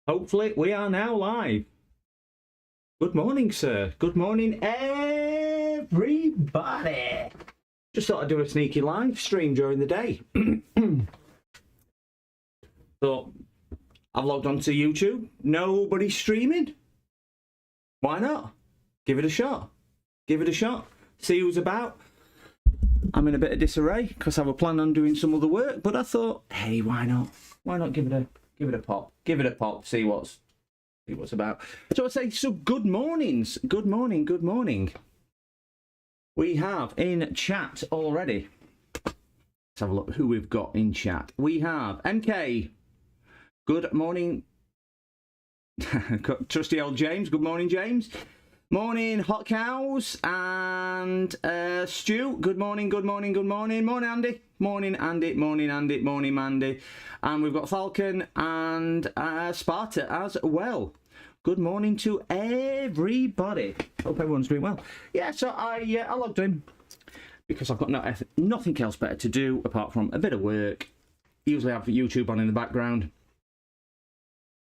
Hopefully, we are now live. Good morning, sir. Good morning, everybody. Just thought I'd do a sneaky live stream during the day. So, I've logged onto YouTube. Nobody's streaming. Why not? Give it a shot. Give it a shot. See who's about. I'm in a bit of disarray because I was planning on doing some other work, but I thought, hey, why not? Why not give it a pop? Give it a pop. See what's about. So I say, so good mornings. Good morning. Good morning. We have in chat already. Let's have a look who we've got in chat. We have MK. Good morning. Trusty old James. Good morning, James. Morning, Hot Cows and Stu. Good morning, good morning, good morning. Morning, Andy. Morning, Andy. Morning, Andy. Morning, Mandy. And we've got Falcon and Sparta as well. Good morning to everybody. Hope everyone's doing well. Yeah, so I logged in because I've got nothing else better to do apart from a bit of work. Usually I have YouTube on in the background.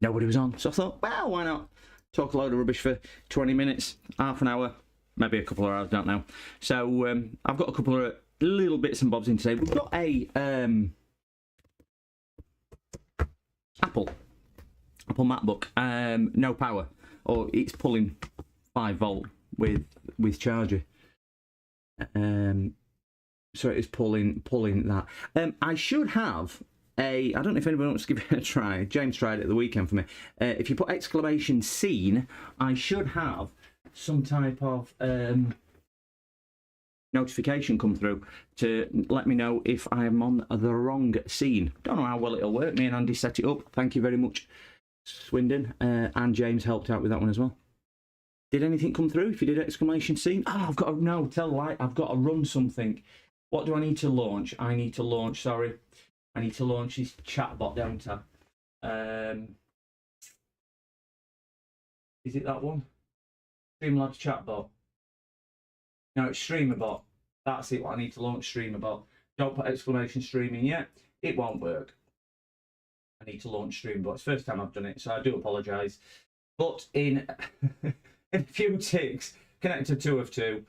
Nobody was on, so I thought, well, why not? Talk a load of rubbish for 20 minutes, half an hour, maybe a couple of hours, don't know. So I've got a couple of little bits and bobs in today. We've got a Apple MacBook, no power, or it's pulling 5 volt with charger. So it is pulling that. I should have I don't know if anyone wants to give it a try. James tried it at the weekend for me. If you put exclamation scene, I should have some type of notification come through to let me know if I am on the wrong scene. Don't know how well it'll work. Me and Andy set it up. Thank you very much, Swindon. And James helped out with that one as well. Did anything come through if you did exclamation scene? Oh, I've got to, no, tell a lie. I've got to run something. What do I need to launch? I need to launch this chatbot, don't I? Is it that one? Streamlabs chatbot. No, it's StreamerBot. That's it. What I need to launch, StreamerBot. Don't put exclamation streaming yet. It won't work. I need to launch StreamerBot. It's the first time I've done it, so I do apologise. But in a few ticks, connected 2 of 2,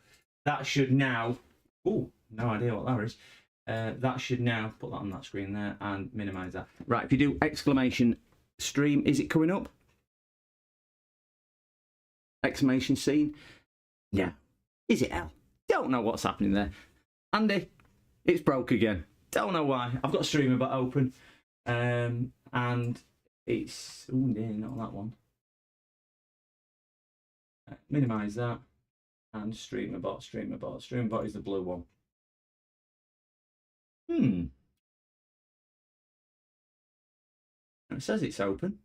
that should now. Oh, no idea what that is. That should now put that on that screen there and minimise that. Right, if you do exclamation stream, is it coming up? Exclamation scene? Yeah. Is it L? Don't know what's happening there. Andy, it's broke again. Don't know why. I've got StreamerBot open. And it's... Oh, not that one. Minimise that. And StreamerBot. StreamerBot is the blue one. It says it's open.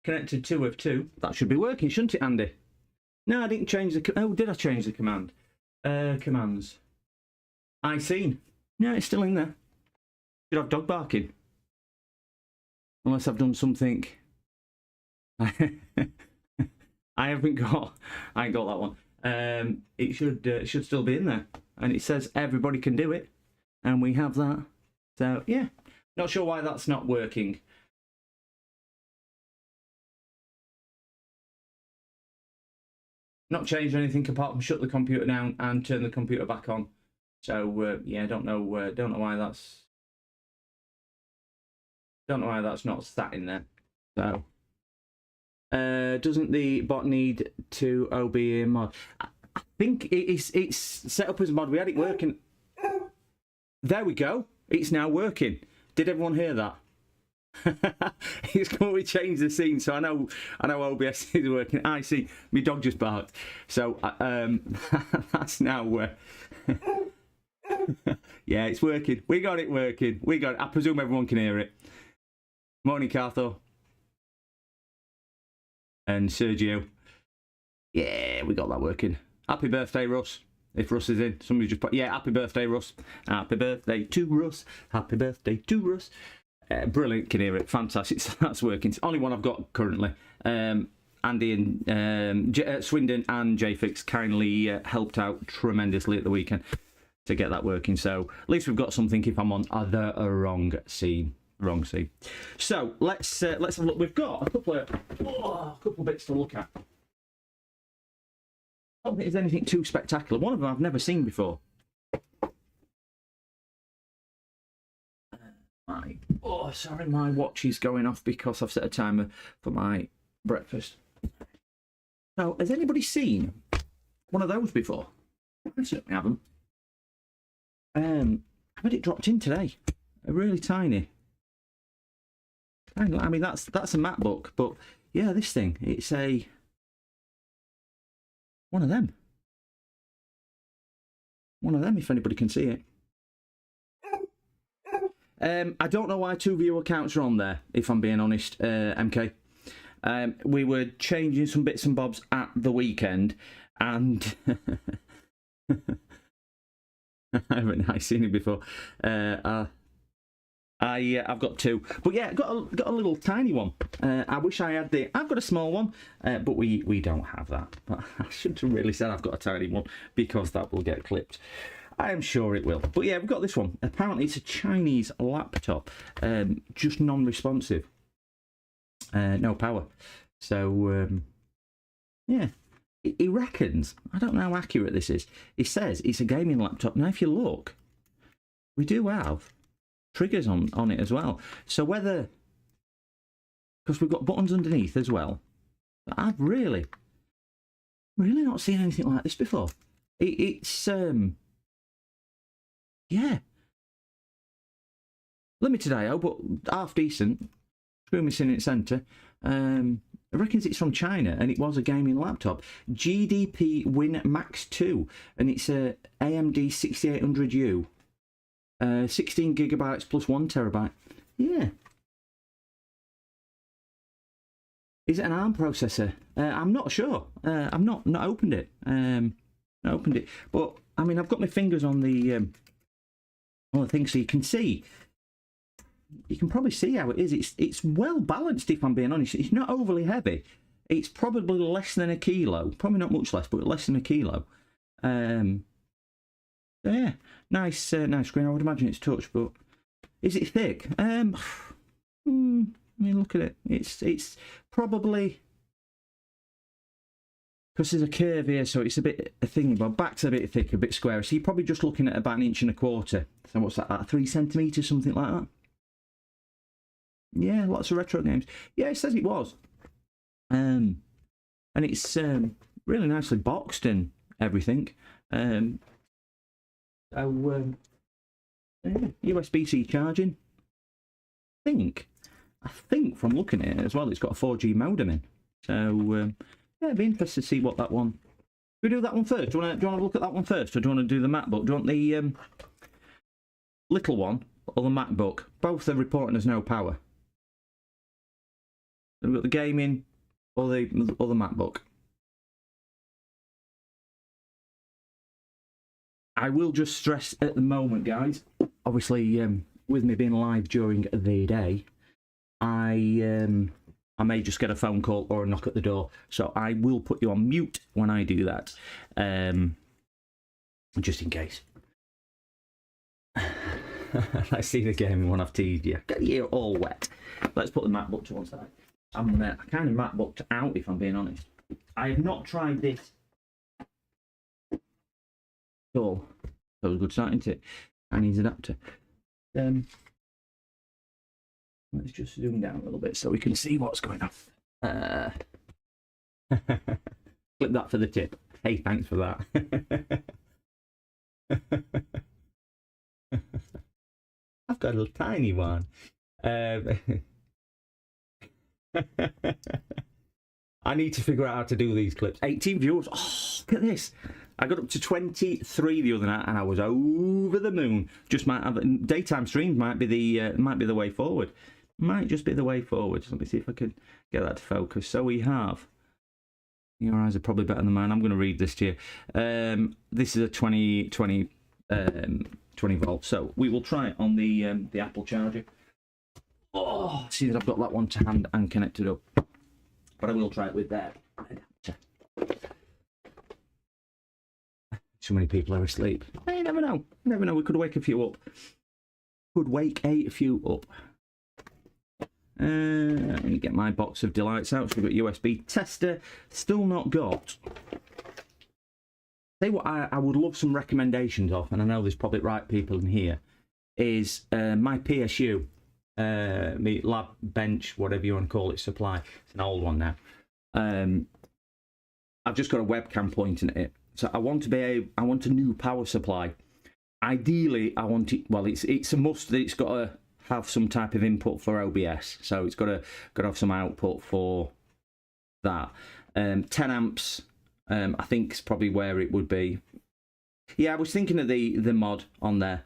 Connected 2 of 2. That should be working, shouldn't it, Andy? No, I didn't change the... Oh, did I change the command? Commands. I seen. No, it's still in there. Should have dog barking. Unless I've done something... I ain't got that one. It should still be in there. And it says everybody can do it. And we have that. So, yeah. Not sure why that's not working. Not changed anything apart from shut the computer down and turn the computer back on. So, yeah, don't know why that's... Don't know why that's not sat in there. So... doesn't the bot need to OBE a mod? I think it's set up as a mod. We had it working. There we go. It's now working. Did everyone hear that? It's come we changed the scene, so I know OBS is working. I see. My dog just barked. So that's now yeah, it's working. We got it working. We got it. I presume everyone can hear it. Morning, Cartho. And Sergio. Yeah, we got that working. Happy birthday, Russ. If Russ is in. Somebody just put, yeah, happy birthday, Russ. Happy birthday to Russ. Happy birthday to Russ. Brilliant, can hear it. Fantastic. That's working. It's the only one I've got currently. Andy and Swindon and JFix kindly helped out tremendously at the weekend to get that working. So at least we've got something if I'm on the wrong scene. wrong scene. So let's have a look. We've got a couple of bits to look at. I don't think there's anything too spectacular. One of them I've never seen before. Sorry, my watch is going off because I've set a timer for my breakfast. So, has anybody seen one of those before? I certainly haven't. I've had it dropped in today. A really tiny. I mean, that's a MacBook, but yeah, this thing, it's one of them. One of them, if anybody can see it. I don't know why 2 viewer accounts are on there, if I'm being honest, MK. We were changing some bits and bobs at the weekend, and I haven't seen it before. I've got 2, but yeah, got a little tiny one. I wish I had I've got a small one, but we don't have that. I shouldn't have really said I've got a tiny one because that will get clipped. I am sure it will. But yeah, we've got this one. Apparently it's a Chinese laptop, just non-responsive. No power. So, yeah. He reckons, I don't know how accurate this is, he says it's a gaming laptop. Now, if you look, we do have triggers on it as well. So whether, because we've got buttons underneath as well, I've really not seen anything like this before. It's yeah, limited I/O, but half decent. Screw missing in its centre. I reckon it's from China, and it was a gaming laptop. GDP Win Max 2, and it's a AMD 6800U, 16 gigabytes plus 1 terabyte. Yeah. Is it an ARM processor? I'm not sure. I've not opened it. Not opened it, but I mean, I've got my fingers on the thing, so you can see. You can probably see how it is. It's well balanced, if I'm being honest. It's not overly heavy. It's probably less than a kilo. Probably not much less, but less than a kilo. Yeah, nice screen. I would imagine it's touch, but is it thick? I mean, look at it. It's probably, because there's a curve here, so it's a bit a thingy, but back's a bit thicker, a bit square. So you're probably just looking at about 1.25 inches. So what's that? 3 centimeters, something like that. Yeah, lots of retro games. Yeah, it says it was. And it's really nicely boxed and everything. Yeah, USB-C charging. I think from looking at it as well, it's got a 4G modem in. So yeah, it'd be interesting to see what that one. Should we do that one first? Do you want to look at that one first, or do you want to do the MacBook? Do you want the little one or the MacBook? Both are reporting as no power. We've got the gaming or the MacBook. I will just stress at the moment, guys. Obviously, with me being live during the day, I may just get a phone call or a knock at the door. So I will put you on mute when I do that, just in case. I see the gaming one I've teased you. Get your ear all wet. Let's put the MacBook to one side. I'm kind of MacBooked out, if I'm being honest. I have not tried this at all. That was a good start, isn't it? And his adapter. Let's just zoom down a little bit so we can see what's going on. Clip that for the tip. Hey, thanks for that. I've got a little tiny one. I need to figure out how to do these clips. 18 viewers. Oh, look at this. I got up to 23 the other night, and I was over the moon. Just might have daytime streams might be the way forward. Might just be the way forward. Let me see if I can get that to focus. So we have. Your eyes are probably better than mine. I'm going to read this to you. This is a 20 volt. So we will try it on the Apple charger. Oh, see that I've got that one to hand and connected up. But I will try it with that adapter. So many people are asleep. You never know. You never know. We could wake a few up. Let me get my box of delights out. So we've got USB tester. Still not got. Say what I would love some recommendations of, and I know there's probably right people in here, is my PSU, my lab bench, whatever you want to call it, supply. It's an old one now. I've just got a webcam pointing at it. So I want a new power supply. Ideally, I want it. Well, it's a must that it's got to have some type of input for OBS. So it's got to have some output for that. 10 amps. I think is probably where it would be. Yeah, I was thinking of the mod on there.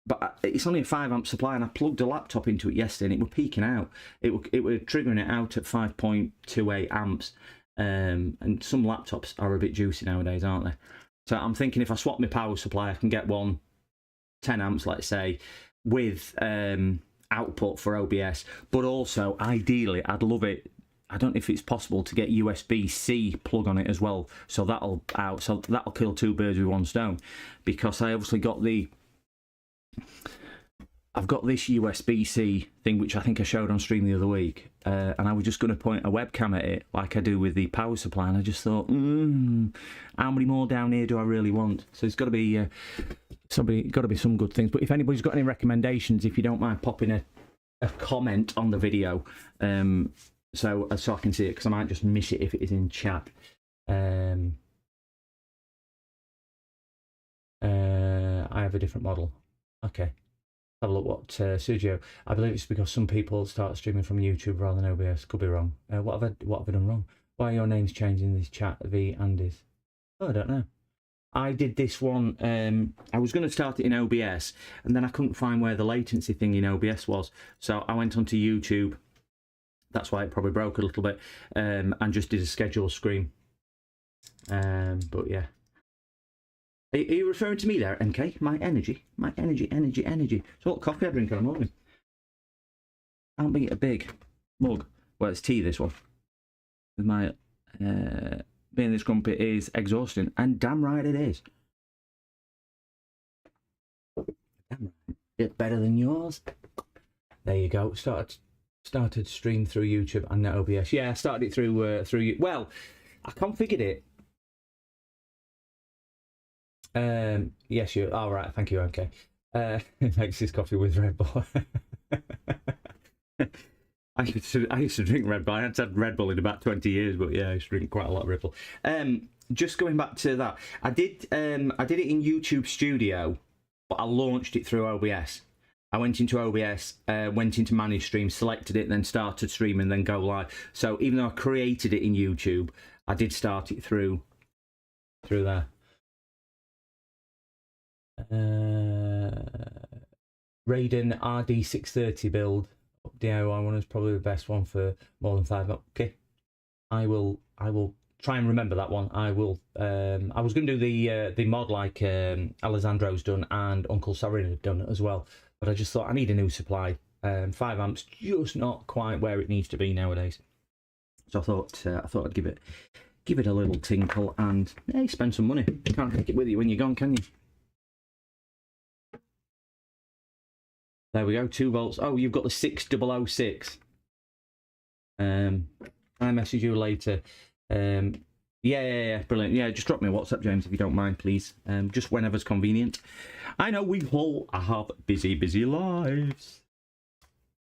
But it's only a 5 amp supply, and I plugged a laptop into it yesterday, and it was peaking out. It were triggering it out at 5.28 amps. And some laptops are a bit juicy nowadays, aren't they? So I'm thinking if I swap my power supply, I can get one 10 amps, let's say, with output for OBS. But also, ideally, I'd love it. I don't know if it's possible to get USB-C plug on it as well. So that'll kill two birds with one stone, because I obviously got I've got this USB-C thing, which I think I showed on stream the other week, and I was just going to point a webcam at it like I do with the power supply, and I just thought, how many more down here do I really want? So it's got to be some good things. But if anybody's got any recommendations, if you don't mind popping a comment on the video, so I can see it, because I might just miss it if it is in chat. I have a different model. Okay. Have a look what Sergio. I believe it's because some people start streaming from YouTube rather than OBS. Could be wrong. What have I done wrong? Why are your names changing in this chat? V Andy's. Oh, I don't know. I did this one. I was going to start it in OBS, and then I couldn't find where the latency thing in OBS was. So I went onto YouTube. That's why it probably broke a little bit, and just did a schedule screen. But yeah. Are you referring to me there, MK? My energy. So what coffee I drink in the morning? I'll be a big mug. Well, it's tea, this one. With my being this grumpy is exhausting, and damn right it is. Damn right. It's better than yours. There you go. Started stream through YouTube and not OBS. Yeah, I started it through. Well, I configured it. Yes, you. All right, thank you. Okay. It makes his coffee with Red Bull. I used to drink Red Bull. I hadn't had Red Bull in about 20 years, but yeah, I used to drink quite a lot of Red Bull. Just going back to that, I did it in YouTube Studio, but I launched it through OBS. I went into OBS, went into manage stream, selected it, then started streaming, then go live. So even though I created it in YouTube, I did start it through there. Raiden RD630 build DIY one is probably the best one for more than 5. Okay, I will try and remember that one. I will. I was going to do the mod like Alessandro's done and Uncle Sorin had done as well, but I just thought I need a new supply. 5 amps just not quite where it needs to be nowadays. So I thought I'd give it a little tinkle and hey, spend some money. You can't take it with you when you're gone, can you? There we go, 2 volts. Oh, you've got the 6006. I message you later. Yeah, brilliant. Yeah, just drop me a WhatsApp, James, if you don't mind, please. Just whenever's convenient. I know we all have busy lives.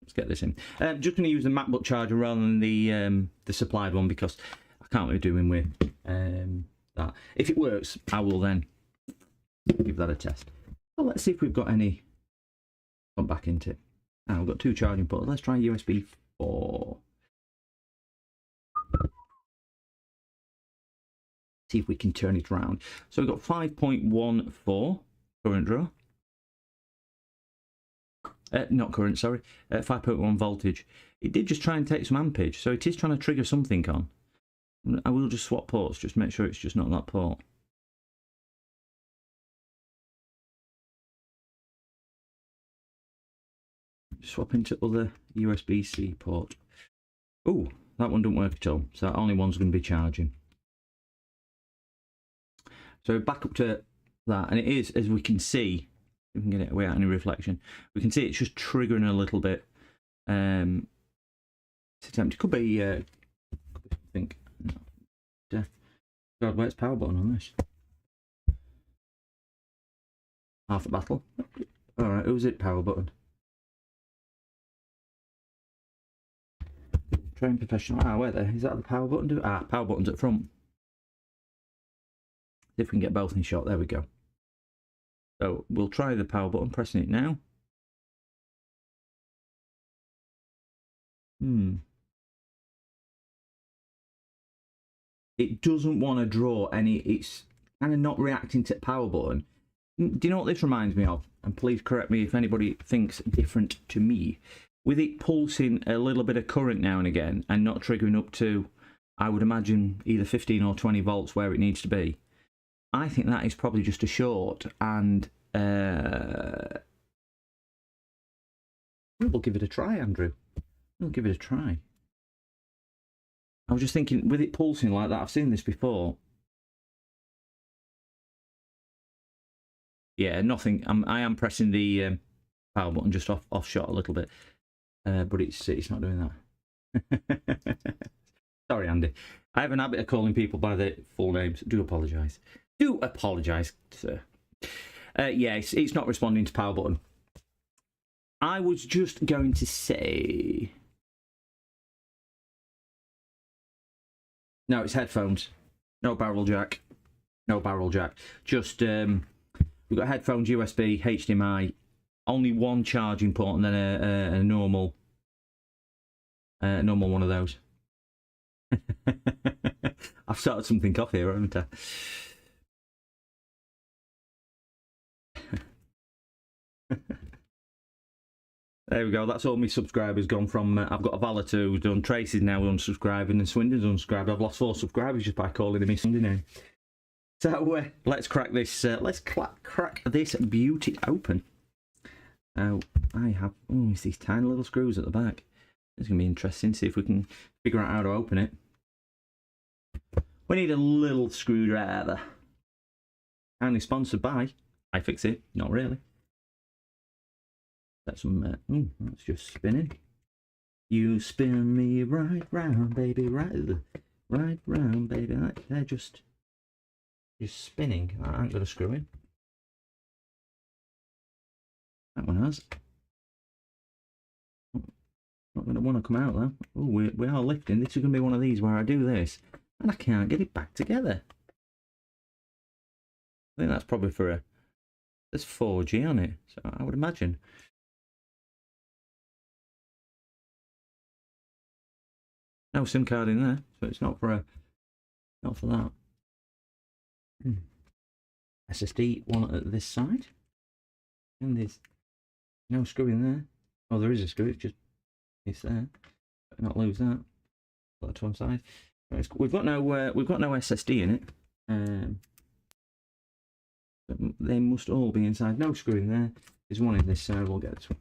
Let's get this in. Just going to use the MacBook charger rather than the supplied one, because I can't really do with that. If it works, I will then give that a test. Well, let's see if we've got any. Come back into it. Now we've got 2 charging ports. Let's try USB 4. See if we can turn it around. So we've got 5.14 current draw. Not current, sorry. 5.1 voltage. It did just try and take some ampage, so it is trying to trigger something on. I will just swap ports, just make sure it's just not that port. Swap into other USB-C port. Oh, that one doesn't work at all. So only one's going to be charging. So back up to that, and it is, as we can see, if we can get it away out any reflection, we can see it's just triggering a little bit. It's empty. Could be I think. God, where's power button on this? Half a battle. Alright, who's it? Power button. Train professional. Ah, wait there. Is that the power button? Power button's at front. See if we can get both in shot. There we go. So we'll try the power button, pressing it now. It doesn't want to draw any. It's kind of not reacting to the power button. Do you know what this reminds me of? And please correct me if anybody thinks different to me. With it pulsing a little bit of current now and again and not triggering up to, I would imagine, either 15 or 20 volts where it needs to be. I think that is probably just a short, and we'll give it a try, Andrew. We'll give it a try. I was just thinking, with it pulsing like that, I've seen this before. Yeah, nothing. I am pressing the power button just off shot a little bit, but it's not doing that. Sorry, Andy. I have an habit of calling people by their full names. Do apologise. Do apologise, sir. Yeah, it's not responding to power button. I was just going to say... No, it's headphones. No barrel jack. No barrel jack. Just, we've got headphones, USB, HDMI, only one charging port, and then a normal one of those. I've started something off here, haven't I? There we go. That's all my subscribers gone from. I've got a valet who's done. Tracy's now unsubscribing, and Swindon's unsubscribed. I've lost 4 subscribers just by calling him his Sunday name. So let's crack this. Let's crack this beauty open. I have it's these tiny little screws at the back. It's gonna be interesting. See if we can figure out how to open it. We need a little screwdriver. Kindly sponsored by iFixit. Not really. That's some. That's just spinning. You spin me right round, baby, right round, baby. They're just spinning. I ain't got a screw in. That one has. Not going to want to come out though. Oh, we are lifting. This is going to be one of these where I do this and I can't get it back together. I think that's probably for a. There's 4G on it, so I would imagine. No SIM card in there, so it's not for that. SSD one at this side, and there's no screw in there. Oh, there is a screw. It's there. Better not lose that. Put that to one side. We've got no SSD in it. They must all be inside. No screw in there. There's one in this side. We'll get this one.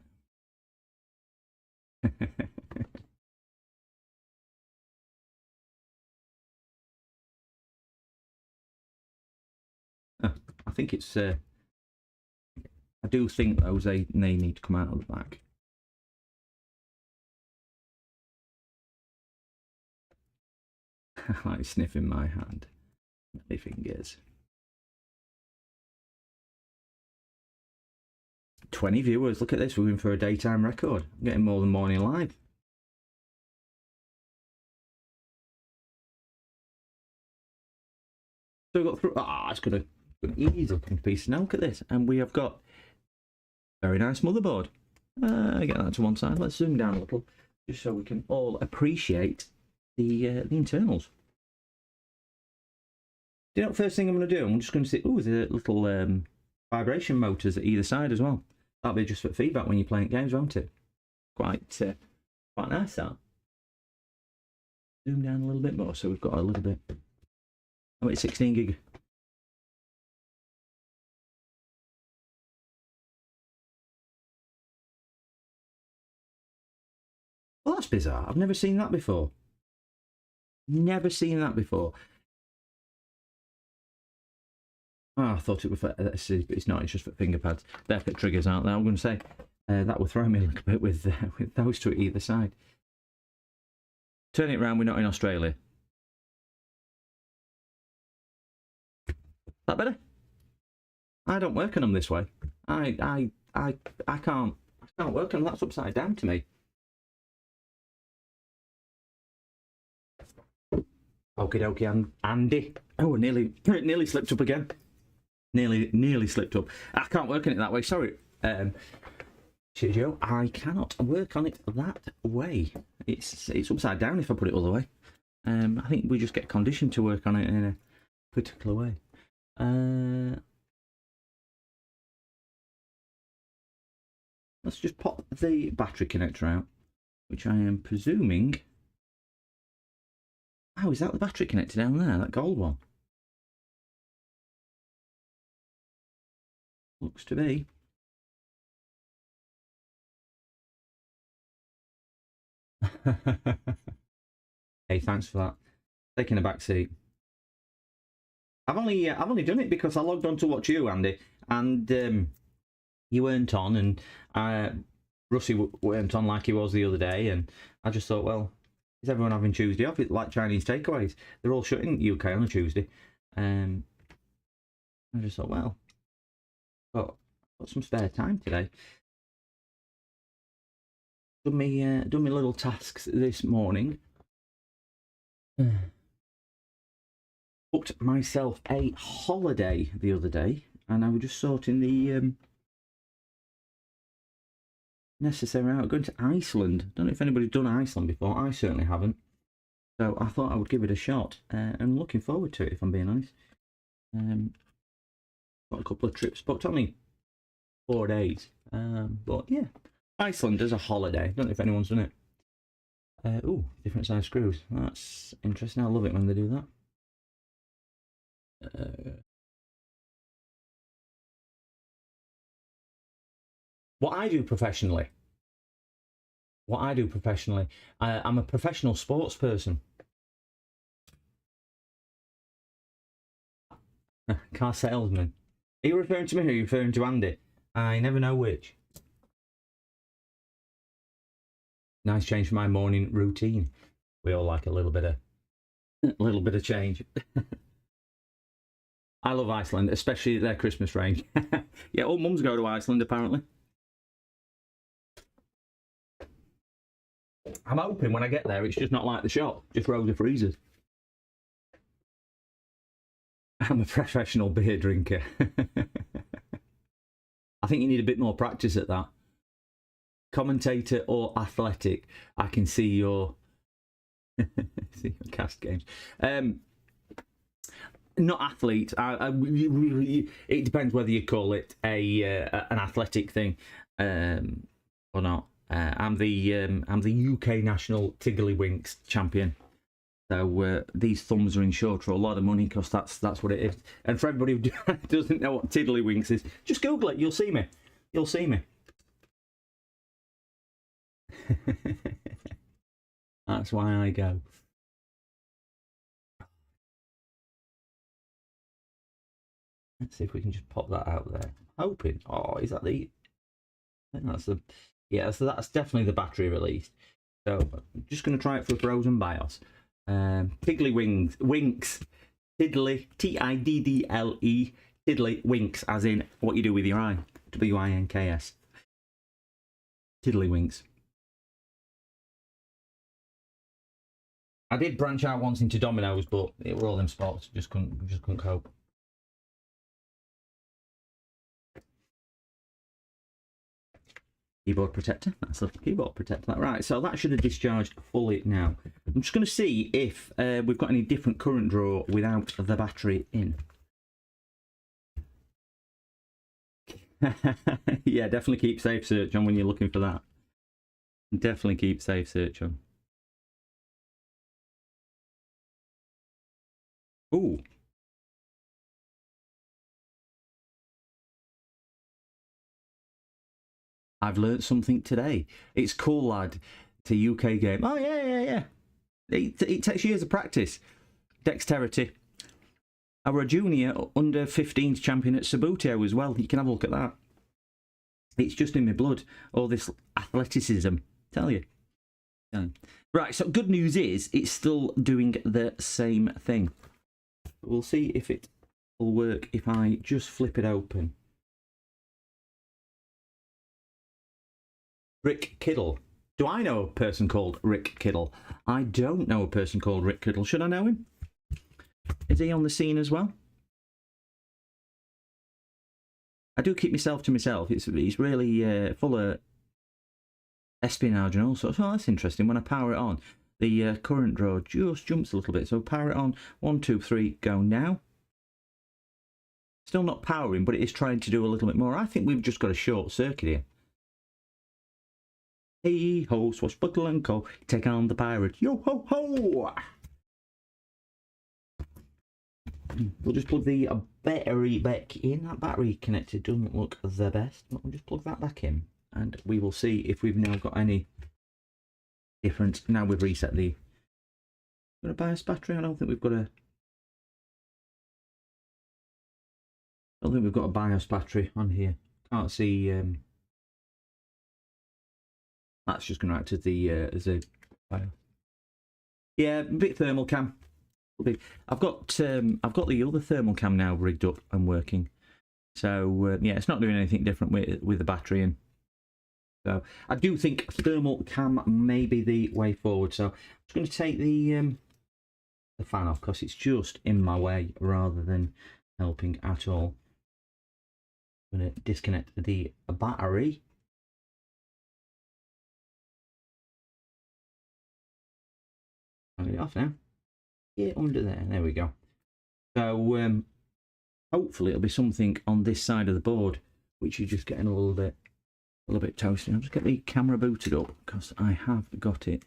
I think it's. I do think those they need to come out of the back. I like sniffing my hand. My fingers. 20 viewers. Look at this. We're going for a daytime record. I'm getting more than Morning Live. So we got through. It's going to easily come to pieces now. Look at this. And we have got a very nice motherboard. Get that to one side. Let's zoom down a little just so we can all appreciate the internals. Do you know what first thing I'm going to do? I'm just going to see. Oh, there's a little vibration motors at either side as well. That'll be just for feedback when you're playing games, won't it? Quite nice that. Zoom down a little bit more so we've got a little bit. Oh, it's 16 gig. Well, that's bizarre. I've never seen that before. Never seen that before. Oh, I thought it was for, it's not, it's just for finger pads. They're for triggers, aren't they? I'm going to say, That will throw me a little bit with those two at either side. Turn it around, we're not in Australia. That better? I don't work on them this way. I can't work on them. That's upside down to me. Okie dokie, Andy. Oh, it nearly slipped up again. Nearly slipped up. I can't work on it that way. Sorry, Joe. I cannot work on it that way. It's upside down if I put it other way. I think we just get conditioned to work on it in a particular way. Let's just pop the battery connector out, which I am presuming. Oh, is that the battery connector down there? That gold one? Looks to be. Hey, thanks for that. Taking a back seat. I've only done it because I logged on to watch you, Andy, and you weren't on, and Russie weren't on like he was the other day, and I just thought, well, is everyone having Tuesday off? It's like Chinese takeaways. They're all shut in UK on a Tuesday. I just thought, well, got some spare time today. Done me little tasks this morning. Booked myself a holiday the other day, and I was just sorting the necessary out. Going to Iceland. Don't know if anybody's done Iceland before. I certainly haven't. So I thought I would give it a shot, and looking forward to it, if I'm being honest. Got a couple of trips booked, only 4 days. But yeah, Iceland as a holiday. Don't know if anyone's done it. Ooh, different size screws. That's interesting. I love it when they do that. What I do professionally, I'm a professional sports person. Car salesman. Are you referring to me or are you referring to Andy? I never know which. Nice change for my morning routine. We all like a little bit of change. I love Iceland, especially their Christmas range. Yeah, all mums go to Iceland apparently. I'm hoping when I get there it's just not like the shop, just rows of freezers. I'm a professional beer drinker. I think you need a bit more practice at that. Commentator or athletic. I can see your cast games. Not athlete. It depends whether you call it an athletic thing or not. I'm the UK national Tiddlywinks champion. So these thumbs are insured for a lot of money because that's what it is. And for everybody who doesn't know what Tiddlywinks is, just Google it. You'll see me. You'll see me. That's why I go. Let's see if we can just pop that out there. Hoping. Oh, is that the? I think that's the. Yeah, so that's definitely the battery release. So I'm just going to try it for frozen BIOS. Tiddlywinks, Tiddly, Tiddle, Tiddlywinks, as in what you do with your eye. WINKS. Tiddlywinks. I did branch out once into Dominoes, but it were all them spots. Just couldn't cope. Keyboard protector. That's a keyboard protector. Right, so that should have discharged fully now. I'm just going to see if we've got any different current draw without the battery in. Yeah, definitely keep safe search on when you're looking for that. Definitely keep safe search on. Ooh. I've learnt something today. It's cool, lad. It's a UK game. Oh, yeah. It takes years of practice. Dexterity. I were a junior under 15s champion at Sabutio as well. You can have a look at that. It's just in my blood, all this athleticism. Tell you. Right, so good news is it's still doing the same thing. We'll see if it will work if I just flip it open. Rick Kiddle. Do I know a person called Rick Kiddle? I don't know a person called Rick Kiddle. Should I know him? Is he on the scene as well? I do keep myself to myself. It's really full of espionage and all sorts. Oh, that's interesting. When I power it on, the current draw just jumps a little bit. So power it on. 1, 2, 3, go now. Still not powering, but it is trying to do a little bit more. I think we've just got a short circuit here. Hey ho, swashbuckle and co, take on the pirate. Yo ho ho! We'll just plug the battery back in. That battery connected doesn't look the best, but we'll just plug that back in, and we will see if we've now got any difference. Now we've reset the. Got a BIOS battery? I don't think we've got a. I don't think we've got a BIOS battery on here. Can't see. That's just going to act as a BIOS. Yeah, a bit thermal cam. I've got the other thermal cam now rigged up and working. So yeah, it's not doing anything different with the battery in. So I do think thermal cam may be the way forward. So I'm just going to take the fan off because it's just in my way rather than helping at all. I'm going to disconnect the battery. I'll get it off now. Yeah, under there we go. So hopefully it'll be something on this side of the board which is just getting a little bit toasty. I'll just get the camera booted up because I have got it.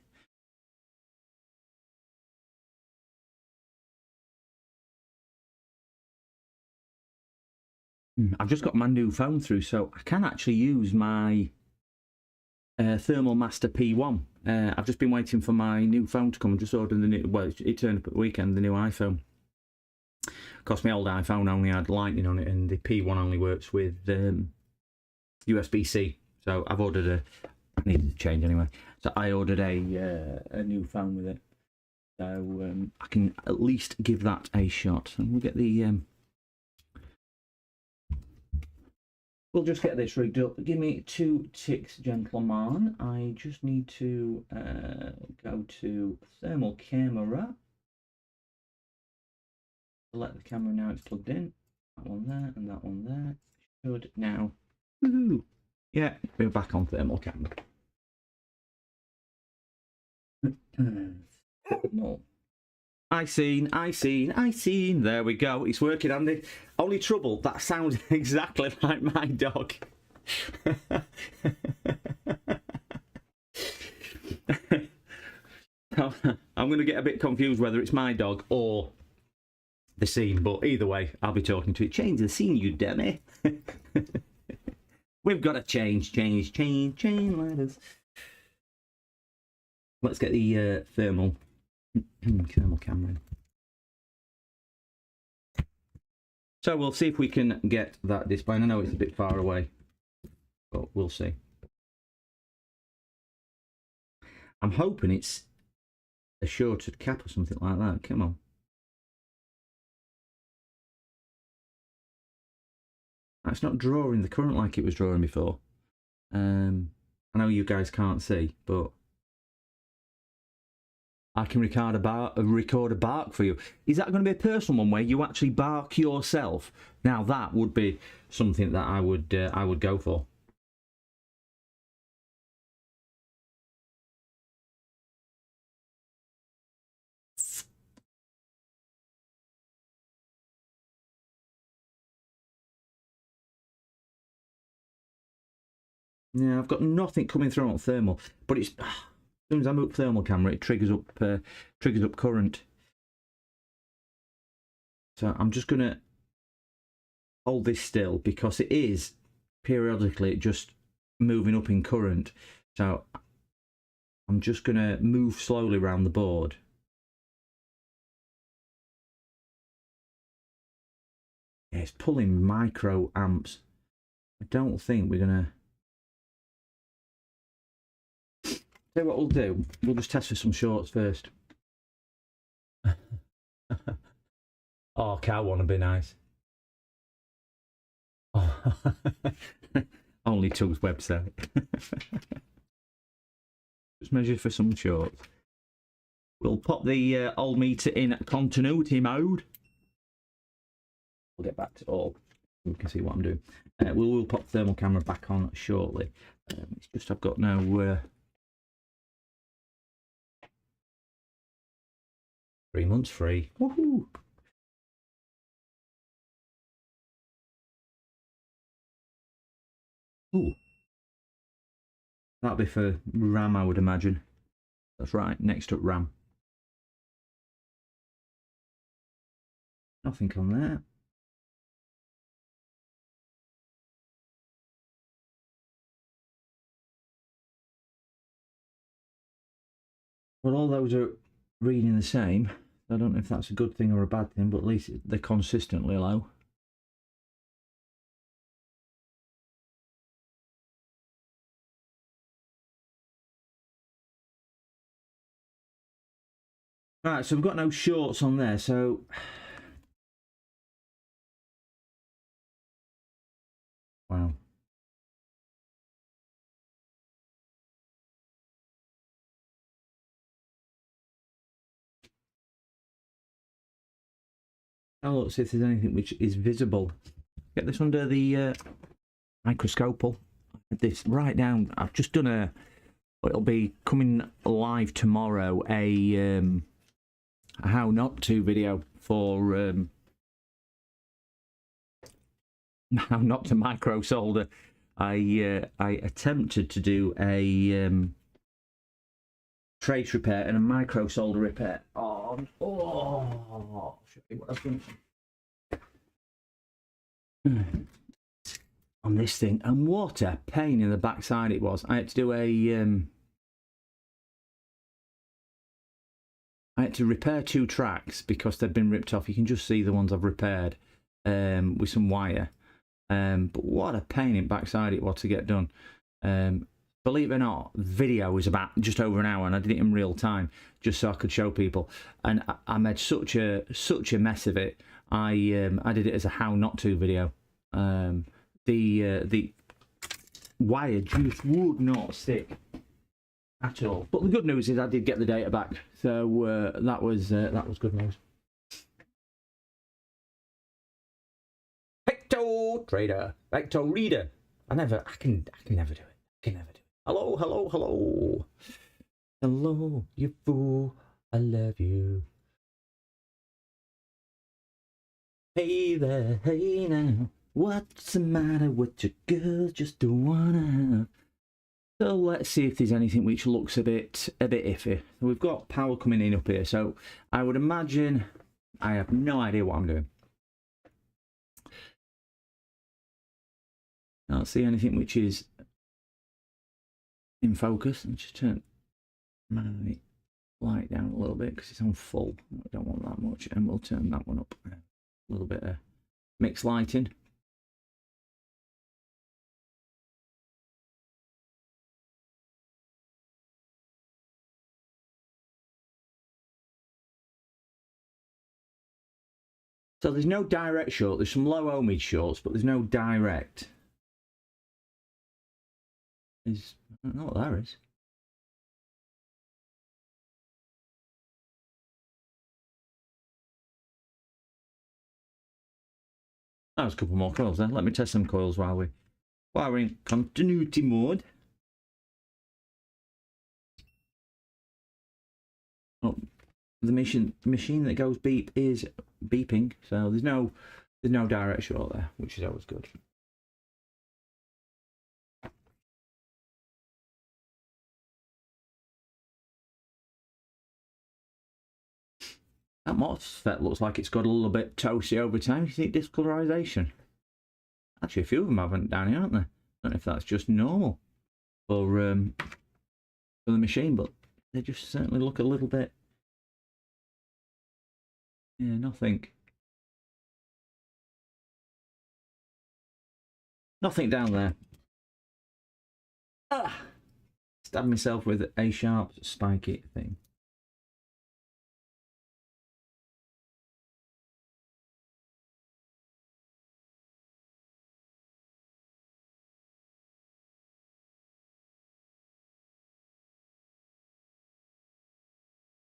I've just got my new phone through, so I can actually use my Thermal Master P1. I've just been waiting for my new phone to come. Just ordered the new. Well, it turned up at the weekend. The new iPhone. Of course, my old iPhone only had Lightning on it, and the P1 only works with USB-C. So I've ordered a. I needed to change anyway. So I ordered a new phone with it. So I can at least give that a shot. And we'll get the. We'll just get this rigged up. Give me 2 ticks, gentlemen. I just need to go to thermal camera. Select the camera now it's plugged in. That one there and that one there. Should now. Woohoo! Yeah, we're back on thermal camera. No. I seen. There we go. It's working, Andy. Only trouble, that sounds exactly like my dog. I'm going to get a bit confused whether it's my dog or the scene, but either way, I'll be talking to it. Change the scene, you dummy. We've got to change ladders. Let's get the thermal camera in. So we'll see if we can get that display. I know it's a bit far away, but we'll see. I'm hoping it's a shorted cap or something like that. Come on. It's not drawing the current like it was drawing before. I know you guys can't see, but I can record a bark for you. Is that going to be a personal one where you actually bark yourself? Now that would be something that I would go for. Yeah, I've got nothing coming through on thermal, but it's as soon as I move thermal camera, it triggers up current. So I'm just gonna hold this still because it is periodically just moving up in current. So I'm just gonna move slowly around the board. Yeah, it's pulling micro amps. I don't think we're gonna. Tell you what we'll do. We'll just test for some shorts first. Oh, cow want to be nice. Oh. Only Tug's website. Just measure for some shorts. We'll pop the old meter in continuity mode. We'll get back to all. You can see what I'm doing. We'll pop the thermal camera back on shortly. It's just I've got no 3 months free. Woohoo! Ooh. That'll be for RAM, I would imagine. That's right, next up RAM. Nothing on there. Well, all those are reading the same. I don't know if that's a good thing or a bad thing, but at least they're consistently low. Right, so we've got no shorts on there, so wow. Now let's see if there's anything which is visible. Get this under the microscope. This right down. I've just done a. It'll be coming live tomorrow. A how not to video for how not to micro solder. I attempted to do a trace repair and a micro solder repair on. Oh, show you what I've done. On this thing, and what a pain in the backside it was. I had to do I had to repair 2 tracks because they'd been ripped off. You can just see the ones I've repaired with some wire. But what a pain in the backside it was to get done. Believe it or not, the video was about just over an hour, and I did it in real time just so I could show people. And I made such a mess of it. I did it as a how not to video. The wire just would not stick at all. But the good news is I did get the data back, so that was good news. Hecto trader, Hecto reader. I can never do it. I can never do it. Hello, hello, hello, hello, you fool. I love you. Hey there, hey now. What's the matter with your girl? Just don't wanna. So let's see if there's anything which looks a bit iffy. We've got power coming in up here, so I would imagine I have no idea what I'm doing. I don't see anything which is in focus. I'll just turn my light down a little bit because it's on full. I don't want that much, and we'll turn that one up a little bit of mixed lighting. So there's no direct short. There's some low ohmage shorts, but there's no direct. I don't know what that is. That was a couple more coils then. Let me test some coils while we're in continuity mode. Oh, the machine that goes beep is beeping, so there's no direct short there, which is always good. That MOSFET looks like it's got a little bit toasty over time. You see discolorization? Actually, a few of them haven't down here, aren't they? I don't know if that's just normal for the machine, but they just certainly look a little bit. Yeah, nothing down there. stab myself with a sharp spiky thing.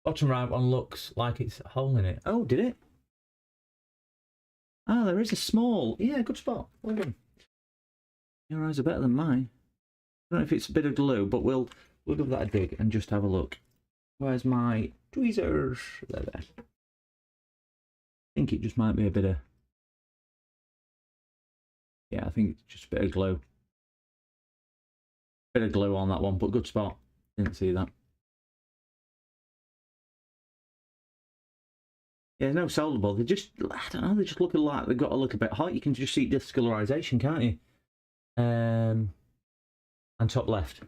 Bottom right one looks like it's a hole in it. Oh, did it? Oh, there is a small. Yeah, good spot. Well done. Your eyes are better than mine. I don't know if it's a bit of glue, but we'll give that a dig and just have a look. Where's my tweezers? There. I think it just might be a bit of... Yeah, I think it's just a bit of glue. Bit of glue on that one, but good spot. Didn't see that. Yeah, there's no solderable. They just, I don't know, they just look like they've got a little bit hot. You can just see discolorization, can't you? And top left.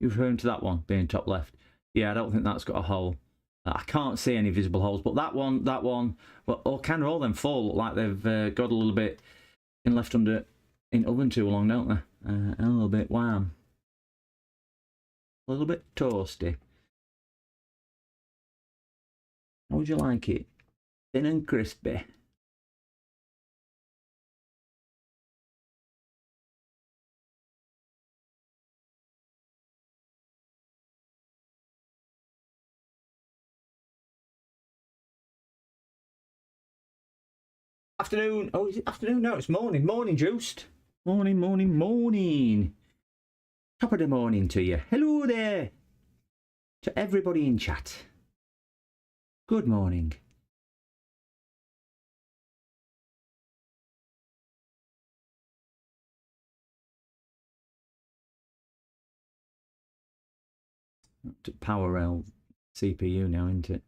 You're referring to that one being top left. Yeah, I don't think that's got a hole. I can't see any visible holes, but that one, well, or kind of all them four look like they've got a little bit in left under in oven too long, don't they? A little bit wham. A little bit toasty. How would you like it? Thin and crispy. Afternoon. Oh, is it afternoon? No, it's morning. Morning, Juiced. Morning, morning, morning. Top of the morning to you. Hello there. To everybody in chat. Good morning. Power rail CPU now, isn't it?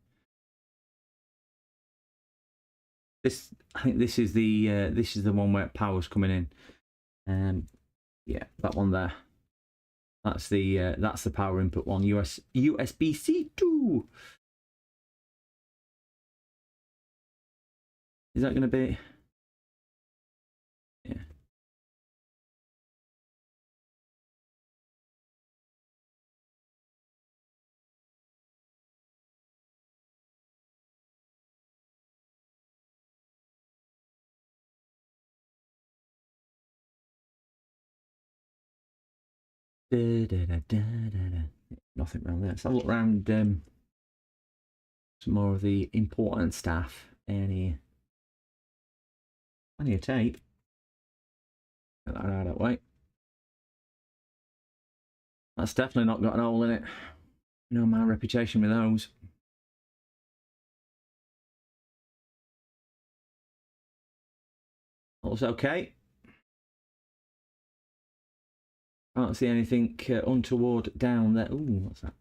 This, I think this is the one where power's coming in. Yeah, that one there. That's the power input one. USB-C 2. Is that going to be? Yeah. Nothing around there. Let's have a look around some more of the important stuff. Plenty of tape. Get that out of that way. That's definitely not got an hole in it. You know my reputation with those. Looks okay. Can't see anything untoward down there. Ooh, what's that?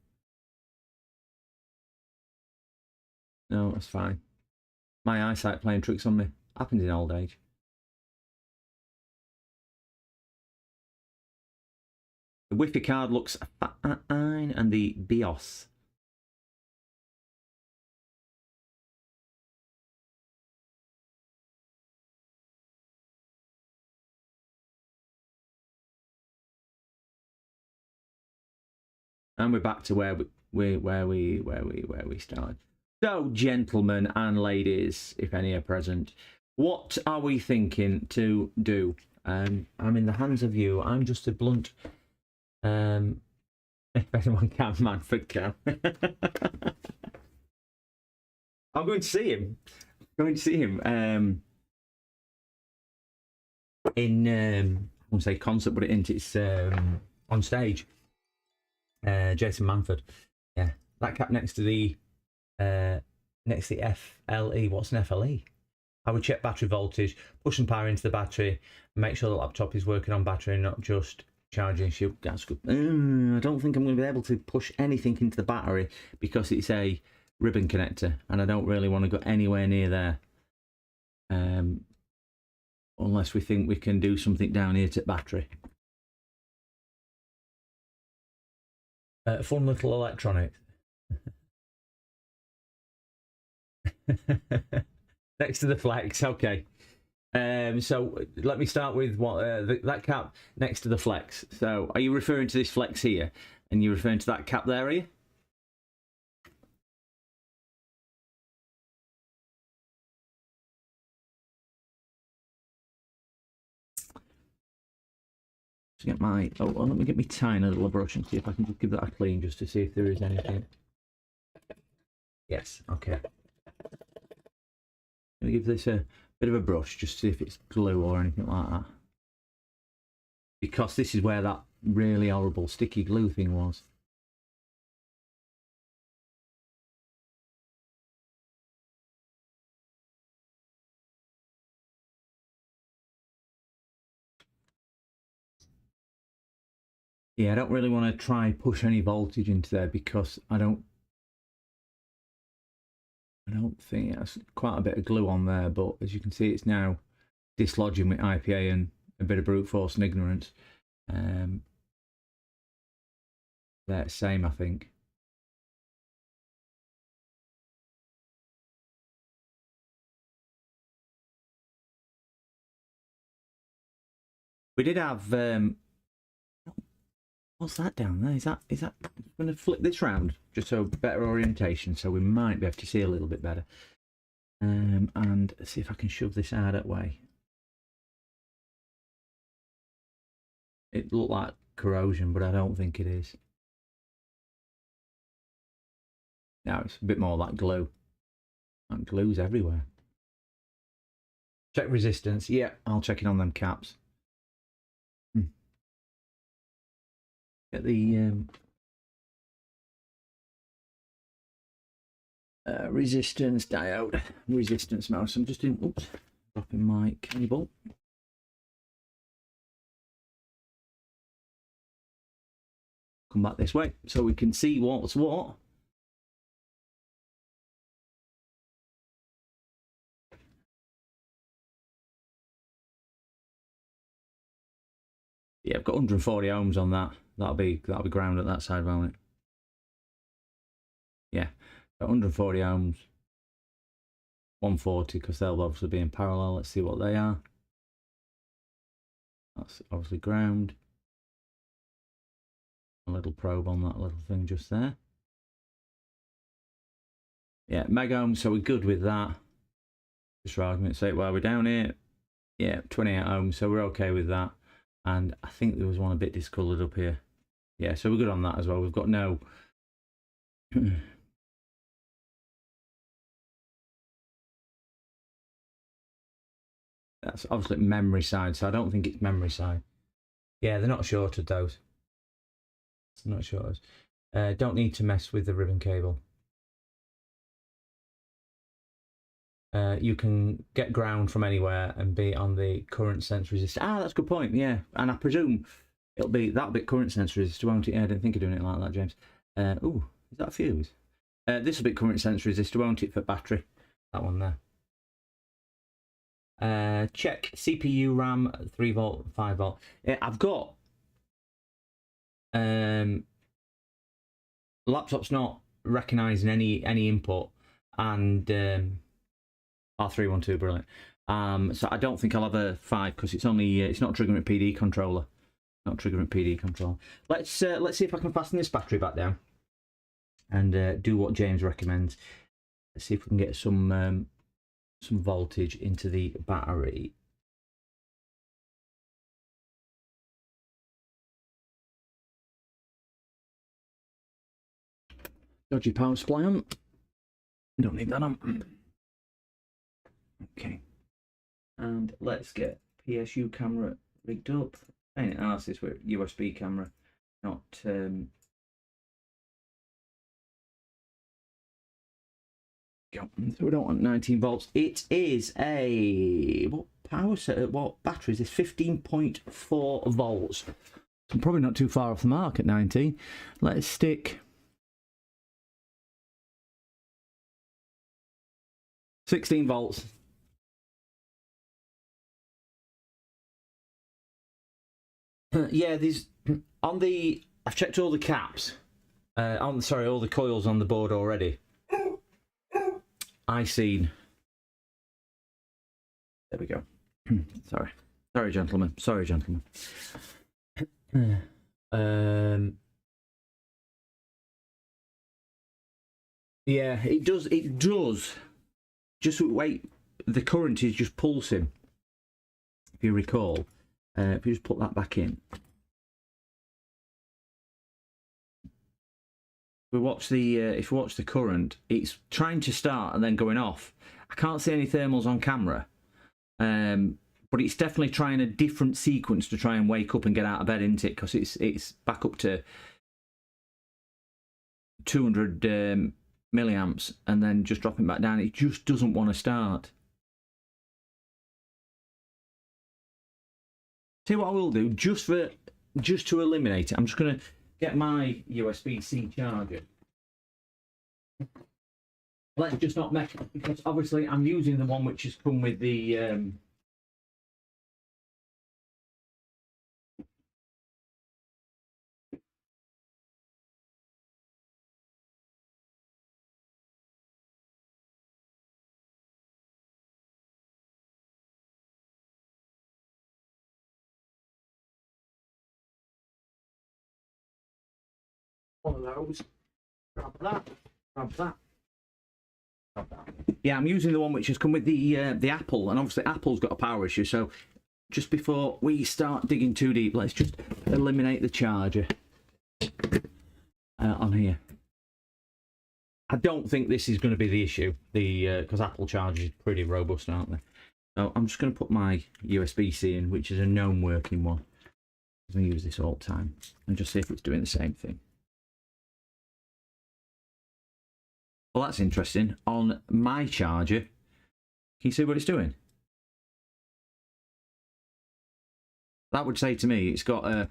No, that's fine. My eyesight playing tricks on me. Happens in old age. The Wi-Fi card looks fine, and the BIOS. And we're back to where we started. So, gentlemen and ladies, if any are present, what are we thinking to do? I'm in the hands of you. I'm just a blunt. If anyone can, Manfred can. I'm going to see him. In I won't say concert, but it's on stage. Jason Manford. Yeah, that cap next to the FLE. What's an FLE? I would check battery voltage, push some power into the battery, make sure the laptop is working on battery and not just charging. That's good. I don't think I'm going to be able to push anything into the battery because it's a ribbon connector, and I don't really want to go anywhere near there. Unless we think we can do something down here to battery. Fun little electronics. Next to the Flex, okay. So let me start with what that cap next to the flex. So are you referring to this flex here, and you're referring to that cap there, are you? Get my let me get my tiny little brush and see if I can just give that a clean, just to see if there is anything. Yes, okay. Let me give this a bit of a brush, just to see if it's glue or anything like that, because this is where that really horrible sticky glue thing was. Yeah, I don't really want to try push any voltage into there, because I don't think that's quite a bit of glue on there, but as you can see, it's now dislodging with IPA and a bit of brute force and ignorance. They're the same, I think. We did have what's that down there? Is that I'm going to flip this round just so better orientation, so we might be able to see a little bit better. And see if I can shove this out that way. It looked like corrosion, but I don't think it is. Now it's a bit more like glue. That glue's everywhere. Check resistance. Yeah, I'll check it on them caps. Get the resistance diode, resistance mouse. I'm just dropping my cable. Come back this way so we can see what's what. Yeah, I've got 140 ohms on that. That'll be ground at that side, won't it? Yeah, 140 ohms, 140, because they'll obviously be in parallel. Let's see what they are. That's obviously ground. A little probe on that little thing just there. Yeah, meg ohms, so we're good with that. Just for argument's sake, while we're down here, yeah, 28 ohms, so we're okay with that. And I think there was one a bit discoloured up here. Yeah, so we're good on that as well. We've got no... That's obviously memory side, so I don't think it's memory side. Yeah, they're not shorted, those. It's not shorted. Don't need to mess with the ribbon cable. You can get ground from anywhere and be on the current sense resistor. Ah, that's a good point, yeah. And I presume that'll be current sense resistor, won't it? Yeah, I didn't think of doing it like that, James. Oh, is that a fuse? This will be current sense resistor, won't it, for battery? That one there. Check CPU RAM 3 volt, 5 volt. I've got laptop's not recognizing any input, and R312, brilliant. So I don't think I'll have a 5, because it's only it's not triggering a PD controller. Not triggering PD controller. Let's see if I can fasten this battery back down and do what James recommends. Let's see if we can get some voltage into the battery. Dodgy power supply on. Don't need that on. Okay. And let's get PSU camera rigged up. Any analysis with USB camera, not go. So we don't want 19 volts. It is a what battery is this? 15.4 volts. I'm probably not too far off the mark at 19. Let's stick 16 volts. Yeah, these on the. I've checked all the caps. All the coils on the board already. I seen. There we go. Sorry, gentlemen. Sorry, gentlemen. Yeah, it does. It does. Just wait. The current is just pulsing. If you recall, if you just put that back in. We watch the if you watch the current, it's trying to start and then going off. I can't see any thermals on camera, but it's definitely trying a different sequence to try and wake up and get out of bed, isn't it? Because it's back up to 200 milliamps and then just dropping back down. It just doesn't want to start. See what I will do, just to eliminate it, I'm just going to get my USB-C charger. Let's just not mess it, because obviously I'm using the one which has come with the one of those. Grab that. Grab that. Grab that. Yeah, I'm using the one which has come with the Apple, and obviously Apple's got a power issue. So just before we start digging too deep, let's just eliminate the charger on here. I don't think this is going to be the issue, because Apple chargers are pretty robust, aren't they? So I'm just going to put my USB-C in, which is a known working one. I'm going to use this all the time and just see if it's doing the same thing. Well, that's interesting. On my charger, can you see what it's doing? That would say to me it's got a...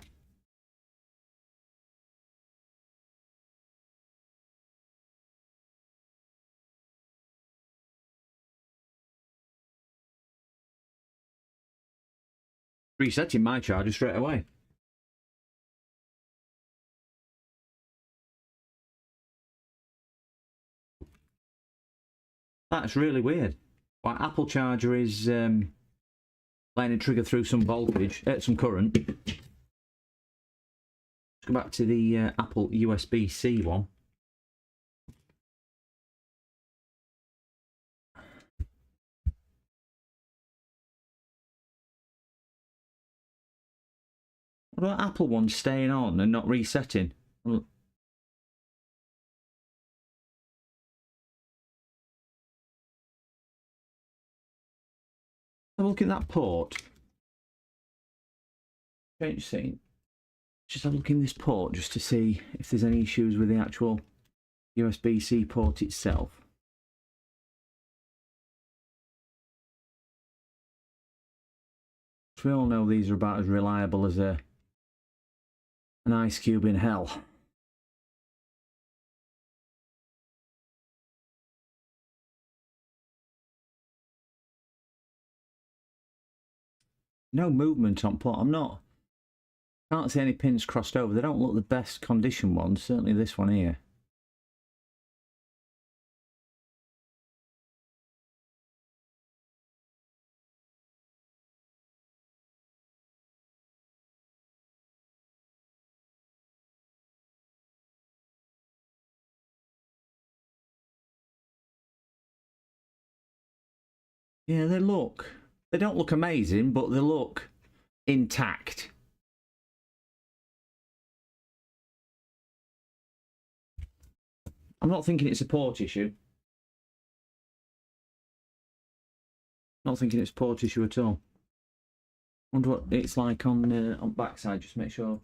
resetting my charger straight away. That's really weird. Well, Apple charger is letting it trigger through some voltage, some current. Let's go back to the Apple USB-C one. What about Apple one staying on and not resetting? Well, have a look at that port. Change scene. Just have a look in this port just to see if there's any issues with the actual USB-C port itself. We all know these are about as reliable as an ice cube in hell. No movement on port. Can't see any pins crossed over. They don't look the best condition ones. Certainly this one here. Yeah, they don't look amazing, but they look intact. I'm not thinking it's a port issue. Not thinking it's a port issue at all. Wonder what it's like on backside. Just make sure.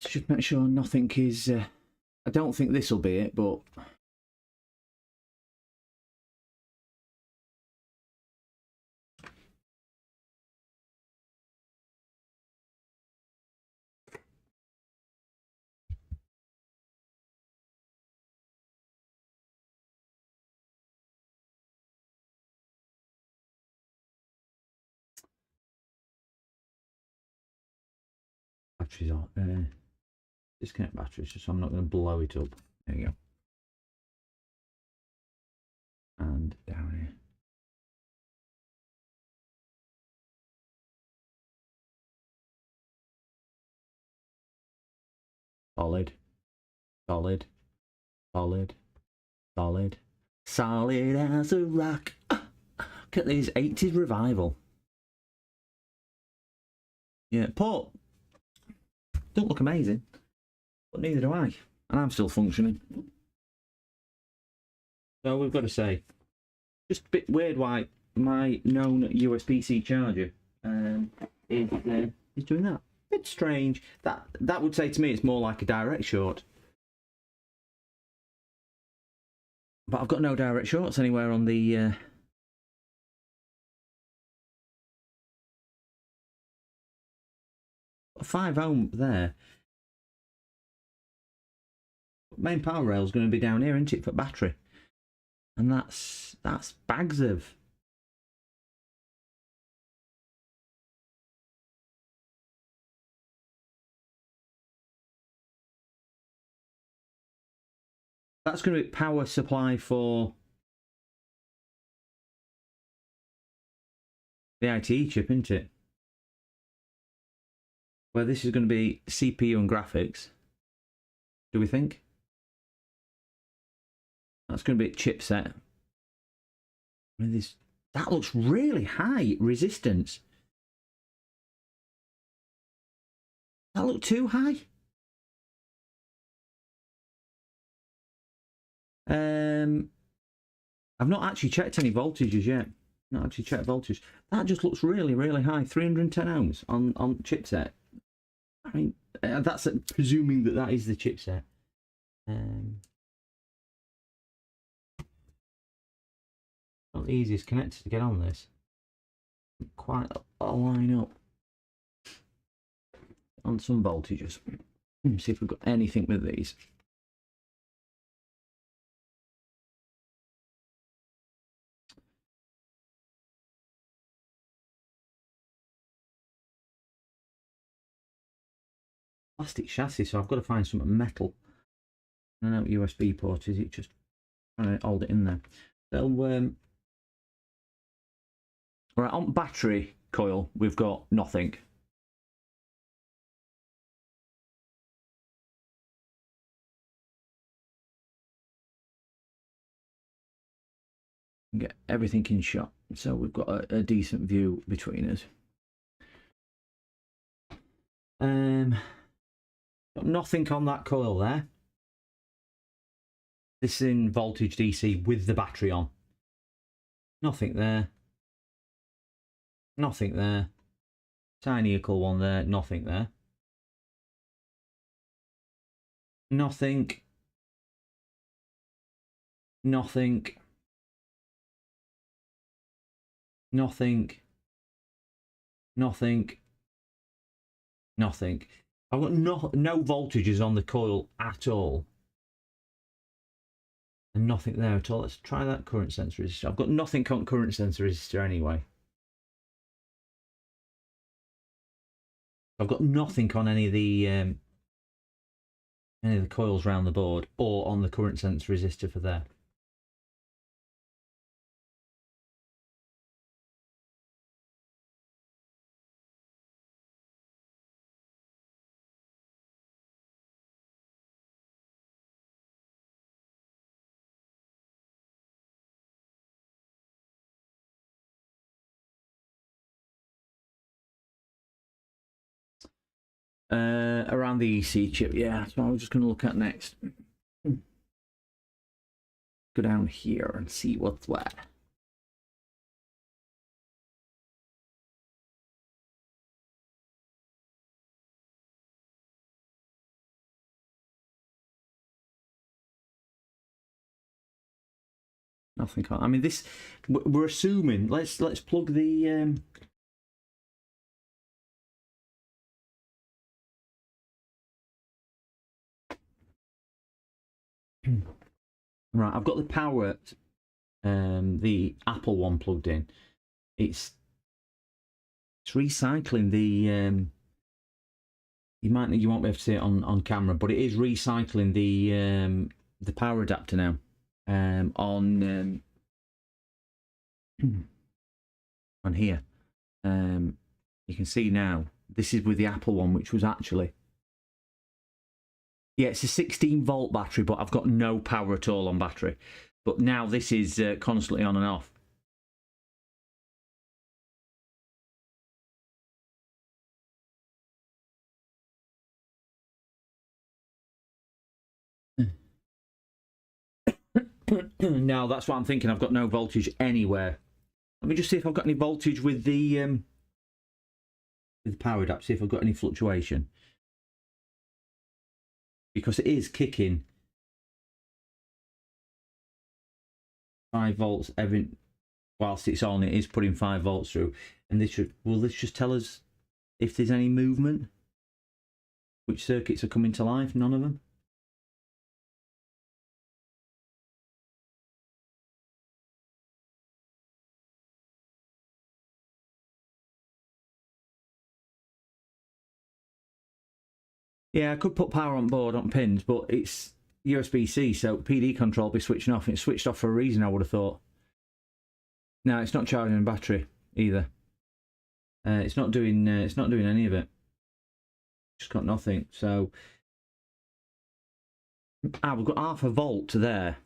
Just make sure nothing is. I don't think this will be it, but. Batteries on. Disconnect batteries, just so I'm not going to blow it up. There you go. And down here. Solid, solid, solid, solid as a rock. Look at these 80s revival. Yeah, Port don't look amazing, but neither do I, and I'm still functioning. So we've got to say, just a bit weird why my known USB-C charger is doing that. Bit strange. That would say to me it's more like a direct short. But I've got no direct shorts anywhere on the 5 ohm there. Main power rail is going to be down here, isn't it, for battery? And that's bags of. That's going to be power supply for the ITE chip, isn't it? Where this is going to be CPU and graphics. Do we think? That's going to be a chipset. I mean, that looks really high resistance. That look too high? I've not actually checked any voltages yet. Not actually checked voltage. That just looks really, really high. 310 ohms on chipset. I mean, that's presuming that is the chipset. Not the easiest connector to get on this. Quite a line up on some voltages. See if we've got anything with these. Plastic chassis, so I've got to find some metal. I don't know what USB port is. It just trying to hold it in there. So right, on battery coil, we've got nothing. Get everything in shot, so we've got a decent view between us. Got nothing on that coil there. This is in voltage DC with the battery on. Nothing there. Nothing there. Tiny equal one there. Nothing there. Nothing. Nothing. Nothing. Nothing. Nothing. I've got no voltages on the coil at all. And nothing there at all. Let's try that current sensor resistor. I've got nothing on current sensor resistor anyway. I've got nothing on any of the coils around the board or on the current sensor resistor for there. Around the EC chip, yeah, that's what I'm just going to look at next. Go down here and see what's where. Nothing. I mean, this. We're assuming. Let's plug the. Right, I've got the power, the Apple one plugged in. It's recycling the. You won't be able to see it on camera, but it is recycling the power adapter now. On here. You can see now this is with the Apple one, which was actually Yeah, it's a 16-volt battery, but I've got no power at all on battery. But now this is constantly on and off. No, that's what I'm thinking. I've got no voltage anywhere. Let me just see if I've got any voltage with the power adapter, see if I've got any fluctuation. Because it is kicking 5 volts every whilst it's on. It is putting 5 volts through, and will this just tell us if there's any movement? Which circuits are coming to life? None of them. Yeah, I could put power on board on pins, but it's USB-C, so PD control will be switching off. And it's switched off for a reason, I would have thought. No, it's not charging the battery either. It's not doing any of it. Just got nothing. So we've got half a volt there.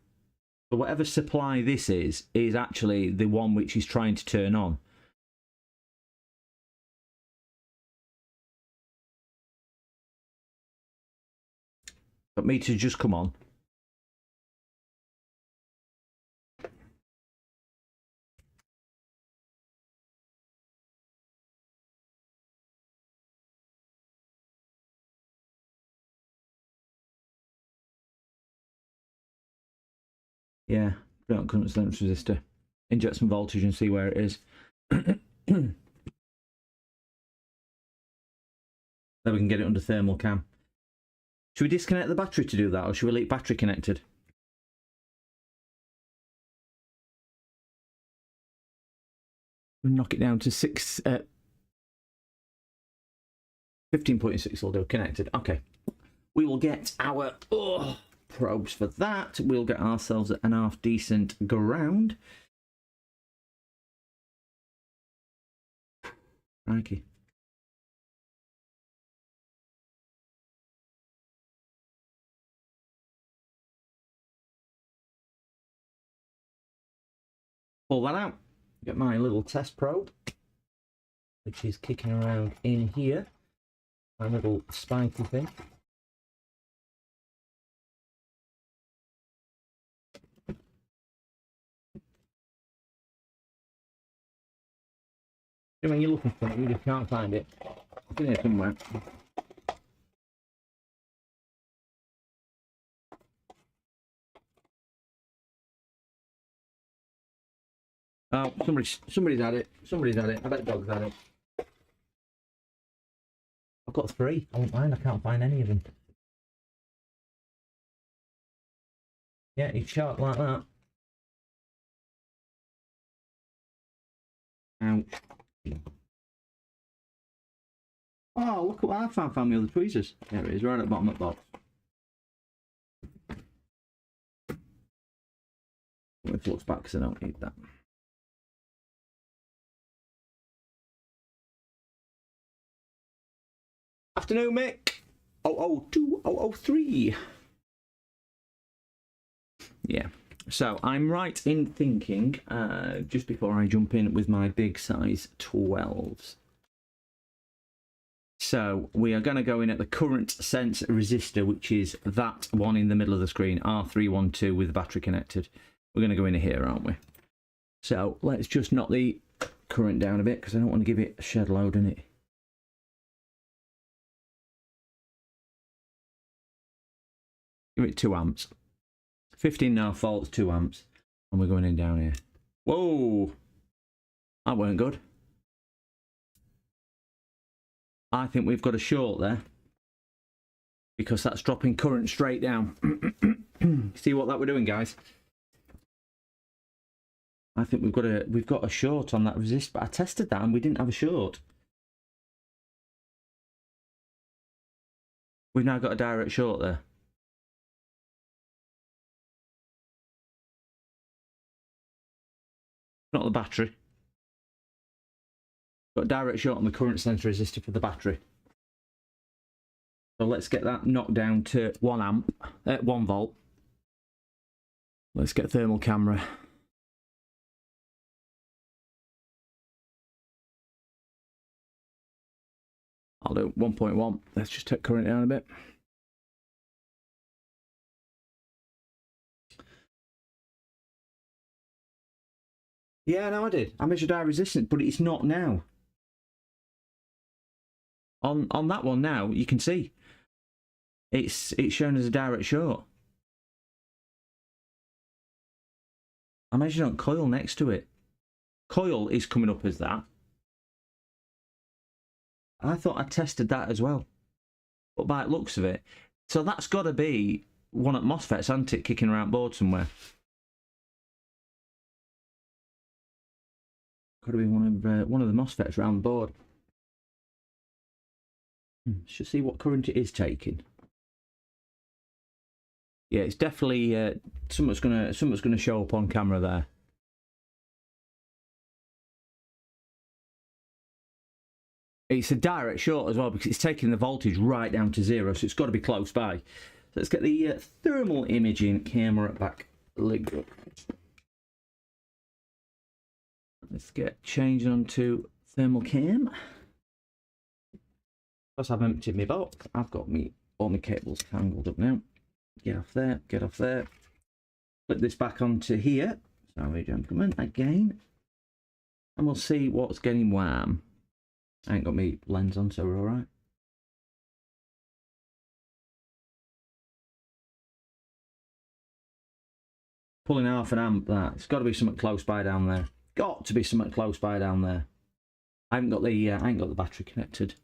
But whatever supply this is actually the one which is trying to turn on. Got meter just come on. Yeah, don't current sense resistor. Inject some voltage and see where it is. Then we can get it under thermal cam. Should we disconnect the battery to do that, or should we leave battery connected? We'll knock it down to 15.6 will do, connected. Okay. We will get our probes for that. We'll get ourselves an half decent ground. Crikey. Pull that out. Get my little test probe, which is kicking around in here. My little spiky thing. When you're looking for it, you just can't find it. It's in here somewhere. Oh, somebody's had it. Somebody's had it. I bet Dog's had it. I've got 3. I don't mind. I can't find any of them. Yeah, he's sharp like that. Ouch. Oh, look what I found me other tweezers. There it is, right at the bottom of the box. It looks back because I don't need that. Afternoon, Mick. 002 003. Yeah. So I'm right in thinking, just before I jump in with my big size 12s. So we are going to go in at the current sense resistor, which is that one in the middle of the screen, R312 with the battery connected. We're going to go in here, aren't we? So let's just knock the current down a bit because I don't want to give it a shed load in it. Give it 2 amps. 15.5 volts, 2 amps. And we're going in down here. Whoa! That weren't good. I think we've got a short there. Because that's dropping current straight down. See what that we're doing, guys? I think we've got a short on that resist, but I tested that and we didn't have a short. We've now got a direct short there. Not the battery. Got a direct short on the current sensor resistor for the battery. So let's get that knocked down to 1 volt. Let's get thermal camera. I'll do 1.1. Let's just take current down a bit. Yeah, no, I did. I measured our resistance, but it's not now. On that one now, you can see it's shown as a direct short. I measured on coil next to it. Coil is coming up as that. I thought I tested that as well, but by the looks of it, so that's got to be one at MOSFETs, hasn't it, kicking around board somewhere? Got to be one of the MOSFETs around the board. Should see what current it is taking. Yeah, it's definitely something's gonna show up on camera there. It's a direct short as well because it's taking the voltage right down to 0, so it's got to be close by. So let's get the thermal imaging camera back linked up. Let's get changed onto thermal cam. Plus I've emptied my box. I've got all my cables tangled up now. Get off there, get off there. Flip this back onto here. Sorry, gentlemen, again. And we'll see what's getting wham. I ain't got my lens on, so we're all right. Pulling half an amp, that. It's got to be something close by down there. Got to be something close by down there. I ain't got the battery connected.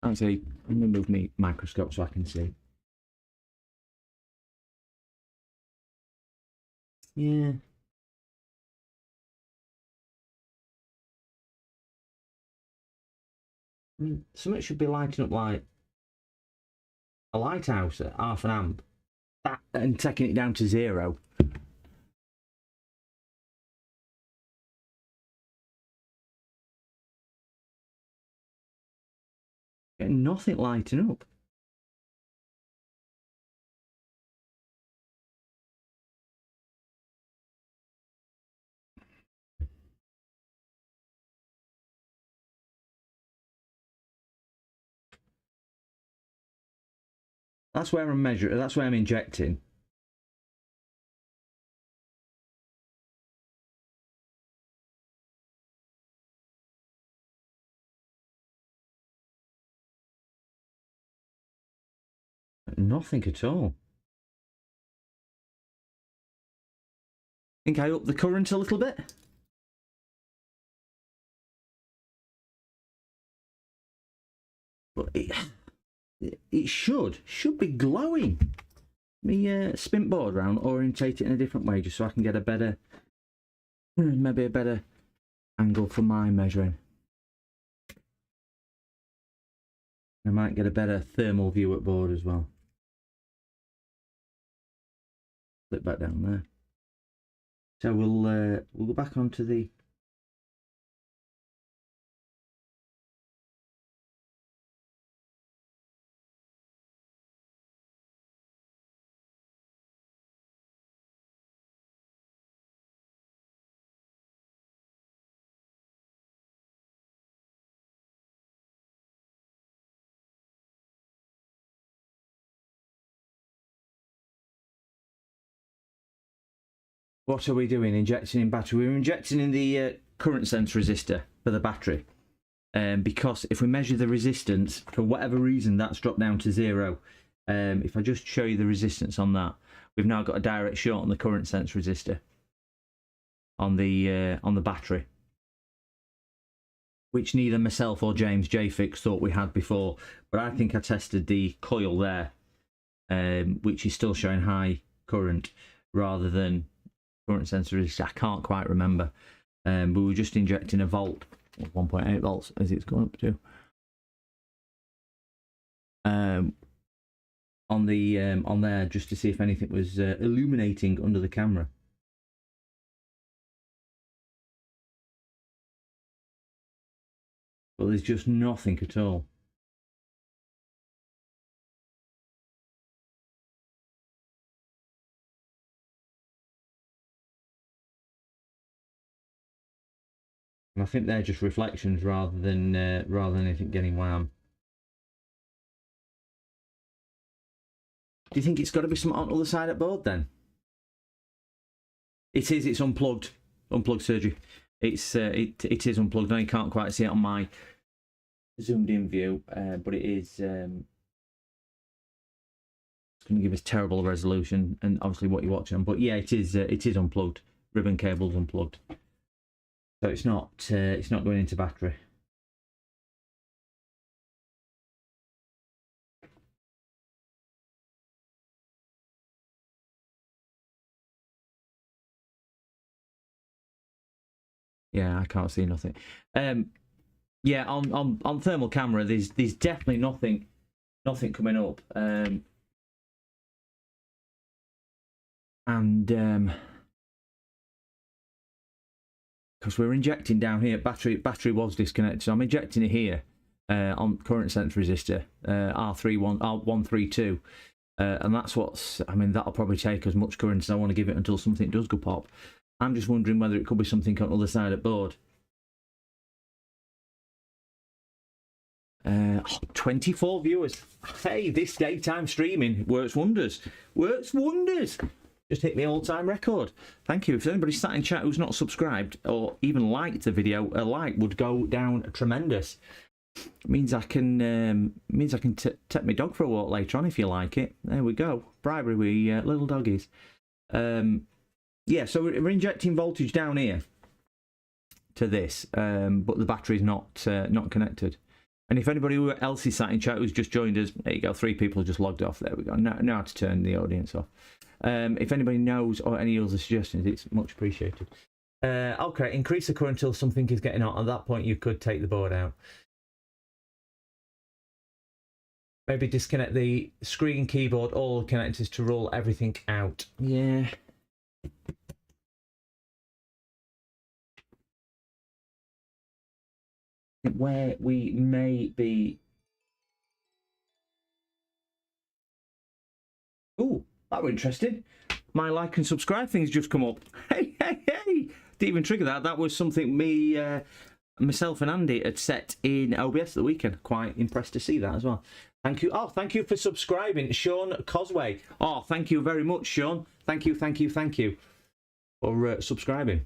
Actually, I'm going to move my microscope so I can see. Yeah. Something should be lighting up like a lighthouse at half an amp. That, and taking it down to 0. Getting nothing lighting up. That's where I'm measuring. That's where I'm injecting. Nothing at all. Think I up the current a little bit. But it should be glowing. Let me spin board around, orientate it in a different way, just so I can get a better, maybe a better angle for my measuring. I might get a better thermal view at board as well. Flip back down there. So we'll go back onto the what are we doing? Injecting in battery. We're injecting in the current sense resistor for the battery. Because if we measure the resistance, for whatever reason, that's dropped down to 0. If I just show you the resistance on that, we've now got a direct short on the current sense resistor on the battery, which neither myself or James JFix thought we had before. But I think I tested the coil there, which is still showing high current rather than current sensor resistor. I can't quite remember, but we were just injecting a volt 1.8 volts as it's going up to. On there, just to see if anything was illuminating under the camera. But there's just nothing at all. And I think they're just reflections rather than anything getting wham. Do you think it's got to be something on the other side of the board then? It is. It's unplugged. Unplugged surgery. It is unplugged. Now you can't quite see it on my zoomed in view, but it is. It's going to give us terrible resolution, and obviously what you're watching. But yeah, it is. It is unplugged. Ribbon cable's unplugged, so it's not. It's not going into battery. Yeah, I can't see nothing. Yeah, on thermal camera, there's definitely nothing coming up. Because we're injecting down here, battery was disconnected, so I'm injecting it here on current sense resistor R132, and that's what's. I mean, that'll probably take as much current as I want to give it until something does go pop. I'm just wondering whether it could be something on the other side of the board. 24 viewers. Hey, this daytime streaming works wonders. Works wonders. Just hit my all-time record. Thank you. If anybody sat in chat who's not subscribed or even liked the video, a like would go down tremendous. It means I can take my dog for a walk later on if you like it. There we go. Bribery with little doggies. Yeah, so we're injecting voltage down here to this, but the battery's not connected. And if anybody else is sat in chat who's just joined us, there you go, 3 people just logged off. There we go. Now to turn the audience off. If anybody knows or any other suggestions, it's much appreciated. Okay, increase the current until something is getting hot. At that point, you could take the board out. Maybe disconnect the screen, keyboard, all the connectors to rule everything out. Yeah. Where we may be. Oh, that was interesting. My like and subscribe thing's just come up. Hey. Didn't even trigger that. That was something myself and Andy had set in OBS the weekend. Quite impressed to see that as well. Thank you. Oh, thank you for subscribing, Sean Cosway. Oh, thank you very much, Sean. Thank you for subscribing.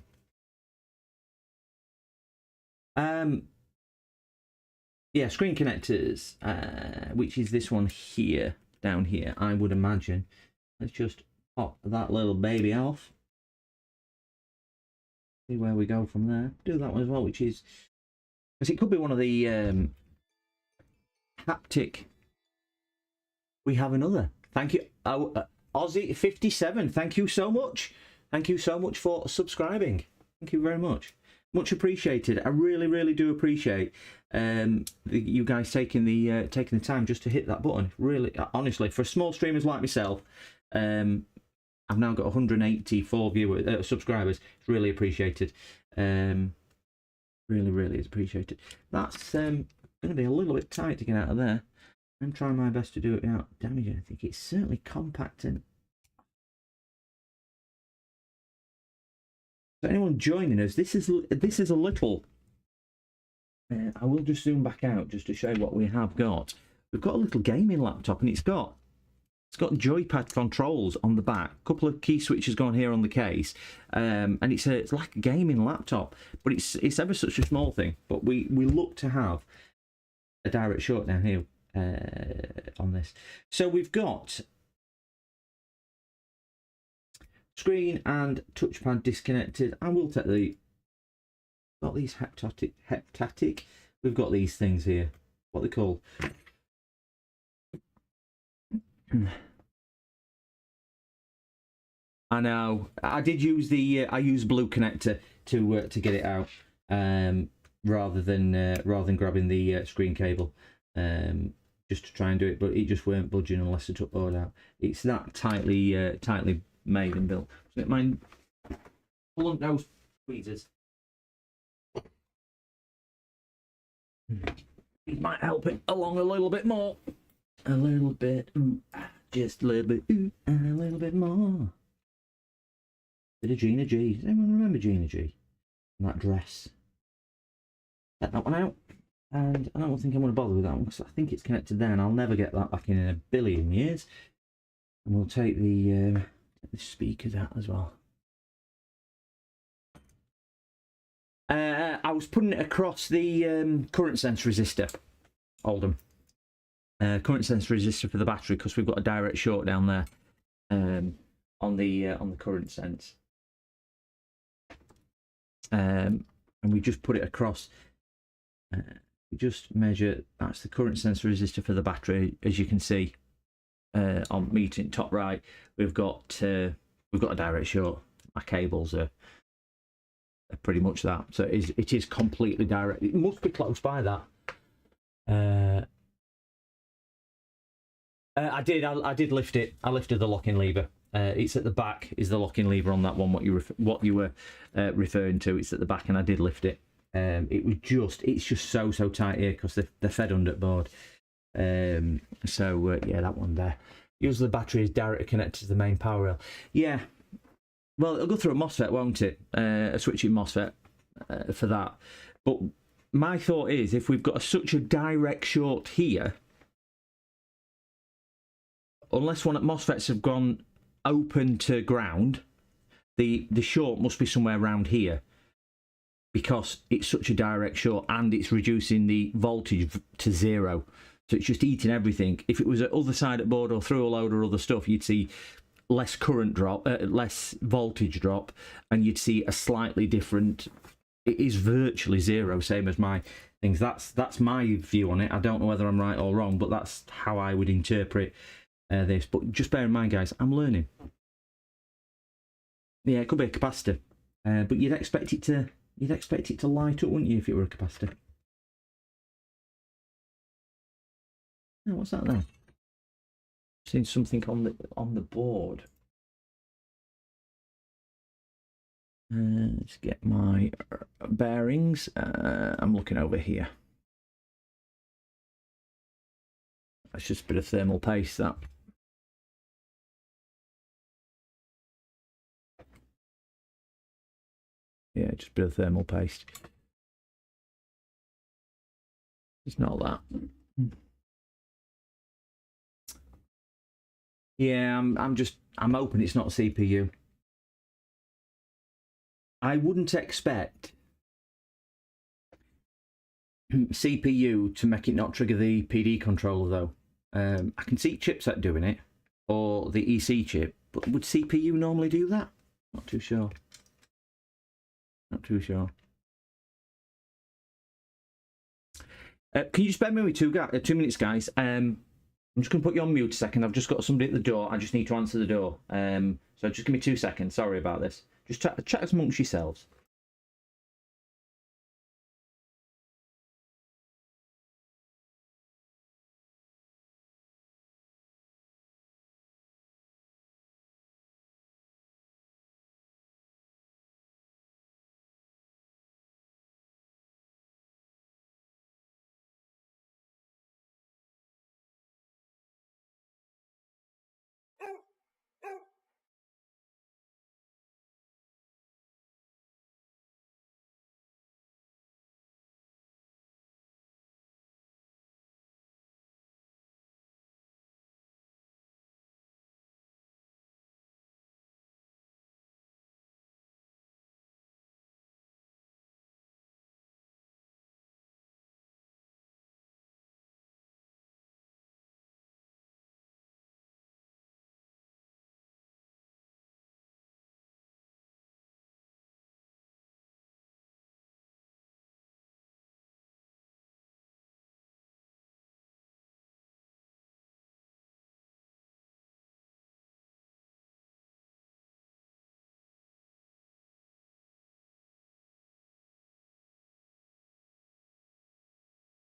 Yeah, screen connectors, which is this one here, down here, I would imagine. Let's just pop that little baby off. See where we go from there. Do that one as well, which is, because it could be one of the haptic. We have another. Thank you, Aussie57. Thank you so much. Thank you so much for subscribing. Thank you very much. Much appreciated. I really do appreciate you guys taking the time just to hit that button. Really, honestly, for small streamers like myself, I've now got 184 viewers, subscribers. It's really appreciated. Really is appreciated. That's going to be a little bit tight to get out of there. I'm trying my best to do it without damaging anything. It's certainly compact and. So anyone joining us, this is a little. I will just zoom back out just to show you what we have got. We've got a little gaming laptop, and it's got joypad controls on the back. A couple of key switches going here on the case, and it's like a gaming laptop, but it's ever such a small thing. But we look to have a direct short down here on this. So we've got screen and touchpad disconnected. I will take got these heptatic. We've got these things here. What they called? I know. I did use I used blue connector to get it out. rather than grabbing the screen cable, just to try and do it. But it just weren't budging unless I took board out. It's that tightly made and built. So it mind blunt nose tweezers. It might help it along a little bit more. A little bit, just a little bit, and a little bit more. Bit of Gina G. Does anyone remember Gina G? And that dress. Set that one out. And I don't think I'm going to bother with that one because I think it's connected there and I'll never get that back in a billion years. And we'll take the speakers out as well. I was putting it across the current sense resistor, Oldham. Current sense resistor for the battery because we've got a direct short down there on the current sense. And we just put it across. We just measure. That's the current sense resistor for the battery, as you can see on meeting top right. We've got a direct short. My cables are pretty much that. So it is completely direct. It must be close by that. I did lift it. I lifted the locking lever. It's at the back. Is the locking lever on that one? What you were referring to? It's at the back, and I did lift it. It's just so tight here because they're fed under board. Yeah, that one there. Usually the battery is directly connected to the main power rail. Yeah. Well, it'll go through a MOSFET, won't it? A switching MOSFET for that. But my thought is, if we've got such a direct short here, unless one at MOSFETs have gone open to ground, the short must be somewhere around here because it's such a direct short and it's reducing the voltage to 0. So it's just eating everything. If it was at other side of board or through a load or other stuff, you'd see less current drop, less voltage drop, and you'd see a slightly different. It is virtually 0, same as my things. That's my view on it. I don't know whether I'm right or wrong, but that's how I would interpret this. But just bear in mind, guys, I'm learning. Yeah, it could be a capacitor, but you'd expect it to light up, wouldn't you, if it were a capacitor? Oh, what's that there? Seen something on the board. Let's get my bearings. I'm looking over here. That's just a bit of thermal paste, that. Yeah, just a bit of thermal paste. It's not that. Yeah, I'm hoping it's not a CPU. I wouldn't expect CPU to make it not trigger the PD controller though. I can see chipset doing it, or the EC chip, but would CPU normally do that? Not too sure. Not too sure. Can you spare me with 2 minutes, guys? I'm just going to put you on mute a second. I've just got somebody at the door. I just need to answer the door. So just give me 2 seconds. Sorry about this. Just chat amongst yourselves.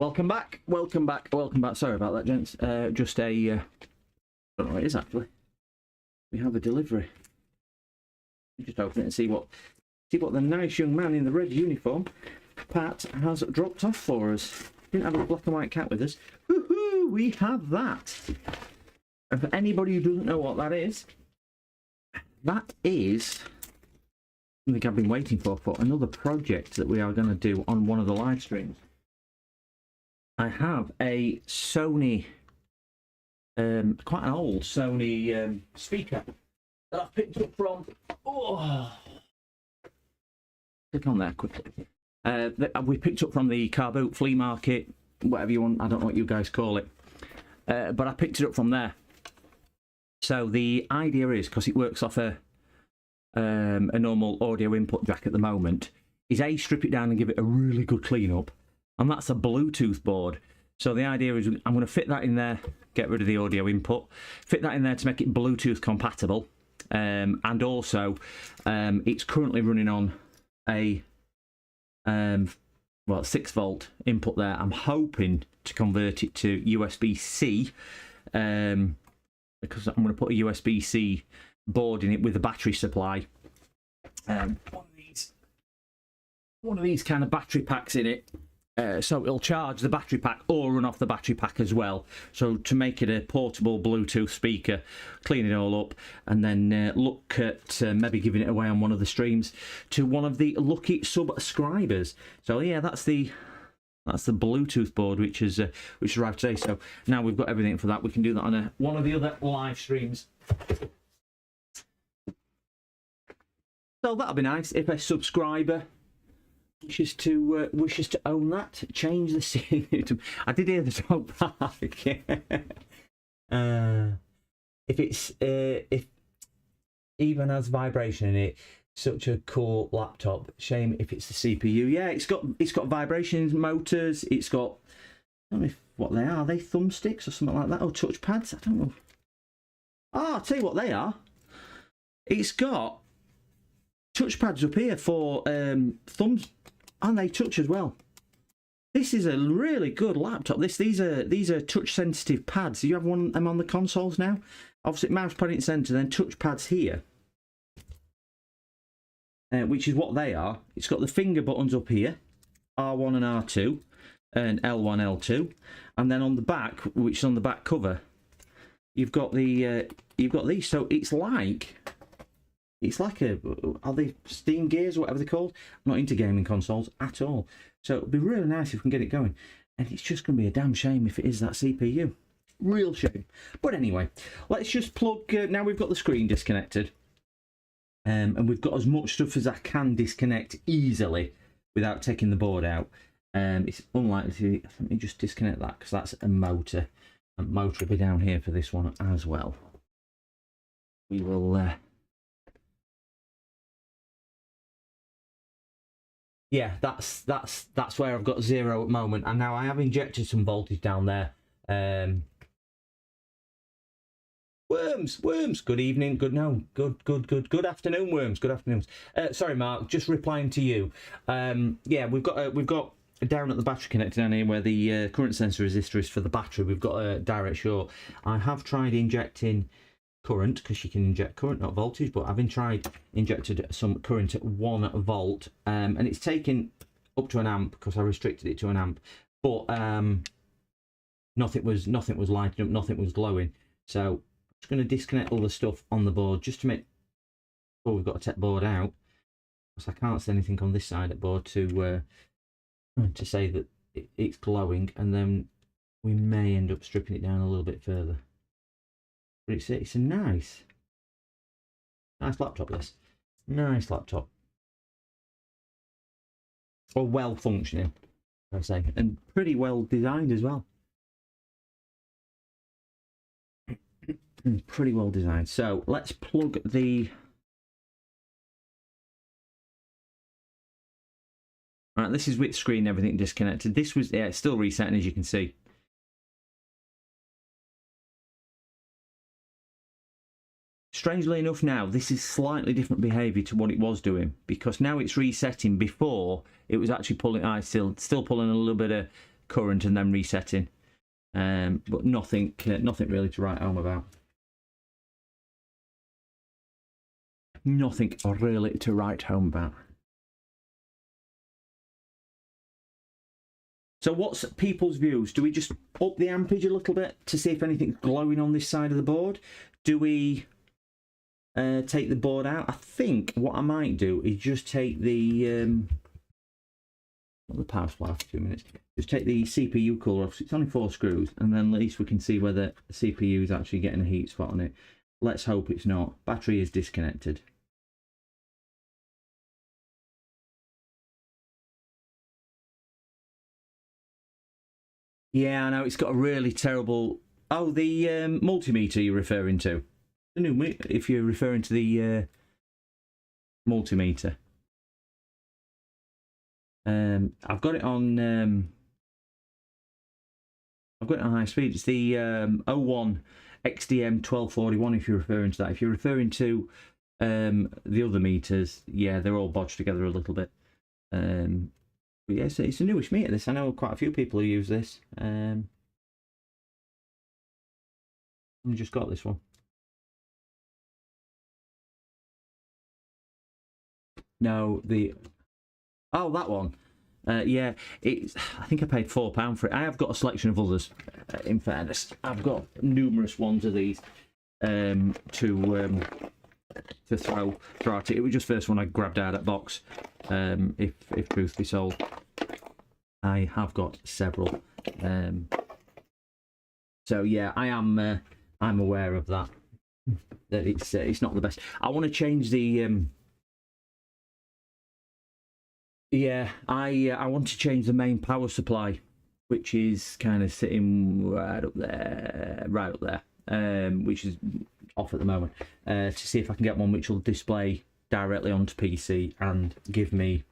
Welcome back, welcome back, welcome back. Sorry about that, gents. Just a, I don't know what it is actually. We have a delivery. Just open it and see what the nice young man in the red uniform, Pat, has dropped off for us. Didn't have a black and white cat with us. Woohoo! We have that. And for anybody who doesn't know what that is something I've been waiting for another project that we are going to do on one of the live streams. I have a Sony, quite an old Sony speaker that I've picked up from. Oh, click on there quickly. That we picked up from the car boot flea market, whatever you want. I don't know what you guys call it, but I picked it up from there. So the idea is, because it works off a normal audio input jack at the moment, is A, strip it down and give it a really good clean up. And that's a Bluetooth board. So the idea is I'm going to fit that in there, get rid of the audio input, fit that in there to make it Bluetooth compatible. And also, it's currently running on a 6-volt input there. I'm hoping to convert it to USB-C, because I'm going to put a USB-C board in it with a battery supply. One of these kind of battery packs in it. So it'll charge the battery pack or run off the battery pack as well. So to make it a portable Bluetooth speaker, clean it all up, and then look at maybe giving it away on one of the streams to one of the lucky subscribers. So yeah, that's the Bluetooth board which arrived today. So now we've got everything for that. We can do that on one of the other live streams. So that'll be nice if a subscriber wishes to own that. Change the scene. I did hear the dog bark. If even has vibration in it, such a cool laptop. Shame if it's the CPU. Yeah, it's got vibration motors. It's got, I don't know what they are. They thumbsticks or something like that, or touchpads. I don't know. Oh, I'll tell you what they are. It's got touchpads up here for thumbs, and they touch as well. This is a really good laptop. These are touch sensitive pads. You have one of them on the consoles now. Obviously, mouse pad in the centre, then touch pads here, which is what they are. It's got the finger buttons up here, R1 and R2, and L1, L2, and then on the back, which is on the back cover, you've got these. So it's like are they Steam Gears or whatever they're called? I'm not into gaming consoles at all. So it'd be really nice if we can get it going. And it's just going to be a damn shame if it is that CPU. Real shame. But anyway, let's just plug, now we've got the screen disconnected. And we've got as much stuff as I can disconnect easily without taking the board out. It's unlikely to, let me just disconnect that because that's a motor. And motor will be down here for this one as well. We will... yeah, that's where I've got 0 at the moment, and now I have injected some voltage down there. Worms. Good evening. Good afternoon, Worms. Good afternoon. Sorry, Mark. Just replying to you. Yeah, we've got down at the battery connector down here where the current sensor resistor is for the battery. We've got a direct short. I have tried injecting current, because you can inject current, not voltage, but I've injected some current at 1 volt, and it's taken up to an amp because I restricted it to an amp, but nothing was lighting up, nothing was glowing. So I'm just going to disconnect all the stuff on the board just to make sure we've got to take the board out, because I can't see anything on this side of the board to say that it's glowing, and then we may end up stripping it down a little bit further. But it's a nice laptop, this. Nice laptop. Or well functioning, I say. And pretty well designed as well. Pretty well designed. So let's plug the... Right, this is with screen, everything disconnected. This was, yeah, it's still resetting, as you can see. Strangely enough now, this is slightly different behaviour to what it was doing, because now it's resetting. Before, it was actually pulling, still pulling a little bit of current and then resetting. But nothing really to write home about. Nothing really to write home about. So what's people's views? Do we just up the ampage a little bit to see if anything's glowing on this side of the board? Do we take the board out? I think what I might do is just take the power supply off for 2 minutes. Just take the CPU cooler off. It's only 4 screws, and then at least we can see whether the CPU is actually getting a heat spot on it. Let's hope it's not. Battery is disconnected. Yeah, I know, it's got a really terrible... Oh, the multimeter you're referring to. The new, if you're referring to the multimeter. I've got it on... I've got it on high speed. It's the 01 XDM 1241 if you're referring to that. If you're referring to the other meters, yeah, they're all bodged together a little bit. But yeah, it's a newish meter, this. I know quite a few people who use this. I just got this one. No, oh, that one. Yeah, I think I paid £4 for it. I have got a selection of others. In fairness, I've got numerous ones of these to throw at it. It was just the first one I grabbed out of that box. If truth be told, I have got several. So yeah, I'm aware of that. That it's not the best. I want to change the. Yeah, I want to change the main power supply, which is kind of sitting right up there, which is off at the moment, to see if I can get one which will display directly onto PC and give me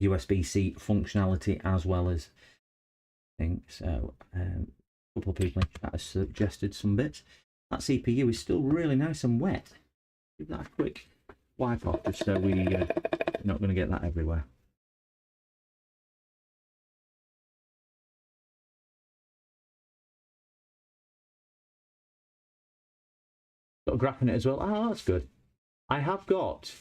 USB-C functionality as well as things. So a couple of people in chat have suggested some bits. That CPU is still really nice and wet. Give that a quick wipe off just so we're not going to get that everywhere. Got a graph in it as well. Oh, that's good. I have got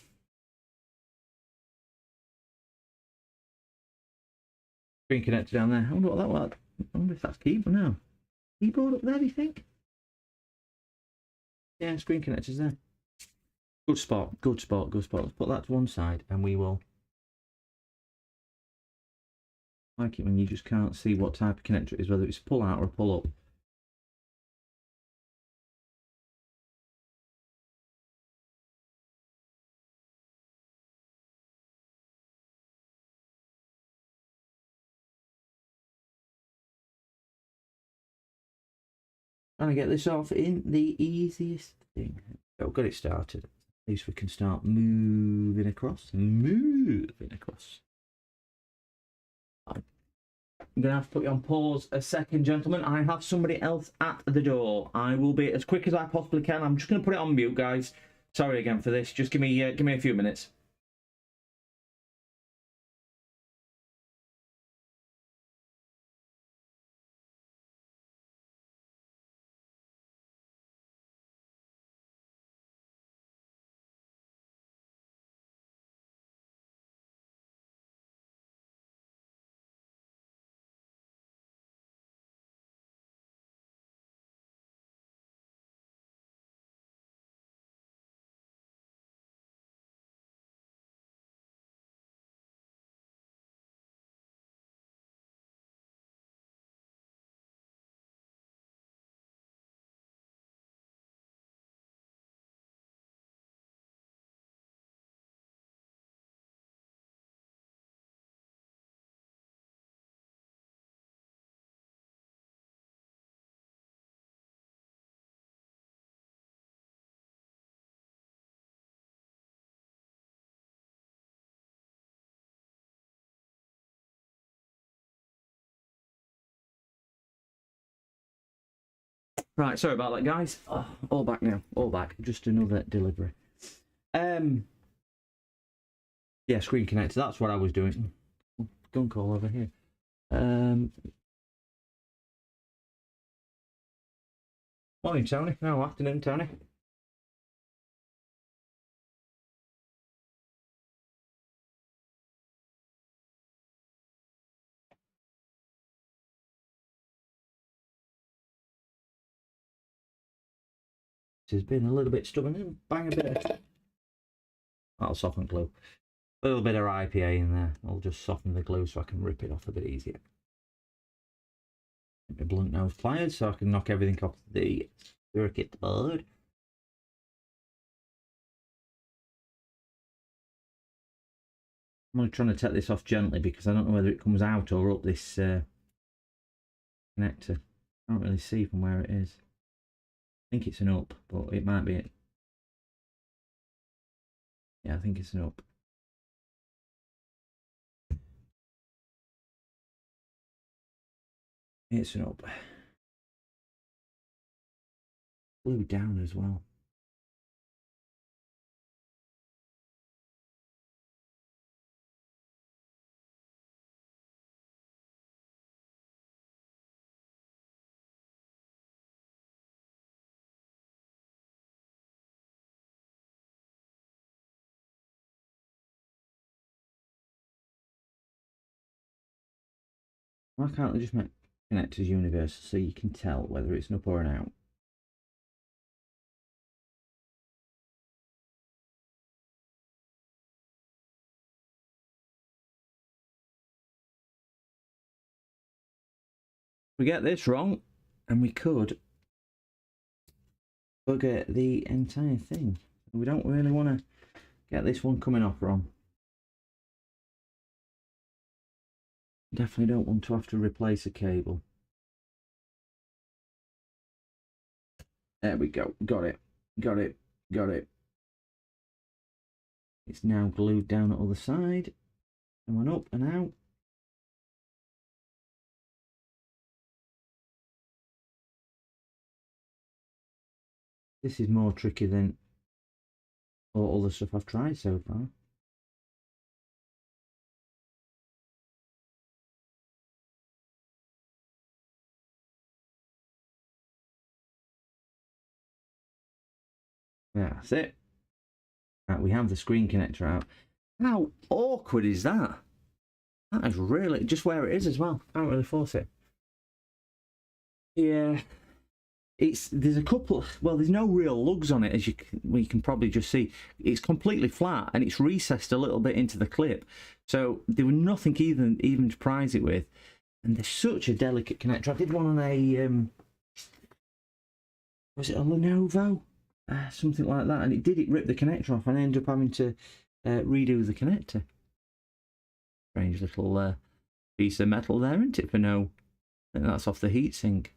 screen connector down there. I wonder what that was. I wonder if that's keyboard now. Keyboard up there, do you think? Yeah, screen connector's there. Good spot, good spot, good spot. Let's put that to one side and we will. I like it when you just can't see what type of connector it is, whether it's a pull out or a pull up. Trying to get this off in the easiest thing. So got it started. At least we can start moving across. I'm going to have to put you on pause a second, gentlemen. I have somebody else at the door. I will be as quick as I possibly can. I'm just going to put it on mute, guys. Sorry again for this. Just give me a few minutes. Right, sorry about that, guys. Oh, all back now, all back. Just another delivery. Yeah, screen connector. That's what I was doing. Gun call over here. Morning, Tony. No, afternoon, Tony. This has been a little bit stubborn. Bang a bit of... That'll soften glue. A little bit of IPA in there. I'll just soften the glue so I can rip it off a bit easier. Get my blunt nose pliers so I can knock everything off the circuit board. I'm only trying to take this off gently because I don't know whether it comes out or up this connector. Can't really see from where it is. I think it's an up, but it might be it. Yeah, I think it's an up. It's an up. Glue down as well. Why can't they just make connectors universal so you can tell whether it's an up or an out? We get this wrong, and we could bugger the entire thing. We don't really want to get this one coming off wrong. Definitely don't want to have to replace a cable. There we go. Got it. Got it. Got it. It's now glued down at the other side. And one up and out. This is more tricky than all other stuff I've tried so far. Yeah, that's it. Right, we have the screen connector out. How awkward is that? That is really just where it is as well. Can't really force it. Yeah, there's a couple. Well, there's no real lugs on it, as you can probably just see. It's completely flat and it's recessed a little bit into the clip, so there was nothing even to prize it with. And there's such a delicate connector. I did one on a was it a Lenovo? Something like that, and it ripped the connector off, and I ended up having to redo the connector. Strange little piece of metal there, isn't it? For no, I think that's off the heatsink.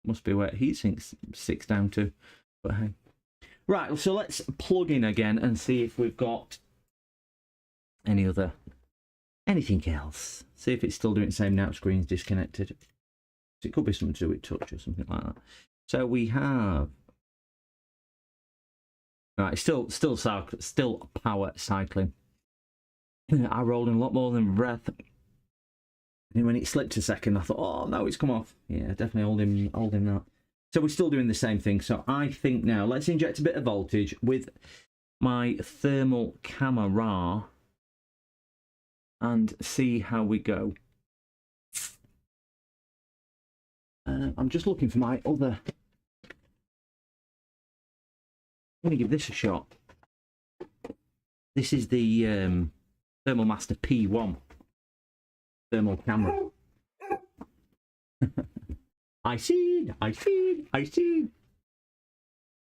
Must be where heatsink sticks down to. But hey, right. So let's plug in again and see if we've got anything else. See if it's still doing the same now. Screen's disconnected. It could be something to do with touch or something like that. So we have, right, still power cycling. I rolled in a lot more than breath. And when it slipped a second, I thought, oh no, it's come off. Yeah, definitely holding that. So we're still doing the same thing. So I think now let's inject a bit of voltage with my thermal camera and see how we go. I'm just looking for my other. I'm going to give this a shot. This is the Thermal Master P1 thermal camera. I see. I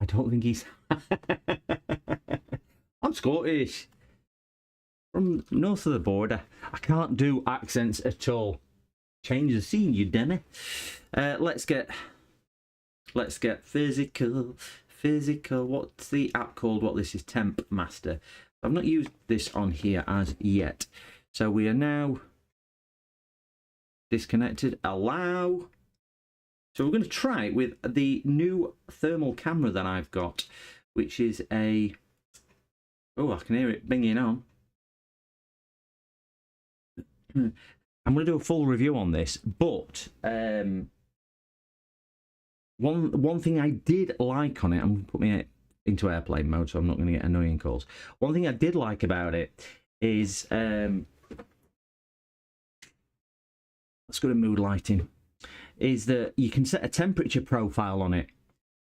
don't think he's. I'm Scottish. From north of the border. I can't do accents at all. Change the scene, you dummy. Let's get physical. What's the app called? What this is? Temp Master. I've not used this on here as yet. So we are now disconnected. Allow. So we're going to try it with the new thermal camera that I've got, which is a. Oh, I can hear it binging on. I'm going to do a full review on this, but one thing I did like on it, I'm going to put me into airplane mode, so I'm not going to get annoying calls. One thing I did like about it is let's go to mood lighting. Is that you can set a temperature profile on it.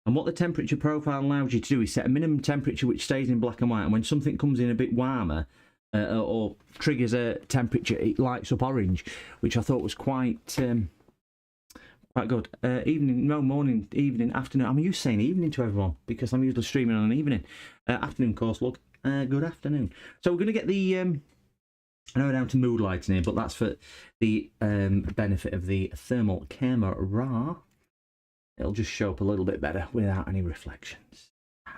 And what the temperature profile allows you to do is set a minimum temperature which stays in black and white. And when something comes in a bit warmer or triggers a temperature, it lights up orange, which I thought was quite good. Morning, evening, afternoon. I'm used to saying evening to everyone because I'm usually streaming on an evening. Afternoon course, look. Good afternoon. So we're going to get the... I know we're down to mood lighting here, but that's for the benefit of the thermal camera. It'll just show up a little bit better without any reflections.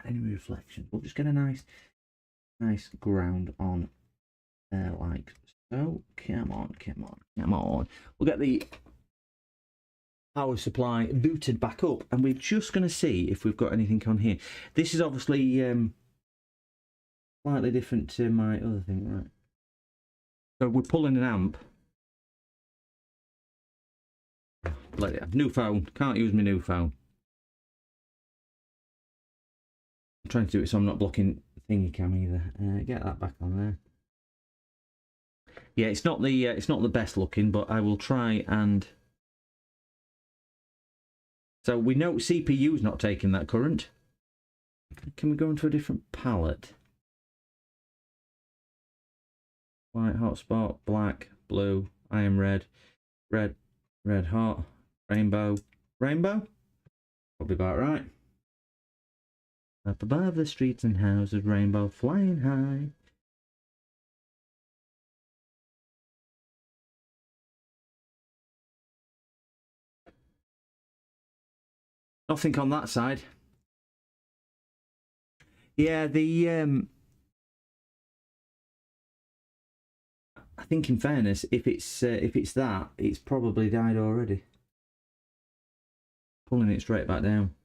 We'll just get a nice ground on there like so. Come on. We'll get the power supply booted back up, and we're just going to see if we've got anything on here. This is obviously slightly different to my other thing, right? So we're pulling an amp. Let it have. New phone. Can't use my new phone. I'm trying to do it so I'm not blocking thingy cam either. Get that back on there. Yeah, it's not the best looking, but I will try and. So we know CPU's not taking that current. Can we go into a different palette? White hotspot, black, blue, I am red, red hot, rainbow, probably about right. Up above the streets and houses, rainbow flying high. Nothing on that side. Yeah, I think in fairness, if it's that, it's probably died already. Pulling it straight back down.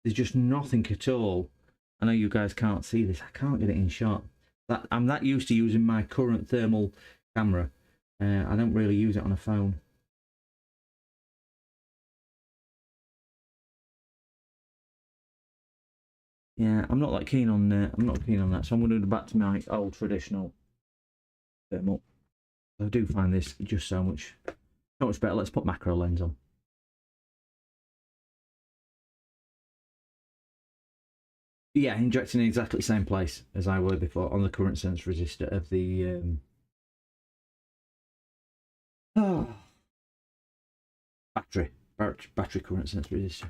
There's just nothing at all. I know you guys can't see this. I can't get it in shot. I'm that used to using my current thermal camera. I don't really use it on a phone. Yeah, I'm not that keen on. I'm not keen on that. So I'm going to go back to my old traditional thermal. I do find this just so much better. Let's put macro lens on. Yeah, injecting in exactly the same place as I were before on the current sense resistor of the battery current sense resistor.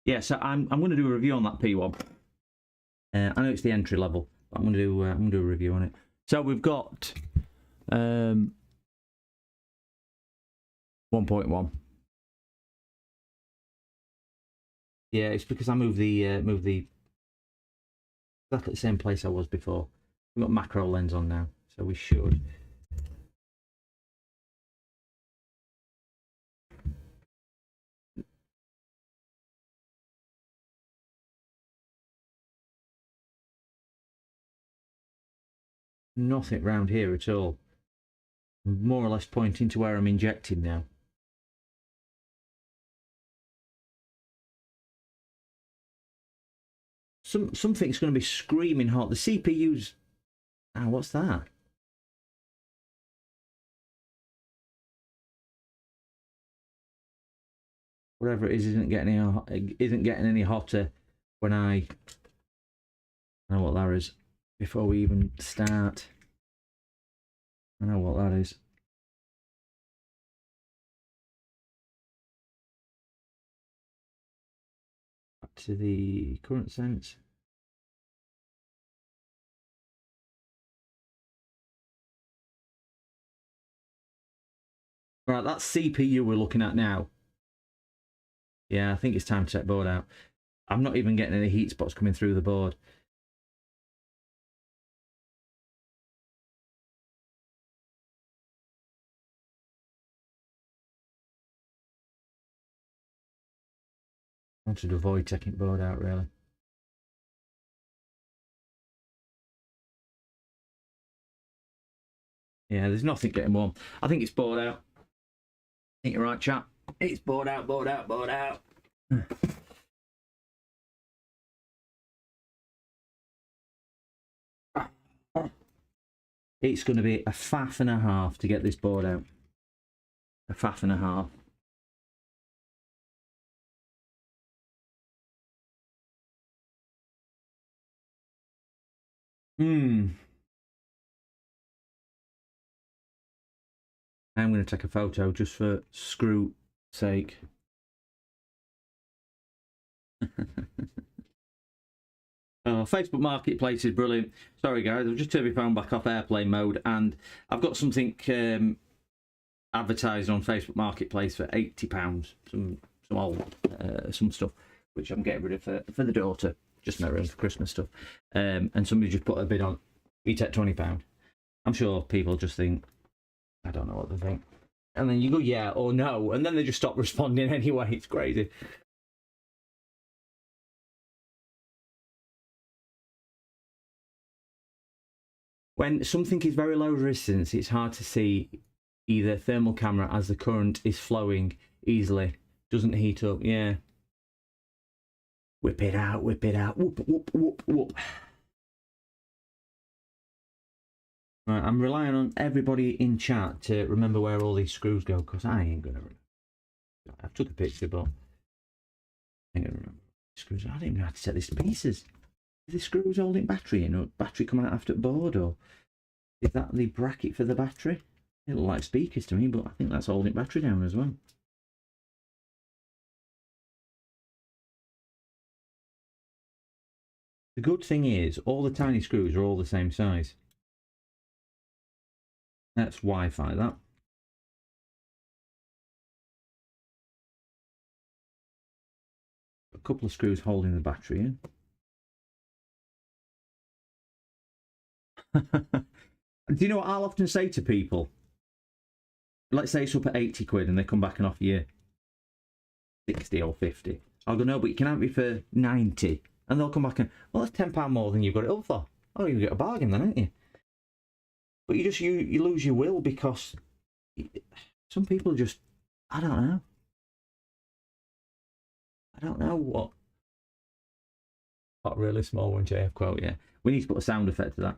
Yeah, so I'm going to do a review on that P1. I know it's the entry level, but I'm going to do a review on it. So we've got 1.1. Yeah, it's because I moved the exactly the same place I was before. We've got macro lens on now, so we should. Nothing round here at all. I'm more or less pointing to where I'm injecting now. Something's going to be screaming hot. The CPU's... Ah, what's that? Whatever it is isn't getting any hotter when I know what that is before we even start. I know what that is. Back to the current sense. Right, that's CPU we're looking at now. Yeah, I think it's time to take board out. I'm not even getting any heat spots coming through the board. I want to avoid taking board out, really. Yeah, there's nothing getting warm. I think it's bored out. I think you're right, chap. It's bored out, bored out, bored out. It's going to be a faff and a half to get this board out. A faff and a half. I'm going to take a photo just for screw sake. Oh, Facebook Marketplace is brilliant. Sorry guys, I've just turned my phone back off airplane mode, and I've got something advertised on Facebook Marketplace for £80. Some old some stuff which I'm getting rid of for the daughter, just not really for Christmas stuff. And somebody just put a bid on. You take £20. I'm sure people just think, I don't know what they think, and then you go yeah or no, and then they just stop responding anyway. It's crazy. When something is very low resistance, it's hard to see either thermal camera as the current is flowing easily. Doesn't heat up, yeah. Whip it out, whoop, whoop, whoop, whoop. Right, I'm relying on everybody in chat to remember where all these screws go, because I ain't going to remember. I've took a picture, but I ain't going to remember. Screws, I don't even know how to set this to pieces. Is the screws holding battery in, or battery come out after the board, or is that the bracket for the battery? It look like speakers to me, but I think that's holding battery down as well. The good thing is, all the tiny screws are all the same size. That's Wi-Fi, that. A couple of screws holding the battery in. Do you know what I'll often say to people? Let's say it's up at 80 quid and they come back and offer you 60 or 50. I'll go, no, but you can have it for 90. And they'll come back and, well, that's £10 more than you've got it up for. Oh, you get a bargain then, ain't you? But you lose your will, because some people just, I don't know. I don't know what really small one, JF quote, yeah. We need to put a sound effect to that.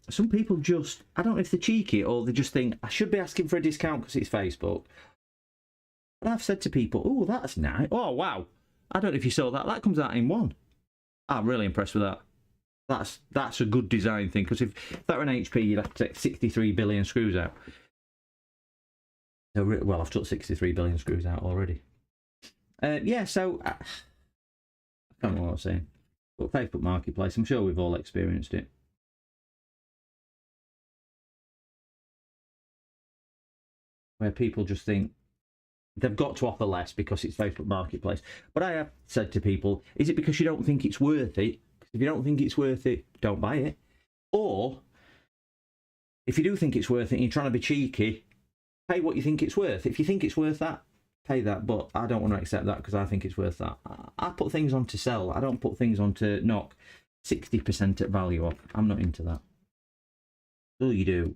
Some people just, I don't know if they're cheeky or they just think, I should be asking for a discount because it's Facebook. But I've said to people, oh, that's nice. Oh, wow. I don't know if you saw that. That comes out in one. I'm really impressed with that. That's a good design thing, because if that were an HP, you'd have to take 63 billion screws out. So, well, I've took 63 billion screws out already. Yeah, so I don't know what I was saying. But Facebook Marketplace, I'm sure we've all experienced it. Where people just think they've got to offer less because it's Facebook Marketplace. But I have said to people, is it because you don't think it's worth it? Because if you don't think it's worth it, don't buy it. Or if you do think it's worth it and you're trying to be cheeky, pay what you think it's worth. If you think it's worth that, pay that. But I don't want to accept that because I think it's worth that. I put things on to sell. I don't put things on to knock 60% at value off. I'm not into that. All you do.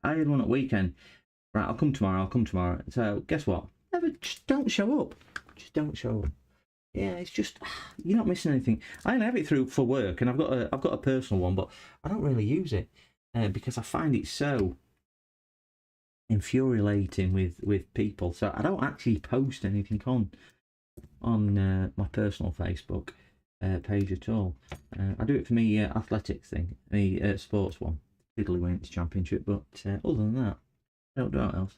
I had one at weekend. Right, I'll come tomorrow. So guess what? Just don't show up. Just don't show up. Yeah, it's just, you're not missing anything. I only have it through for work, and I've got a personal one, but I don't really use it because I find it so infuriating with people. So I don't actually post anything on my personal Facebook page at all. I do it for me athletics thing, the sports one, Tiddlywinks Championship. But other than that, I don't do anything else.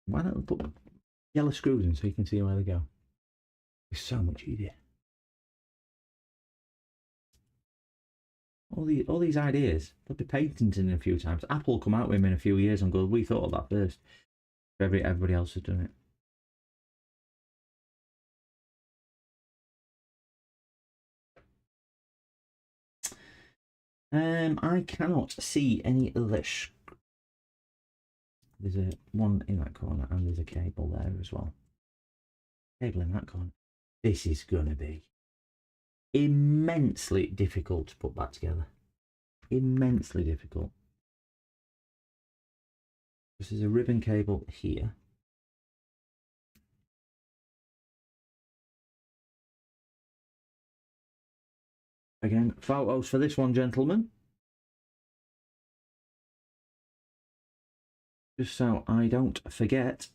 Why don't we put yellow screws in so you can see where they go? It's so much easier. All these ideas, they'll be patented in a few times. Apple will come out with them in a few years and go, we thought of that first. Everybody else has done it. I cannot see any other. There's one in that corner, and there's a cable there as well. cable in that corner. This is gonna be immensely difficult to put back together. Immensely difficult. This is a ribbon cable here. Again, photos for this one, gentlemen. Just so I don't forget.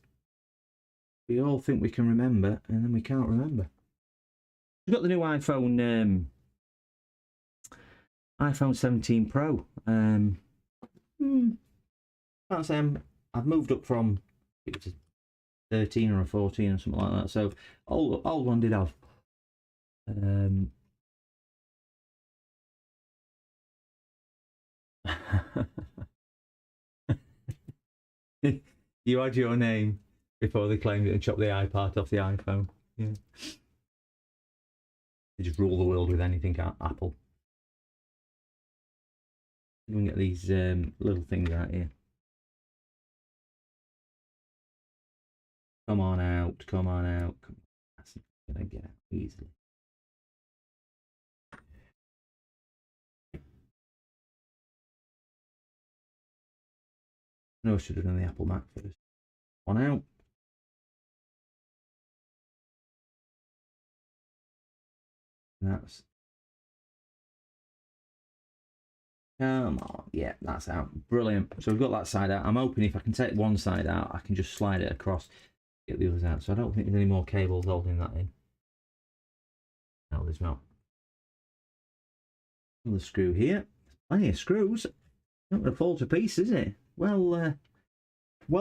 We all think we can remember, and then we can't remember. We've got the new iPhone 17 Pro. Can't say I've moved up from it was a 13 or a 14 or something like that. So old one did have. You had your name before they claimed it and chopped the iPad off the iPhone. Yeah. They just rule the world with anything, Apple. You can get these little things out here. Come on out, come on out. That's not gonna get out easily. No, I should have done the Apple Mac first. One out. And that's. Come on, yeah, that's out. Brilliant. So we've got that side out. I'm hoping if I can take one side out, I can just slide it across, get the others out. So I don't think there's any more cables holding that in. No, there's not. Another screw here. Plenty of screws. Not going to fall to pieces, is it? Well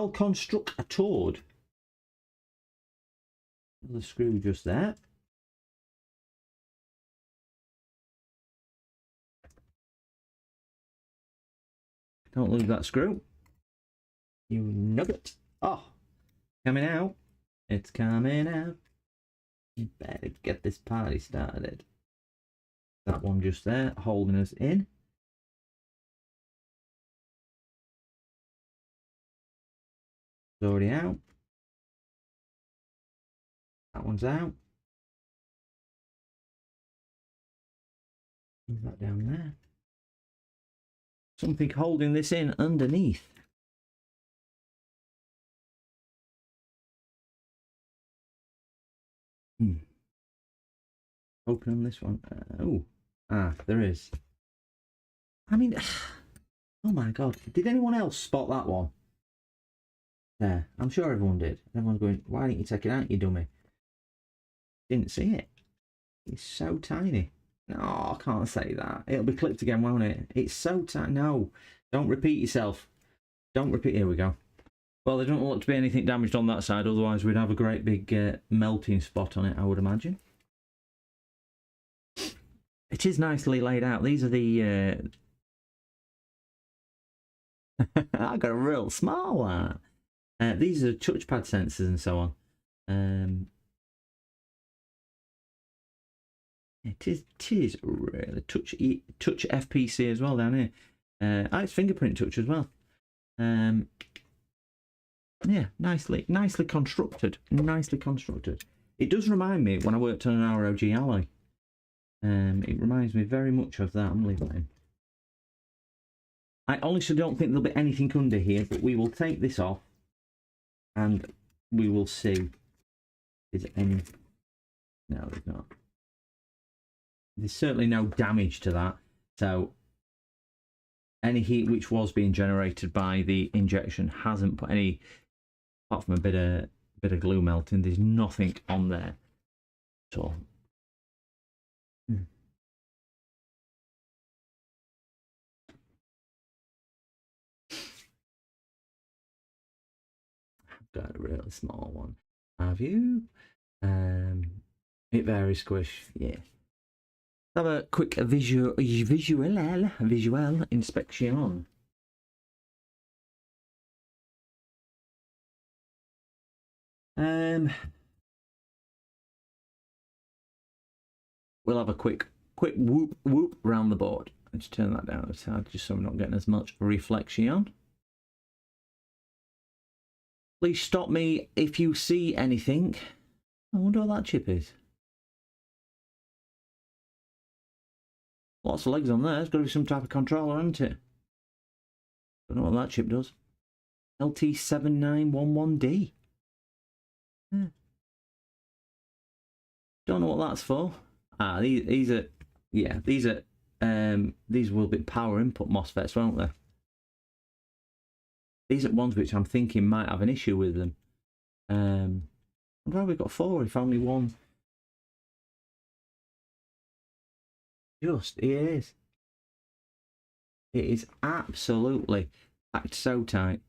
constructed. Another screw just there. Don't lose that screw. You nugget. Oh, coming out. It's coming out. You better get this party started. That one just there, holding us in. It's already out. That one's out. Move that down there. Something holding this in underneath. Open on this one. There is. I mean, oh my god. Did anyone else spot that one? There. I'm sure everyone did. Everyone's going, why didn't you take it out, you dummy? Didn't see it. It's so tiny. No, I can't say that. It'll be clipped again, won't it? It's so tiny. No, don't repeat yourself. Don't repeat. Here we go. Well, there doesn't look to be anything damaged on that side. Otherwise, we'd have a great big melting spot on it, I would imagine. It is nicely laid out. These are the... I got a real small one. These are touchpad sensors and so on. It is really touch FPC as well down here. It's fingerprint touch as well. Yeah, nicely constructed. Nicely constructed. It does remind me when I worked on an ROG Ally. It reminds me very much of that. I'm leaving that in. I honestly don't think there'll be anything under here, but we will take this off and we will see. Is any? No, there's not. There's certainly no damage to that. So any heat which was being generated by the injection hasn't put any, apart from a bit of glue melting. There's nothing on there at all. Got a really small one. Have you? It varies, squish. Yeah. Have a quick visual inspection. We'll have a quick whoop round the board. Let's turn that down a tad, just so we're not getting as much reflection. Please stop me if you see anything. I wonder what that chip is. Lots of legs on there. It's got to be some type of controller, hasn't it? Don't know what that chip does. LT7911D. Yeah. Don't know what that's for. Ah, these are, yeah, these will be power input MOSFETs, won't they? These are ones which I'm thinking might have an issue with them. Why we've got 4 if only one. Just, it is. It is absolutely packed so tight.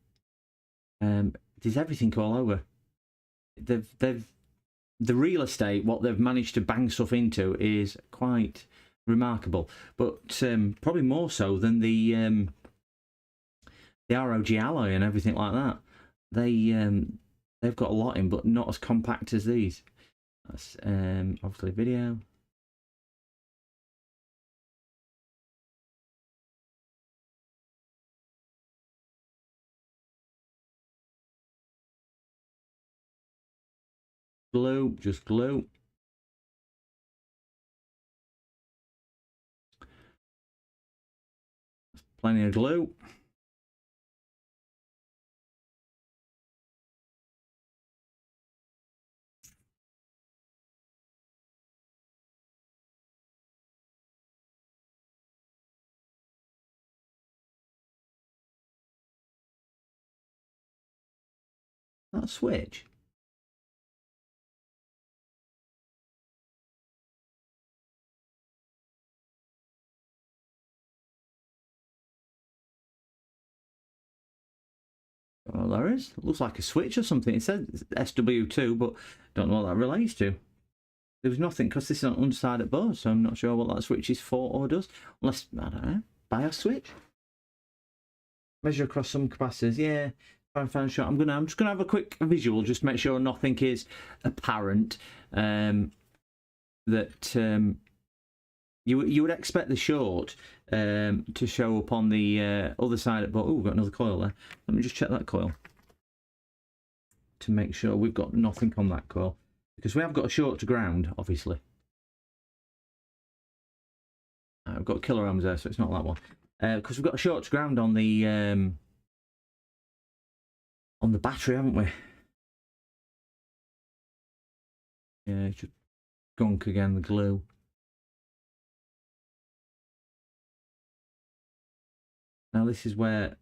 There's everything all over. The real estate, what they've managed to bang stuff into is quite remarkable. But probably more so than the ROG alloy and everything like that. They've got a lot in, but not as compact as these. That's obviously video. Glue, just glue. Plenty of glue. That switch. Well, there is. It looks like a switch or something. It says SW2, but don't know what that relates to. There was nothing because this is an undersided board, so I'm not sure what that switch is for or does. Unless, I don't know, BIOS switch? Measure across some capacitors, yeah. Try and find a shot. I'm just gonna have a quick visual just to make sure nothing is apparent. You would expect the short to show up on the other side of the board. Oh, we've got another coil there. Let me just check that coil to make sure we've got nothing on that coil, because we have got a short to ground, obviously. I've got kilo ohms there, so it's not that one. Because we've got a short to ground on the battery, haven't we? Yeah, it's just gunk again, the glue. Now this is where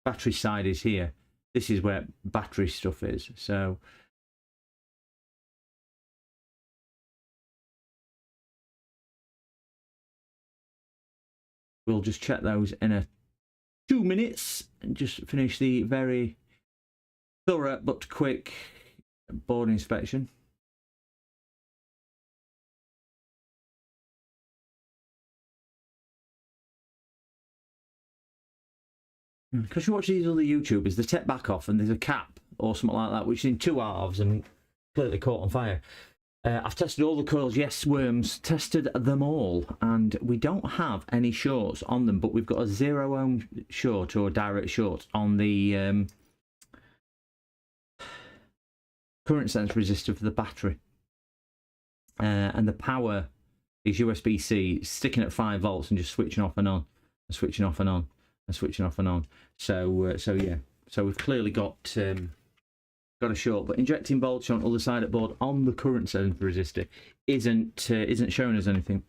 battery side is here. This is where battery stuff is. So we'll just check those in a 2 minutes and just finish the very thorough but quick board inspection. Because you watch these other YouTubers, they take back off and there's a cap or something like that, which is in 2 halves and clearly caught on fire. I've tested all the coils, yes, worms, tested them all, and we don't have any shorts on them, but we've got a 0 ohm short or a direct short on the current sense resistor for the battery. And the power is USB-C, sticking at 5 volts and just switching off and on, and switching off and on, and switching off and on. So yeah, so we've clearly got a short, but injecting voltage on the other side of the board on the current sense resistor isn't showing us anything.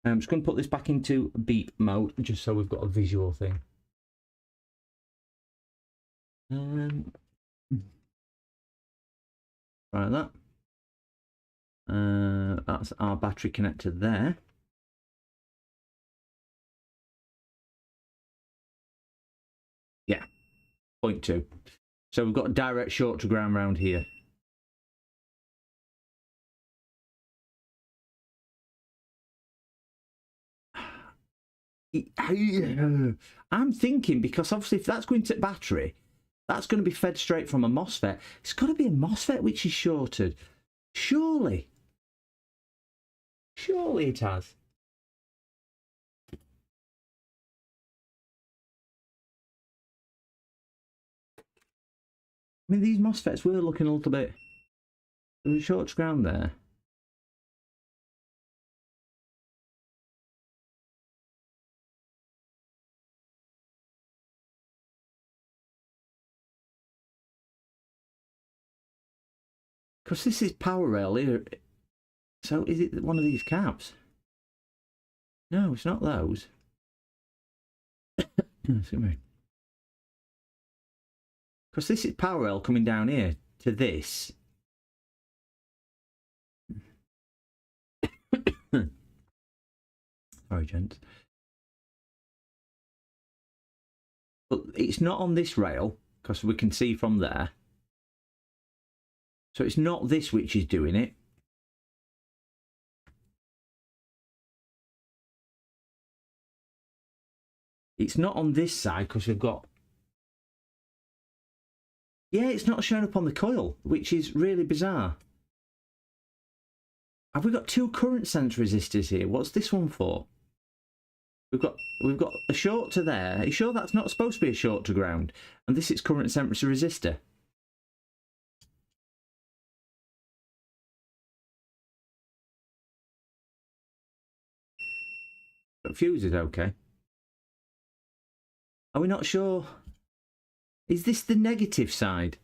I'm just going to put this back into beep mode just so we've got a visual thing. Right, that's our battery connector there. Yeah, 0.2. So we've got a direct short to ground round here. I'm thinking, because obviously if that's going to battery, that's going to be fed straight from a MOSFET. It's got to be a MOSFET which is shorted. Surely. Surely it has. I mean, these MOSFETs were looking a little bit... There was a short to ground there. Because this is power rail here. So is it one of these caps? No, it's not those. Excuse me. Because this is power rail coming down here to this. Sorry, gents. But it's not on this rail, because we can see from there. So it's not this which is doing it. It's not on this side, because we've got... Yeah, it's not showing up on the coil, which is really bizarre. Have we got two current sense resistors here? What's this one for? We've got a short to there. Are you sure that's not supposed to be a short to ground? And this is current sense resistor. But fuse is okay. Are we not sure? Is this the negative side?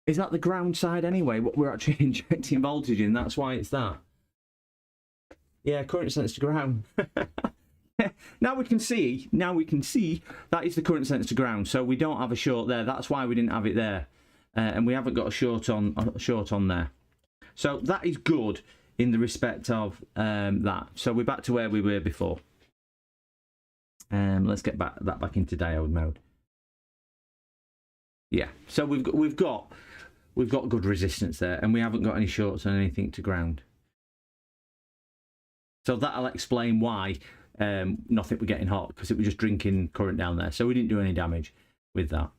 Is that the ground side anyway? What we're actually injecting voltage in, that's why it's that. Yeah, current sense to ground. Now we can see that is the current sense to ground. So we don't have a short there. That's why we didn't have it there. And we haven't got a short on there. So that is good in the respect of that. So we're back to where we were before. Let's get that back into diode mode. Yeah, so we've got good resistance there, and we haven't got any shorts on anything to ground. So that'll explain why nothing was getting hot, because it was just drinking current down there. So we didn't do any damage with that.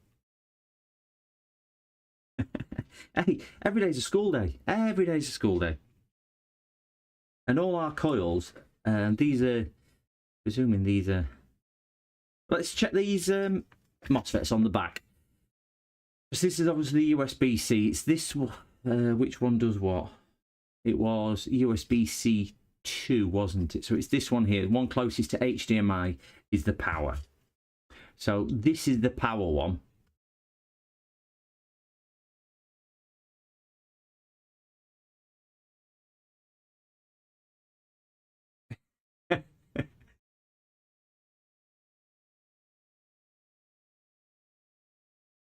Hey, every day's a school day. Every day's a school day. And all our coils, these are, presuming these are... Let's check these MOSFETs on the back. This is obviously USB-C. It's this one. Which one does what? It was USB-C 2, wasn't it? So it's this one here. The one closest to HDMI is the power. So this is the power one.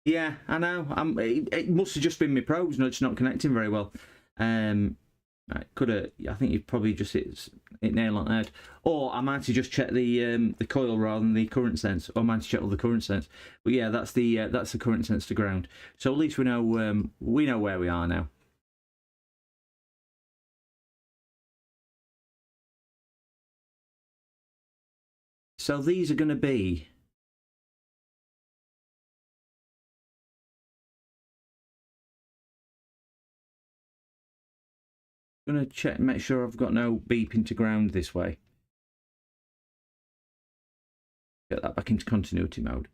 Yeah, I know. It must have just been my probes, no, it's not connecting very well. Could have. I think you've probably just hit nail on the head. Or I might have just checked the coil rather than the current sense. Or I might have checked all the current sense. But yeah, that's the current sense to ground. So at least we know where we are now. So these are going to be. I'm going to check, make sure I've got no beeping to ground this way. Get that back into continuity mode.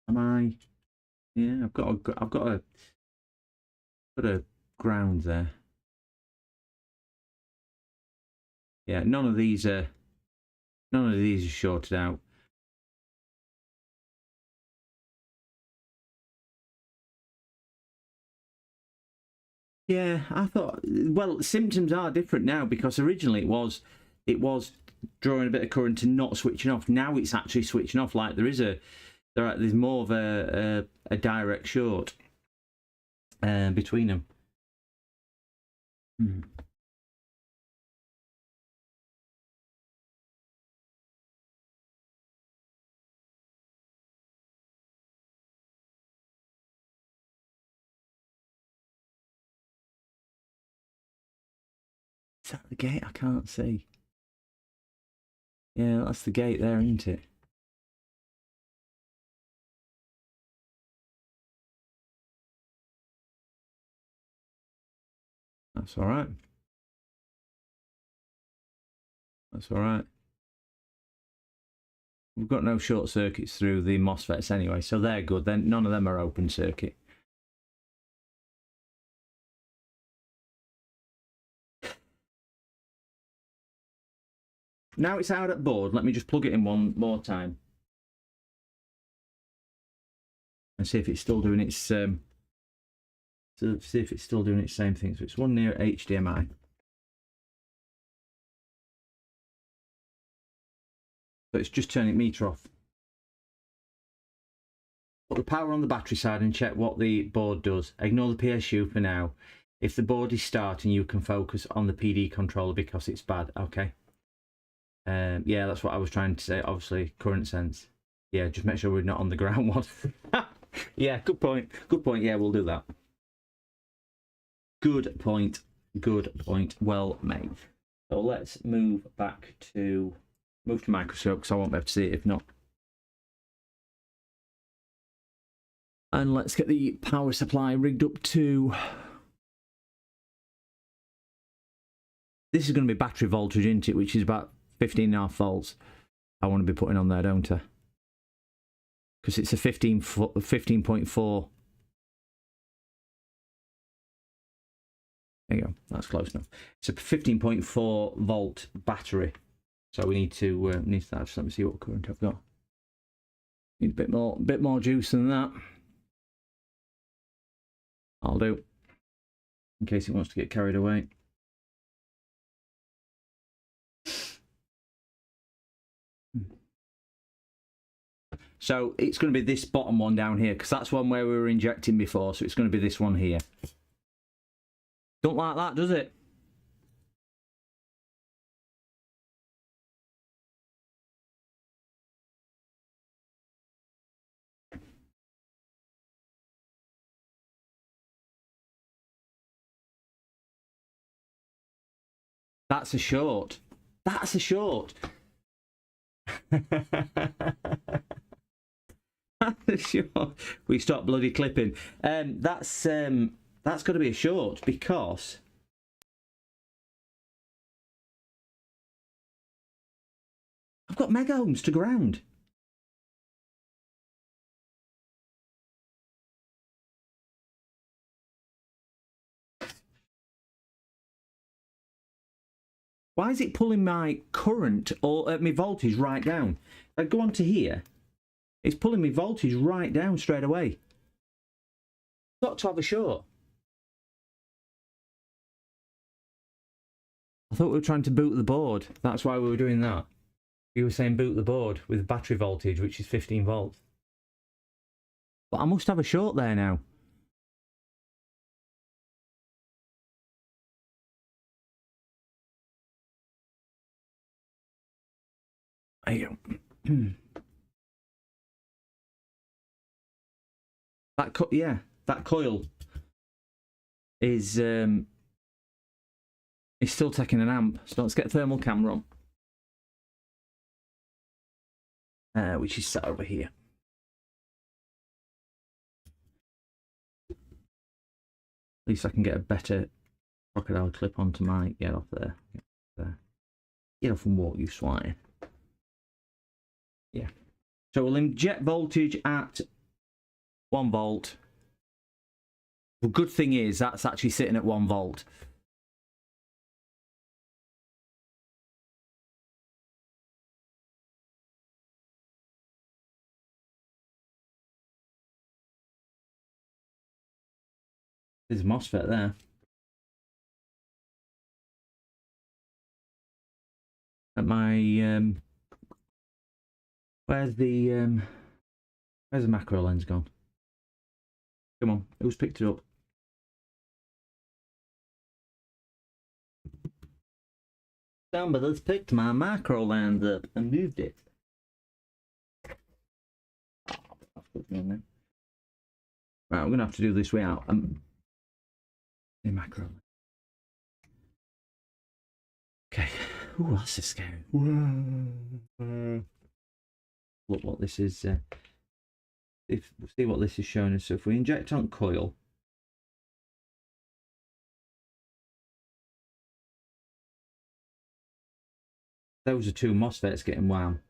Am I? Yeah, I've got a ground there. Yeah, none of these are shorted out. Yeah, I thought, well, symptoms are different now, because originally it was drawing a bit of current and not switching off. Now it's actually switching off. Like there's more of a direct short between them. Is that the gate? I can't see. Yeah, that's the gate there, isn't it? That's all right. That's all right. We've got no short circuits through the MOSFETs anyway, so they're good. Then none of them are open circuit. Now it's out at board. Let me just plug it in one more time and see if it's still doing its see if it's still doing its same thing. So it's one near HDMI. So it's just turning meter off. Put the power on the battery side and check what the board does. Ignore the PSU for now. If the board is starting, you can focus on the PD controller because it's bad. Okay. Yeah, that's what I was trying to say. Obviously, current sense. Yeah, just make sure we're not on the ground one. Yeah, good point. Good point. Yeah, we'll do that. Good point. Good point. Well made. So let's move back to microscope because I won't be able to see it if not. And let's get the power supply rigged up to. This is going to be battery voltage, isn't it? Which is about 15.5 volts. I want to be putting on there, don't I? Because it's a 15.4. There you go. That's close enough. It's a 15.4 volt battery. So we need to that. Just let me see what current I've got. Need a bit more juice than that. I'll do. In case it wants to get carried away. So it's going to be this bottom one down here because that's one where we were injecting before. So it's going to be this one here. Don't like that, does it? That's a short. That's a short. Sure. We stop bloody clipping. That's got to be a short because I've got mega ohms to ground. Why is it pulling my current or my voltage right down? If I go on to here, it's pulling my voltage right down straight away. Got to have a short. I thought we were trying to boot the board. That's why we were doing that. We were saying boot the board with battery voltage, which is 15 volts. But I must have a short there now. There you go. That coil is still taking an amp. So let's get thermal camera on, which is set over here. At least I can get a better crocodile clip onto my. Get off there. Get off and walk, you swine. Yeah. So we'll inject voltage at 1 volt. The good thing is that's actually sitting at 1 volt. There's a MOSFET there. At my where's the macro lens gone? Come on, who's picked it up? Somebody's picked my macro lens up and moved it. Right, we're gonna have to do this way out. The macro. Okay. Ooh, that's so scary. Look what this is. See what this is showing us. So if we inject on coil, Those are two MOSFETs getting wound.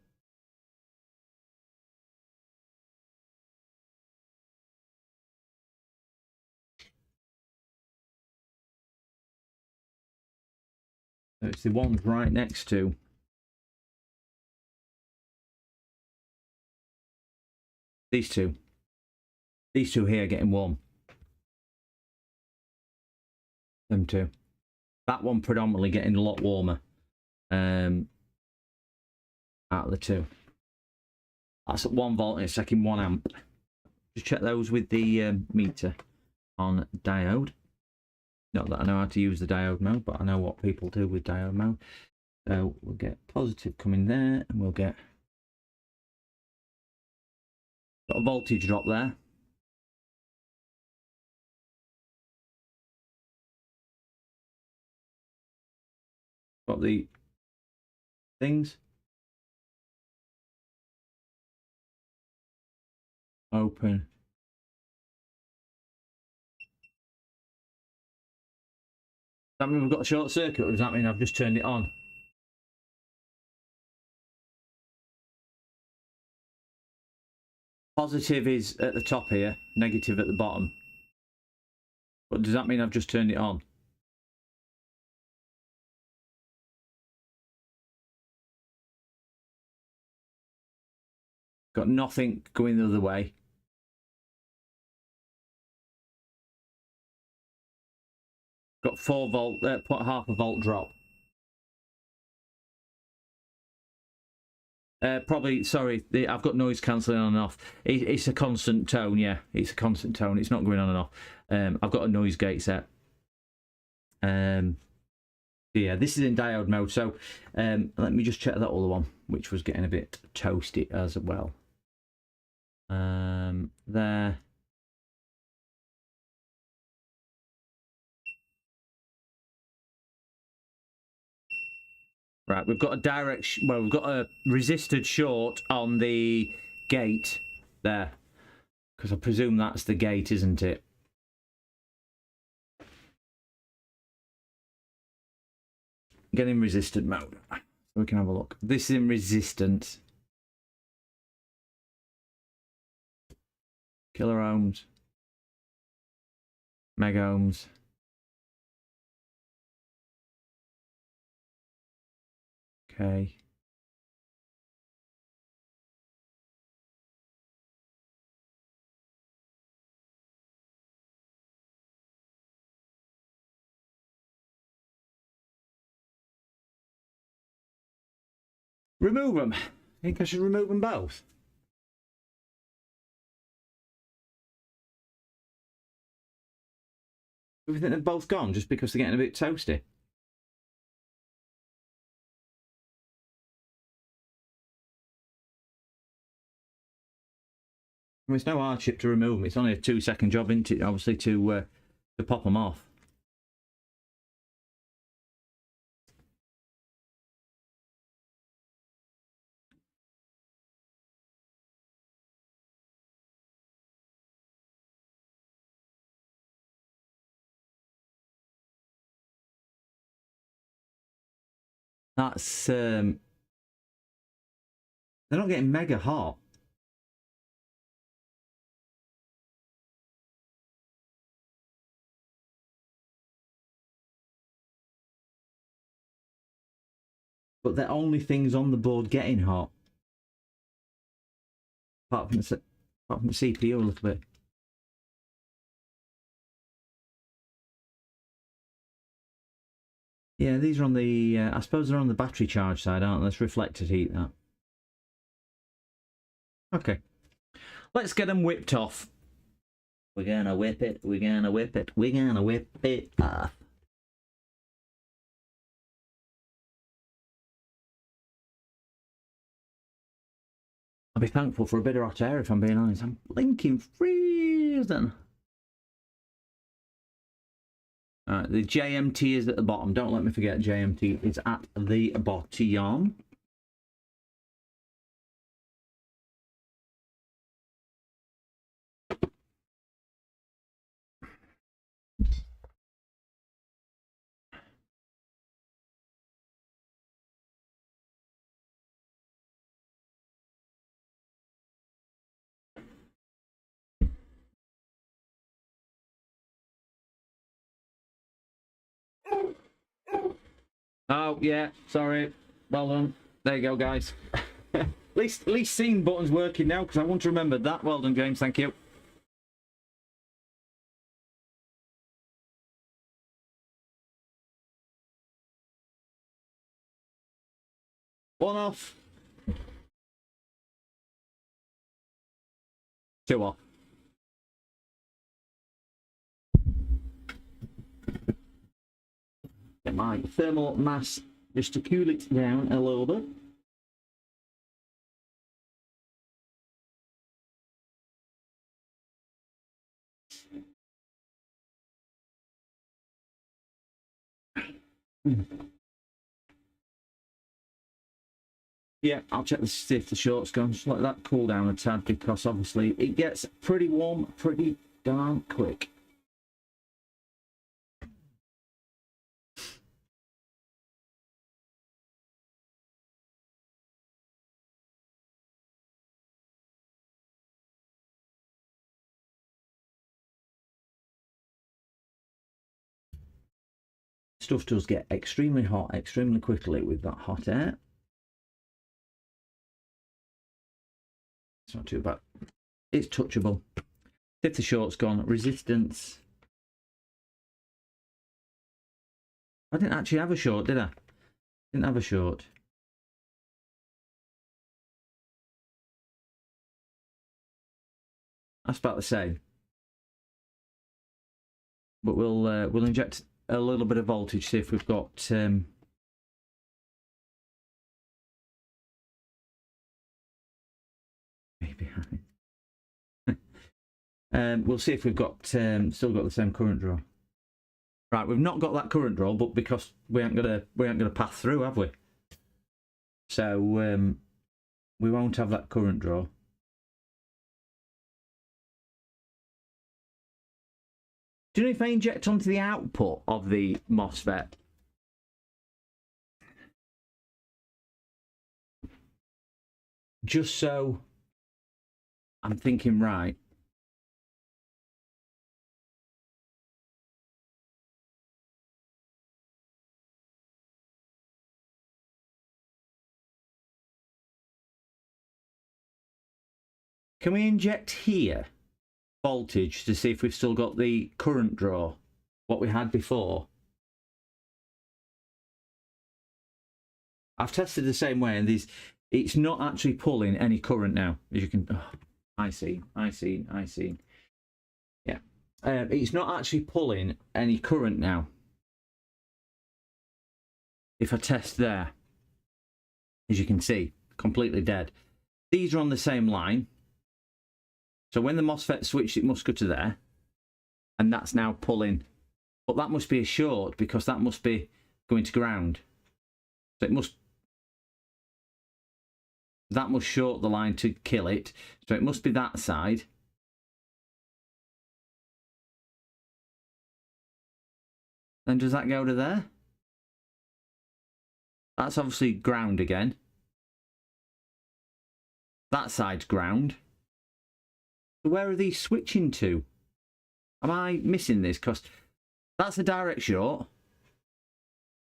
So it's the ones right next to these two. These two here getting warm. Them two. That one predominantly getting a lot warmer. Out of the two. That's at 1 volt and it's taking 1 amp. Just check those with the meter on diode. Not that I know how to use the diode mode, but I know what people do with diode mode. So we'll get positive coming there, and we'll get got a voltage drop there. Got the things open. Does that mean we've got a short circuit, or does that mean I've just turned it on? Positive is at the top here, negative at the bottom. But does that mean I've just turned it on? Got nothing going the other way. Got 4 volt, half a volt drop. Probably, sorry, I've got noise cancelling on and off. It's a constant tone, yeah. It's a constant tone. It's not going on and off. I've got a noise gate set. Yeah, this is in diode mode. So let me just check that other one, which was getting a bit toasty as well. There. Right, we've got a direct, well, we've got a resisted short on the gate there. Because I presume that's the gate, isn't it? Get in resistant mode. So we can have a look. This is in resistance. Kilo ohms. Mega ohms. Okay. Remove them. I think I should remove them both. Do we think they're both gone just because they're getting a bit toasty? I mean, it's no hardship to remove them. It's only a 2-second job, isn't it? Obviously, to pop them off. That's they're not getting mega hot. But they're only things on the board getting hot. Apart from the CPU a little bit. Yeah, these are on the, I suppose they're on the battery charge side, aren't they? Let's reflected heat that. Okay. Let's get them whipped off. We're gonna whip it, we're gonna whip it, we're gonna whip it off. I'll be thankful for a bit of hot air if I'm being honest. I'm blinking freezing. Alright, the JMT is at the bottom. Don't let me forget JMT is at the bottom. Oh, yeah, sorry. Well done. There you go, guys. at least scene button's working now, because I want to remember that. Well done, James. Thank you. One off. Two off. Get my thermal mass just to cool it down a little bit. Yeah, I'll check to see if the short's gone. Just let that cool down a tad, because obviously it gets pretty warm pretty darn quick. Stuff does get extremely hot extremely quickly with that hot air. It's not too bad. It's touchable. If the short's gone, resistance. I didn't actually have a short, did I? Didn't have a short. That's about the same. But we'll inject a little bit of voltage, see if we've got maybe we'll see if we've got still got the same current draw. Right, we've not got that current draw, but because we aren't gonna pass through, have we? So we won't have that current draw. Do you know if I inject onto the output of the MOSFET? Just so I'm thinking right. Can we inject here voltage to see if we've still got the current draw, what we had before? I've tested the same way, and it's not actually pulling any current now, as you can. Oh, I see. Yeah, it's not actually pulling any current now. If I test there, as you can see, completely dead. These are on the same line. So when the MOSFET switched, it must go to there, and that's now pulling. But that must be a short, because that must be going to ground. So that must short the line to kill it. So it must be that side. Then does that go to there? That's obviously ground again. That side's ground. Where are these switching to? Am I missing this? Because that's a direct short.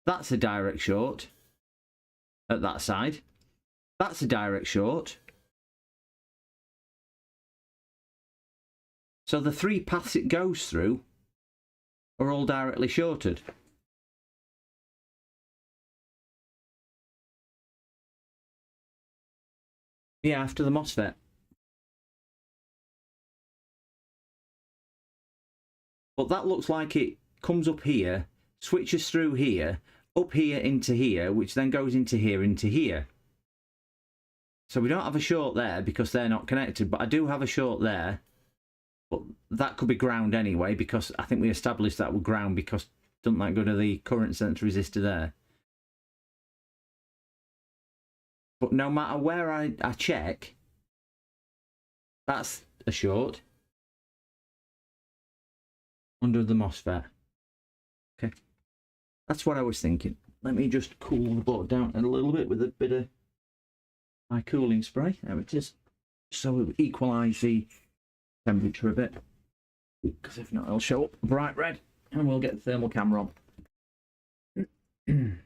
That's a direct short at that side. That's a direct short. So the three paths it goes through are all directly shorted. Yeah, after the MOSFET. But that looks like it comes up here, switches through here, up here into here, which then goes into here, into here. So we don't have a short there because they're not connected, but I do have a short there. But that could be ground anyway, because I think we established that would ground, because doesn't that go to the current sensor resistor there? But no matter where I check, that's a short under the MOSFET. Okay, that's what I was thinking. Let me just cool the board down a little bit with a bit of my cooling spray. There it is. So we'll equalise the temperature a bit, because if not, it'll show up bright red, and we'll get the thermal camera on.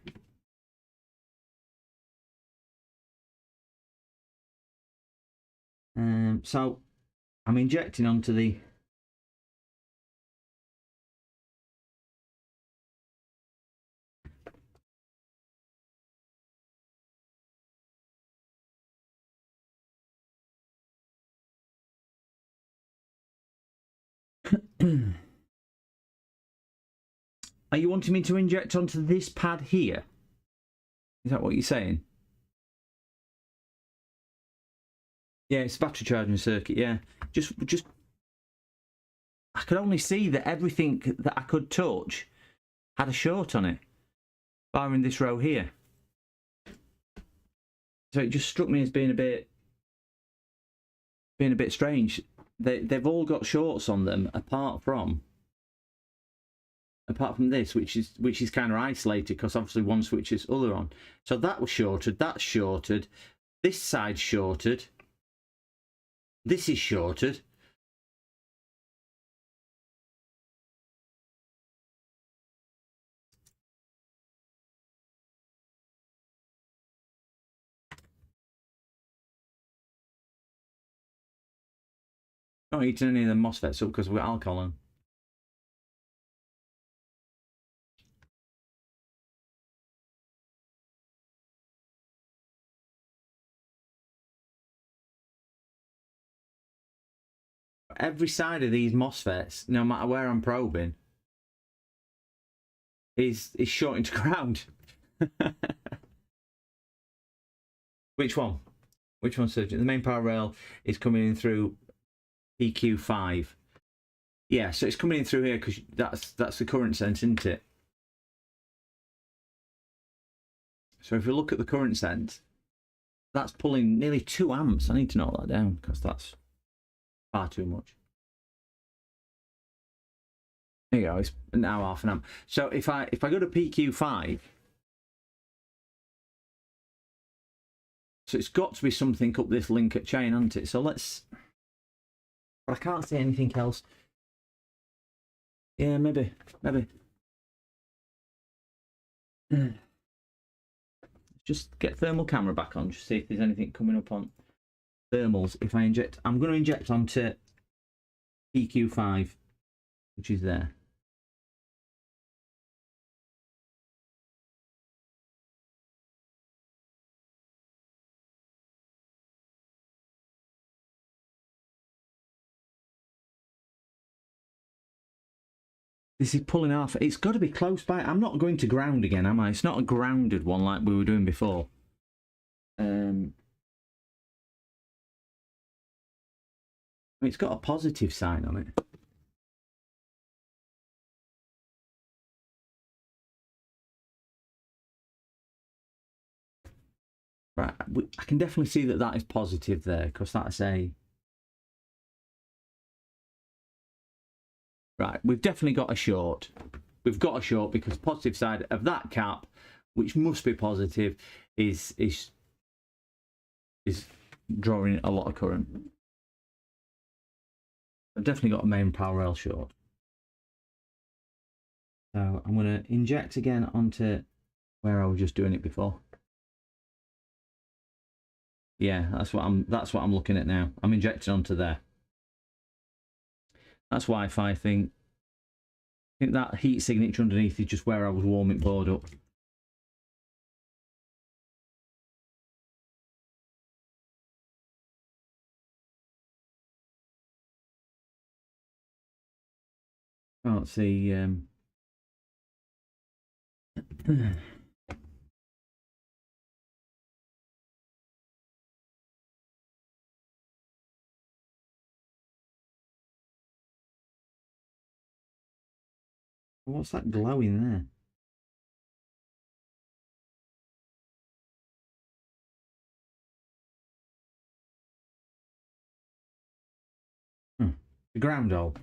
So I'm injecting onto the Are you wanting me to inject onto this pad here? Is that what you're saying? Yeah, it's a battery charging circuit, yeah. Just I could only see that everything that I could touch had a short on it, barring this row here. So it just struck me as being a bit strange. They've all got shorts on them apart from this, which is kind of isolated because obviously one switches other on. So that was shorted, that's shorted, this side's shorted, this is shorted. Not heating any of the MOSFETs up because we've got alcohol on. Every side of these MOSFETs, no matter where I'm probing, is short into ground. Which one? Which one's surging? The main power rail is coming in through PQ5. Yeah, so it's coming in through here because that's the current sense, isn't it? So if you look at the current sense, that's pulling nearly 2 amps. I need to note that down because that's far too much. There you go, it's now half an amp. So if I go to PQ5, so it's got to be something up this linked chain, hasn't it? So let's, but I can't see anything else. Yeah, maybe. Just get thermal camera back on, just see if there's anything coming up on thermals. If I inject, I'm going to inject onto PQ5, which is there. This is pulling off. It's got to be close by. I'm not going to ground again, am I? It's not a grounded one like we were doing before. It's got a positive sign on it. Right, I can definitely see that that is positive there because that's a... Right, we've definitely got a short. We've got a short because the positive side of that cap, which must be positive, is drawing a lot of current. I've definitely got a main power rail short. So I'm going to inject again onto where I was just doing it before. Yeah, that's what I'm looking at now. I'm injecting onto there. That's Wi-Fi thing. I think that heat signature underneath is just where I was warming board up. Can't see. What's that glowing there? The ground hole.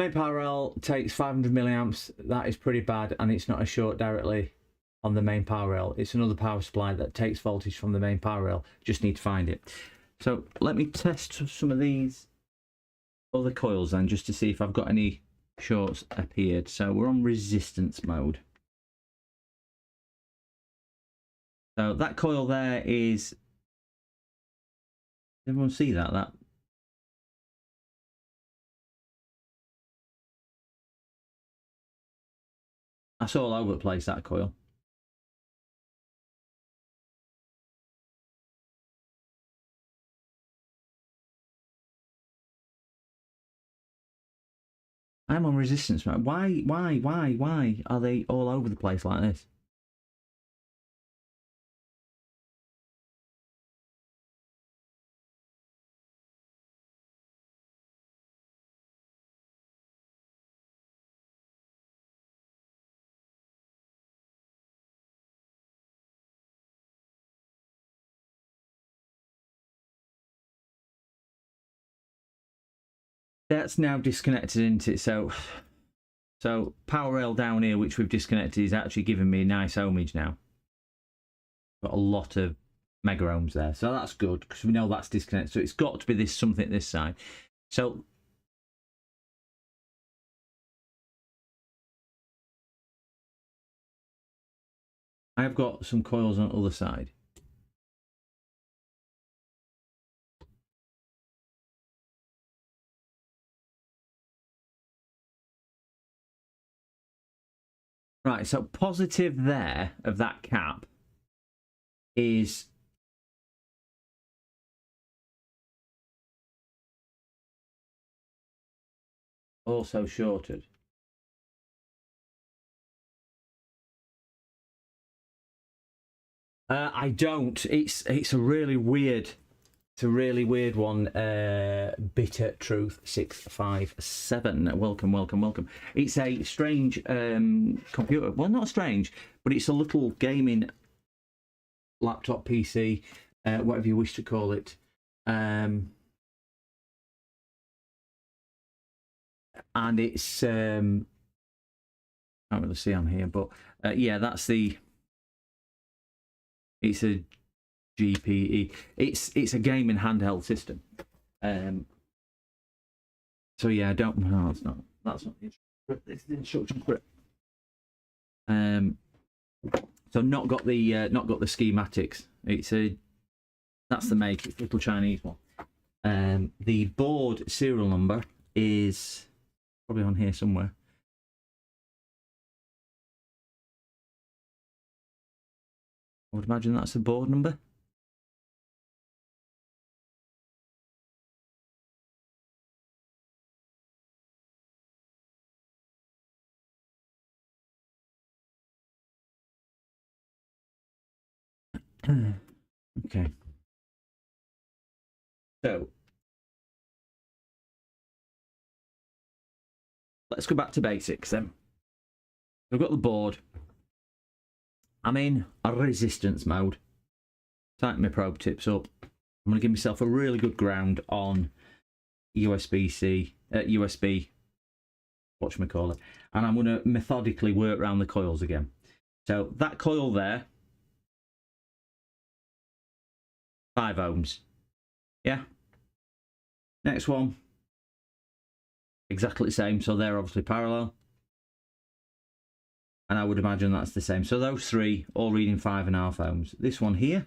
Main power rail takes 500 milliamps. That is pretty bad, and it's not a short directly on the main power rail. It's another power supply that takes voltage from the main power rail. Just need to find it. So let me test some of these other coils then, just to see if I've got any shorts appeared. So we're on resistance mode. So that coil there is, everyone see that? That's all over the place, that coil. I'm on resistance mode. Why are they all over the place like this? That's now disconnected into it. So power rail down here, which we've disconnected, is actually giving me a nice ohmage now. Got a lot of mega ohms there, so that's good because we know that's disconnected. So it's got to be this something this side. So I've got some coils on the other side. Right, so positive there of that cap is also shorted. I don't. It's a really weird. It's a really weird one. Bitter Truth 657. Welcome. It's a strange computer. Well, not strange, but it's a little gaming laptop PC, whatever you wish to call it. And it's can't really see on here, but yeah, that's the. It's a GPE. It's a gaming handheld system. So yeah, I don't. No, it's not. That's not the instruction for it. So not got the schematics. It's a. That's the make. It's a little Chinese one. The board serial number is probably on here somewhere. I would imagine that's the board number. Okay. So let's go back to basics then. I've got the board. I'm in a resistance mode. Tighten my probe tips up. I'm going to give myself a really good ground on USB-C, USB, whatchamacallit, and I'm going to methodically work around the coils again. So that coil there, 5 ohms. Yeah. Next one, exactly the same. So they're obviously parallel. And I would imagine that's the same. So those three all reading 5.5 ohms. This one here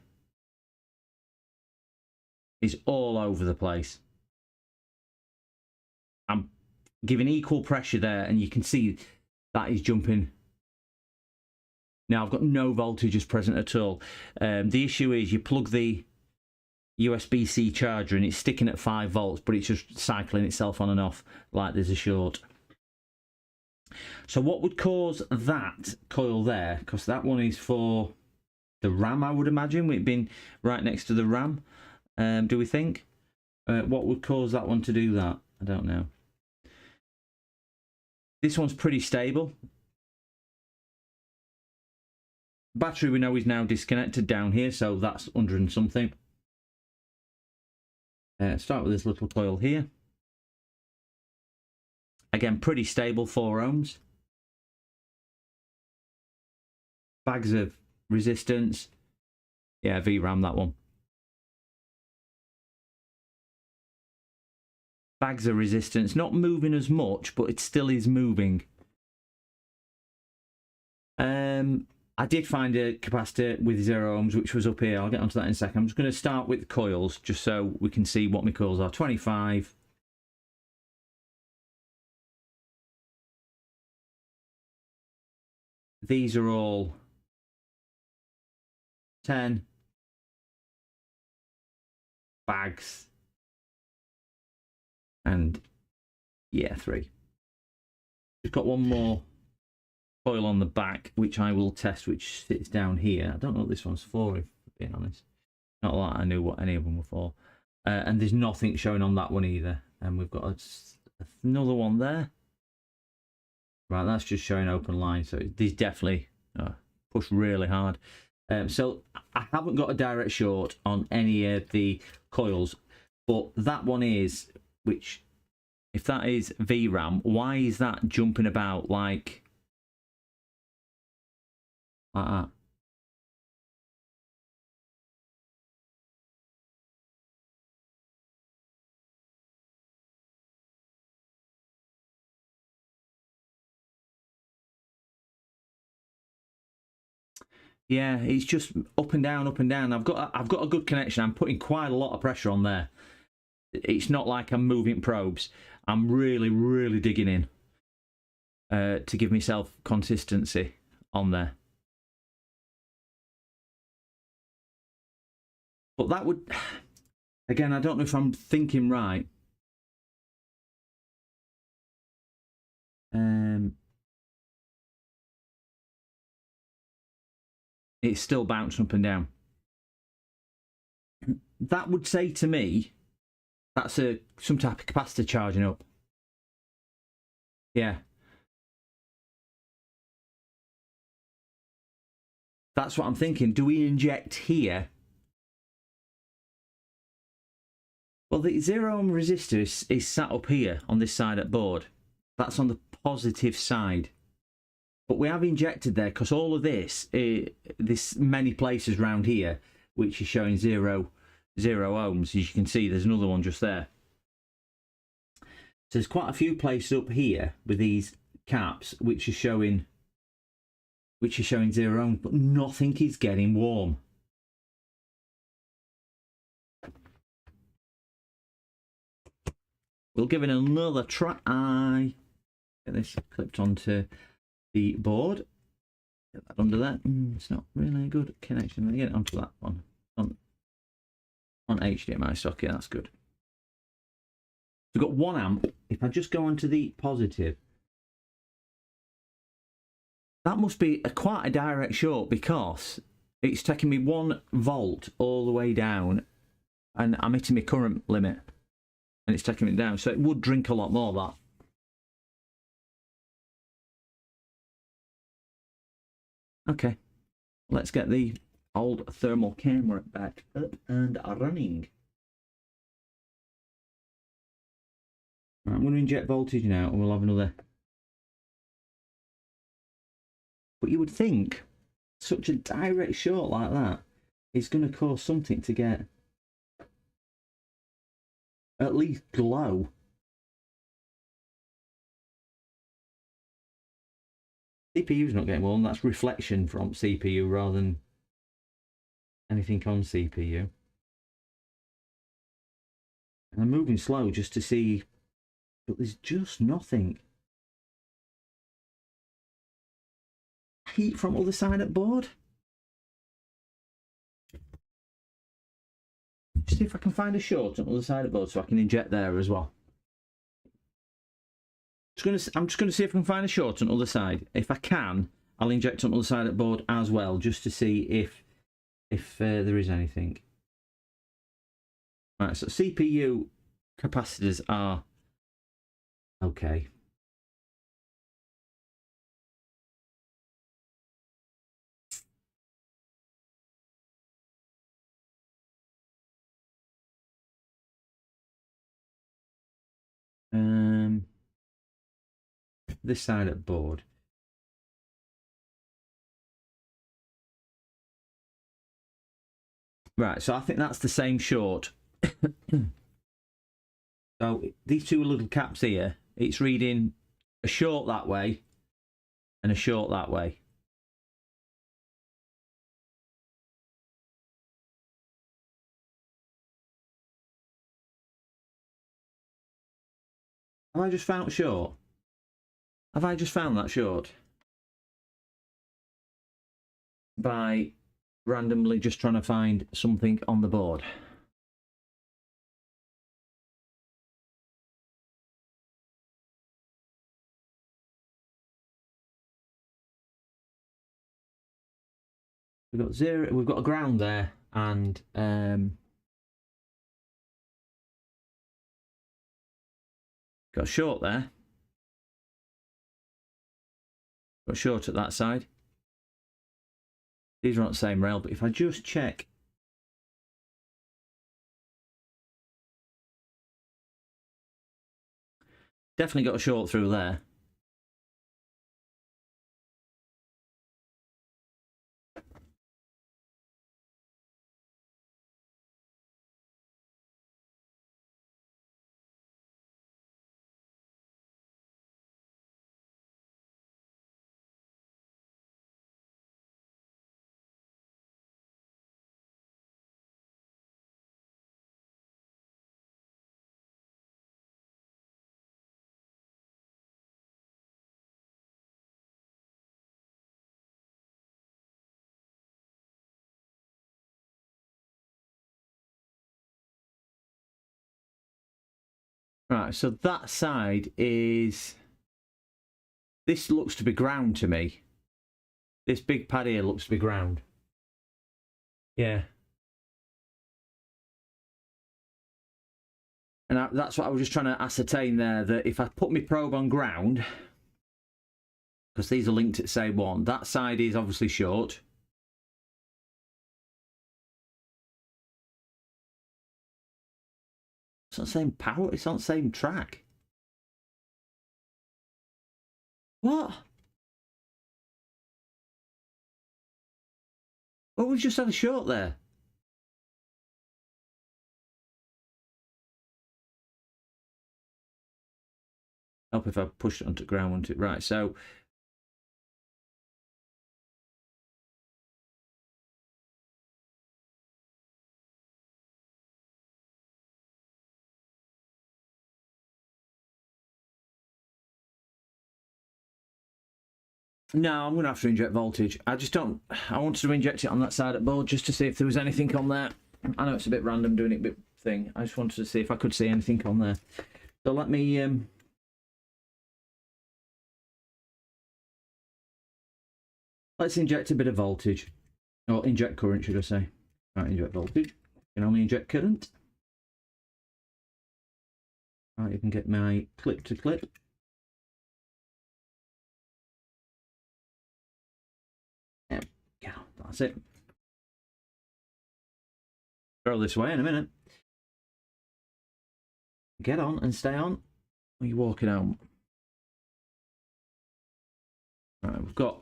is all over the place. I'm giving equal pressure there, and you can see that is jumping. Now I've got no voltages present at all. The issue is you plug the USB-C charger and it's sticking at 5 volts, but it's just cycling itself on and off like there's a short. So what would cause that coil there, because that one is for the RAM, I would imagine, with it being right next to the RAM, do we think? What would cause that one to do that? I don't know. This one's pretty stable. Battery we know is now disconnected down here, so that's 100 and something. Start with this little coil here. Again, pretty stable, 4 ohms. Bags of resistance. Yeah, VRAM, that one. Bags of resistance, not moving as much, but it still is moving. I did find a capacitor with 0 ohms, which was up here. I'll get onto that in a second. I'm just going to start with the coils, just so we can see what my coils are. 25. These are all 10 bags. And yeah, 3. Just got one more coil on the back, which I will test, which sits down here. I don't know what this one's for, if I'm being honest. Not that I knew what any of them were for. And there's nothing showing on that one either. And we've got another one there. Right, that's just showing open line. So these definitely push really hard. So I haven't got a direct short on any of the coils, but that one is, which, if that is VRAM, why is that jumping about like that? Yeah, it's just up and down, up and down. I've got a good connection. I'm putting quite a lot of pressure on there. It's not like I'm moving probes. I'm really digging in to give myself consistency on there. But that would, again, I don't know if I'm thinking right. It's still bouncing up and down. That would say to me that's some type of capacitor charging up. Yeah. That's what I'm thinking. Do we inject here? Well, the 0 ohm resistor is sat up here on this side at board. That's on the positive side. But we have injected there because all of this, this many places around here, which is showing zero ohms. As you can see, there's another one just there. So there's quite a few places up here with these caps, which are showing 0 ohms, but nothing is getting warm. We'll give it another try. Get this clipped onto the board. Get that under that. It's not really a good connection. Let me get it onto that one. On HDMI socket, that's good. We've got 1 amp. If I just go onto the positive, that must be quite a direct short because it's taking me 1 volt all the way down and I'm hitting my current limit and it's taking it down. So it would drink a lot more, that. Okay, let's get the old thermal camera back up and running. Right, I'm going to inject voltage now and we'll have another. But you would think such a direct short like that is going to cause something to get at least glow. CPU's not getting warm, that's reflection from CPU rather than anything on CPU. And I'm moving slow just to see, but there's just nothing. Heat from other side at board. Just see if I can find a short on the other side of the board so I can inject there as well. I'm just going to see if I can find a short on the other side. If I can, I'll inject on the other side of the board as well, just to see if there is anything. Right, so CPU capacitors are okay. this side at board. Right, so I think that's the same short. So these two little caps here, it's reading a short that way and a short that way. Have I just found short? Have I just found that short? By randomly just trying to find something on the board. We've got zero, we've got a ground there, and got a short there. Got a short at that side. These are on the same rail, but if I just check. Definitely got a short through there. Right, so that side is... This looks to be ground to me. This big pad here looks to be ground. Yeah. And that's what I was just trying to ascertain there, that if I put my probe on ground, because these are linked at say one, that side is obviously short. It's not the same power, it's not the same track. What? Well, we've just had a short there. Help if I push it onto ground, won't it? Right, so no, I'm going to have to inject voltage. I just don't... I wanted to inject it on that side of the board just to see if there was anything on there. I know it's a bit random doing it a bit thing. I just wanted to see if I could see anything on there. So let me... let's inject a bit of voltage. Or inject current, should I say. Right, inject voltage. You can only inject current. Right, you can get my clip to clip. Yeah, that's it. Throw this way in a minute. Get on and stay on. Or you walking out. Right, we've got...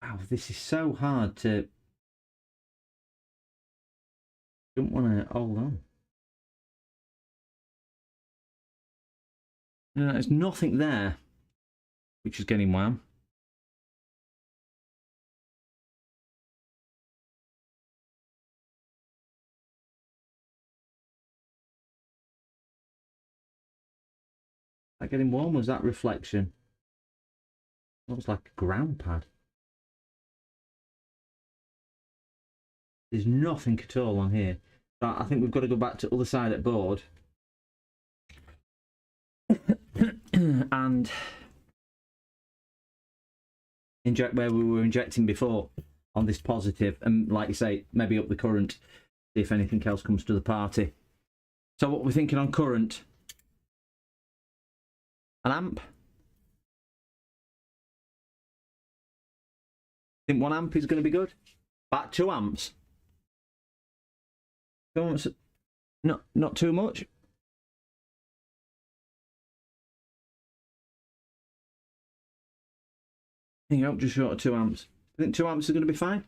Wow, this is so hard to... Don't want to hold on. No, there's nothing there, which is getting wham. That getting warm, was that reflection? That was like a ground pad. There's nothing at all on here. But I think we've got to go back to the other side of the board. And inject where we were injecting before on this positive, and like you say, maybe up the current, see if anything else comes to the party. So what we're thinking on current, an amp. Think 1 amp is going to be good. About 2 amps. 2 amps, not too much. There you go, just short of 2 amps. I think 2 amps is going to be fine.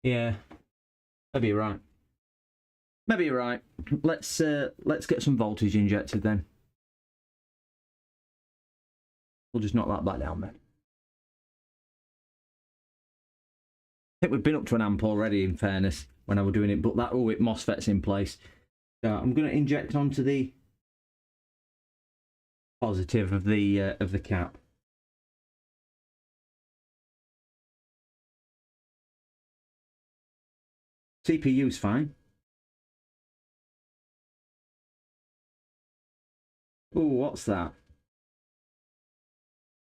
Yeah, maybe you're right. Maybe you're right. Let's get some voltage injected then. We'll just knock that back down then. I think we've been up to 1 amp already, in fairness, when I was doing it, but that, oh, it MOSFET's in place. So I'm going to inject onto the positive of the cap. CPU's fine. Oh, what's that?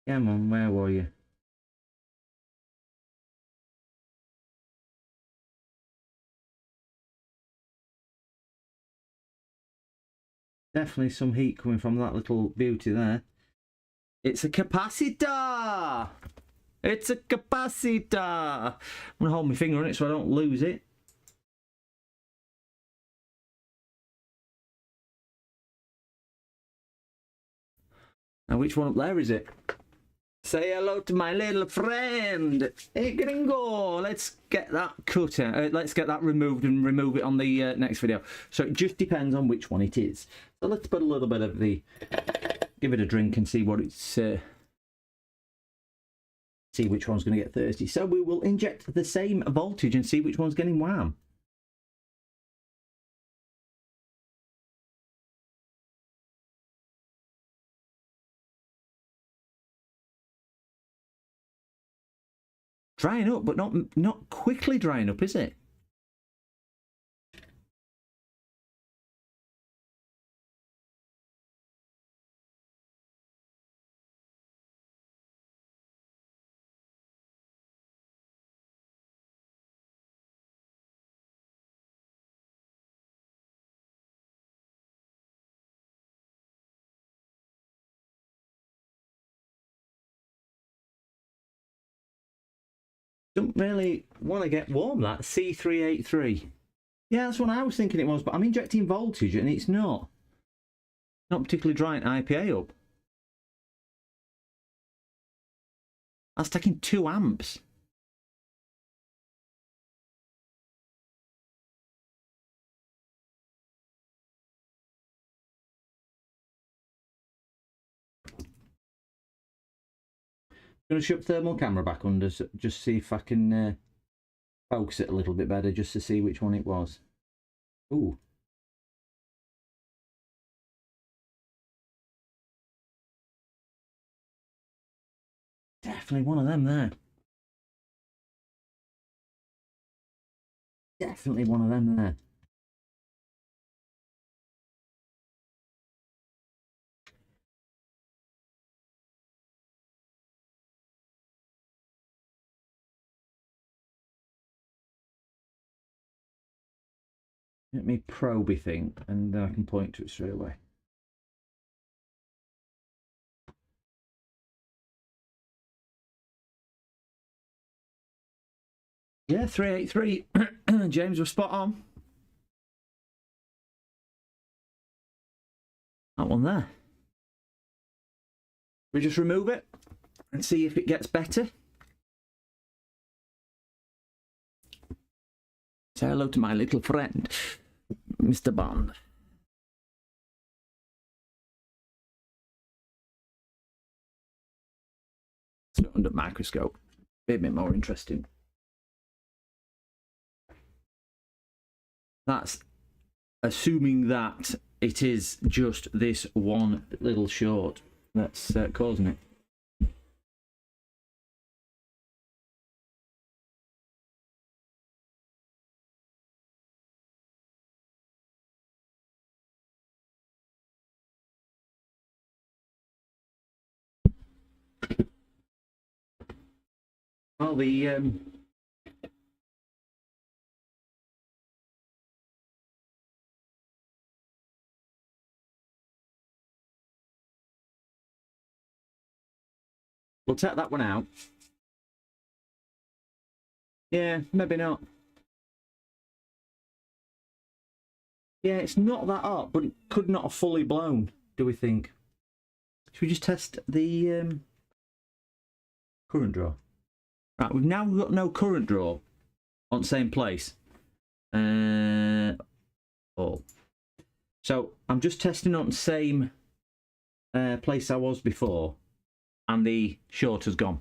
Come on, where were you? Definitely some heat coming from that little beauty there. It's a capacitor! It's a capacitor! I'm going to hold my finger on it so I don't lose it. Now, which one up there is it? Say hello to my little friend. Hey, gringo, let's get that cut out. Let's get that removed and remove it on the next video. So it just depends on which one it is. So let's put a little bit of the... Give it a drink and see what it's... see which one's going to get thirsty. So we will inject the same voltage and see which one's getting wham. Drying up, but not quickly drying up, is it? Don't really want to get warm, that C383. Yeah, that's what I was thinking it was, but I'm injecting voltage and it's not particularly drying IPA up. That's taking 2 amps. I'm going to shove thermal camera back under, just see if I can focus it a little bit better, just to see which one it was. Ooh. Definitely one of them there. Definitely one of them there. Let me probe thing, and then I can point to it straight away. Yeah, 383. James was spot on. That one there. We just remove it and see if it gets better. Say hello to my little friend, Mr. Bond. So under microscope, be a bit more interesting. That's assuming that it is just this one little short that's causing it. Well, the We'll take that one out. Yeah, maybe not. Yeah, it's not that up, but it could not have fully blown, do we think? Should we just test the current draw? Right, we've now got no current draw on the same place. Oh. So I'm just testing on the same place I was before, and the short has gone.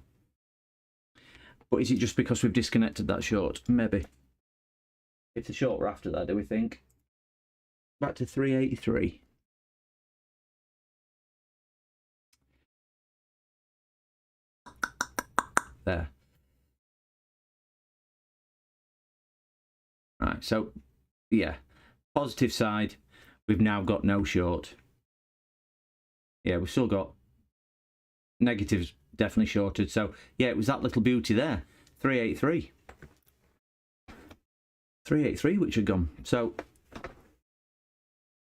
But is it just because we've disconnected that short? Maybe. It's a short after that, do we think? Back to 383. There. Right, so yeah, positive side, we've now got no short. Yeah, we've still got negatives definitely shorted. So yeah, it was that little beauty there, 383. 383 which had gone. So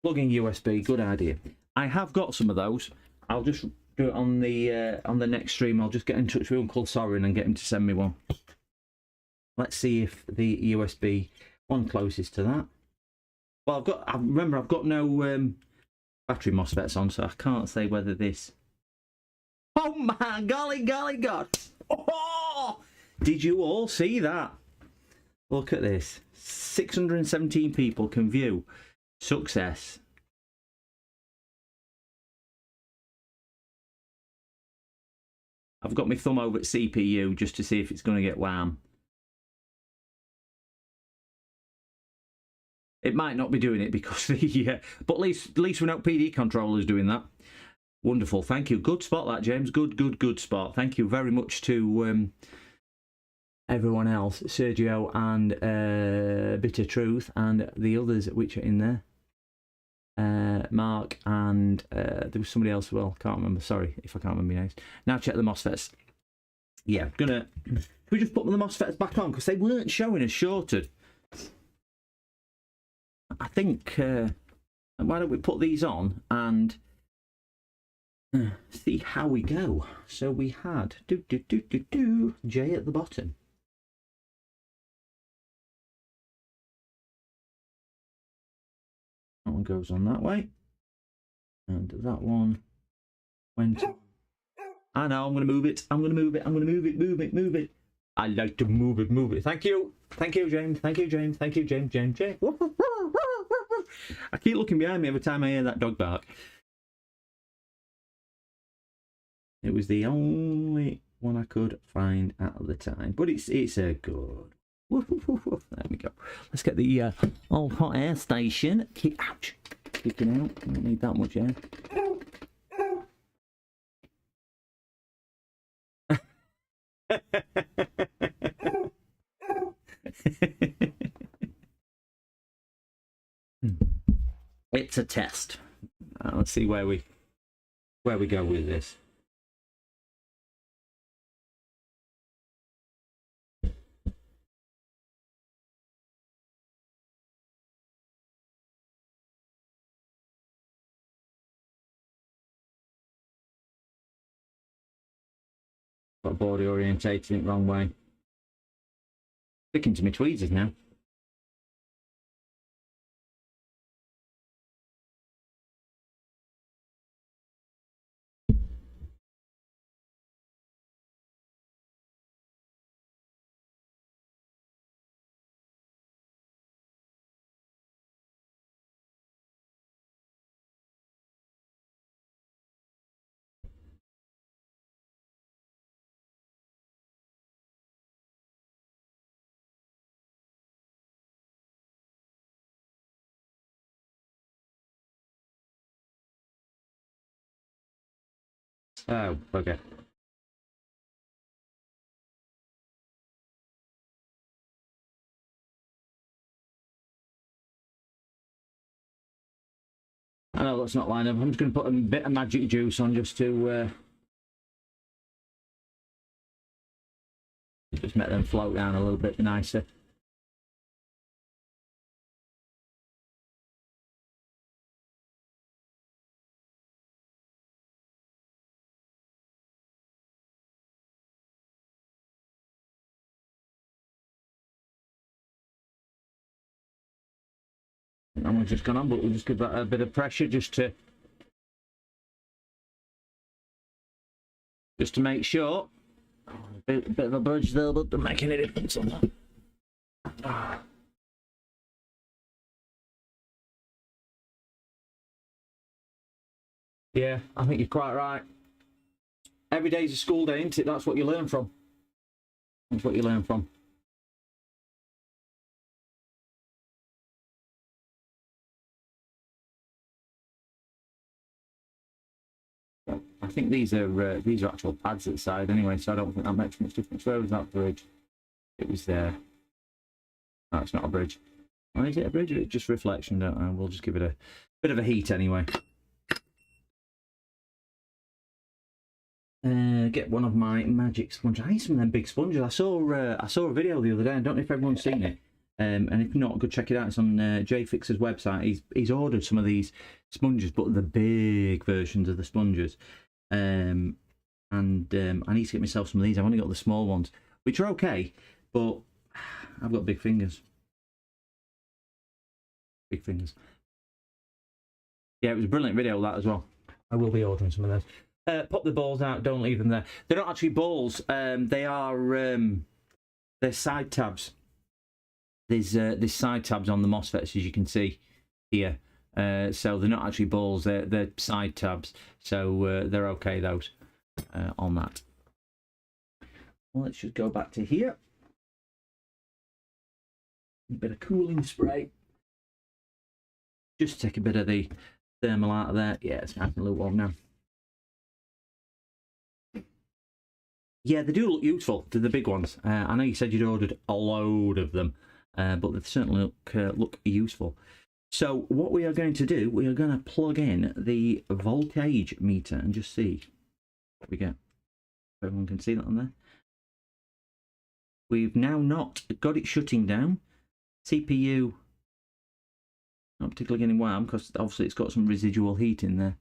plugging USB, good idea. I have got some of those. I'll just do it on the next stream. I'll just get in touch with Uncle Sorin and get him to send me one. Let's see if the USB one closest to that. Well, I've got no battery MOSFETs on, so I can't say whether this. Oh my golly God! Oh! Did you all see that? Look at this. 617 people can view. Success. I've got my thumb over at CPU just to see if it's going to get wham. It might not be doing it because the but at least we know PD controller's doing that. Wonderful, thank you. Good spot that, James. Good spot. Thank you very much to everyone else, Sergio and Bitter Truth and the others which are in there. Mark and there was somebody else as well. Can't remember. Sorry if I can't remember names. Now check the MOSFETs. Yeah, can we just put the MOSFETs back on because they weren't showing as shorted. I think why don't we put these on and see how we go. So we had J at the bottom. That one goes on that way, and that one went. I know. I'm going to move it. I'm going to move it. I'm going to move it. I like to move it. Thank you, James. Thank you, James. James. I keep looking behind me every time I hear that dog bark. It was the only one I could find at the time, but it's a good. There we go. Let's get the old hot air station. Ouch! Kicking out. I don't need that much air. It's a test. Let's see where we go with this. Got body orientating it wrong way. Sticking to my tweezers now. Oh, bugger. I know that's not line up. I'm just going to put a bit of magic juice on just to just make them float down a little bit nicer. And we've just gone on, but we'll just give that a bit of pressure just to make sure. Oh, a bit of a budge there, but doesn't make any difference on that. Yeah, I think you're quite right. Every day's a school day, isn't it? That's what you learn from. That's what you learn from. I think these are actual pads at the side anyway, so I don't think that makes much difference. Where was that bridge? It was there. No, it's not a bridge. Or is it a bridge? Or it's just reflection, don't I? We'll just give it a bit of a heat anyway. Get one of my magic sponges. I need some of them big sponges. I saw a video the other day. I don't know if everyone's seen it. And if not, go check it out. It's on JFix's website. He's ordered some of these sponges, but the big versions of the sponges. And I need to get myself some of these. I've only got the small ones, which are okay, but I've got big fingers. Big fingers. Yeah, it was a brilliant video, that as well. I will be ordering some of those. Pop the balls out, don't leave them there. They're not actually balls, they are they're side tabs. There's side tabs on the MOSFETs, as you can see here. So they're not actually balls, they're side tabs. So they're okay, those, on that. Well, let's just go back to here. A bit of cooling spray. Just take a bit of the thermal out of there. Yeah, it's nice and lukewarm now. Yeah, they do look useful, to the big ones. I know you said you'd ordered a load of them, but they certainly look useful. So what we are going to do, we are going to plug in the voltage meter and just see what we get. Everyone can see that on there. We've now not got it shutting down. CPU not particularly getting warm because obviously it's got some residual heat in there.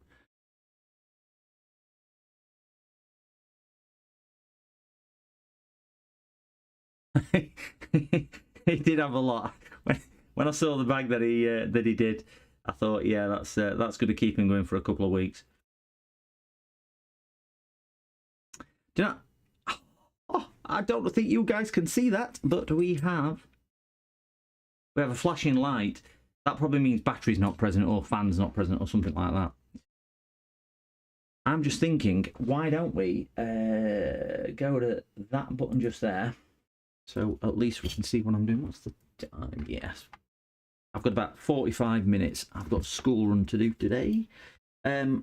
He did have a lot. When I saw the bag that he did, I thought, yeah, that's going to keep him going for a couple of weeks. Do you know? Oh, I don't think you guys can see that, but we have a flashing light. That probably means battery's not present or fan's not present or something like that. I'm just thinking, why don't we go to that button just there? So at least we can see what I'm doing. What's the time? Yes. I've got about 45 minutes. I've got school run to do today. So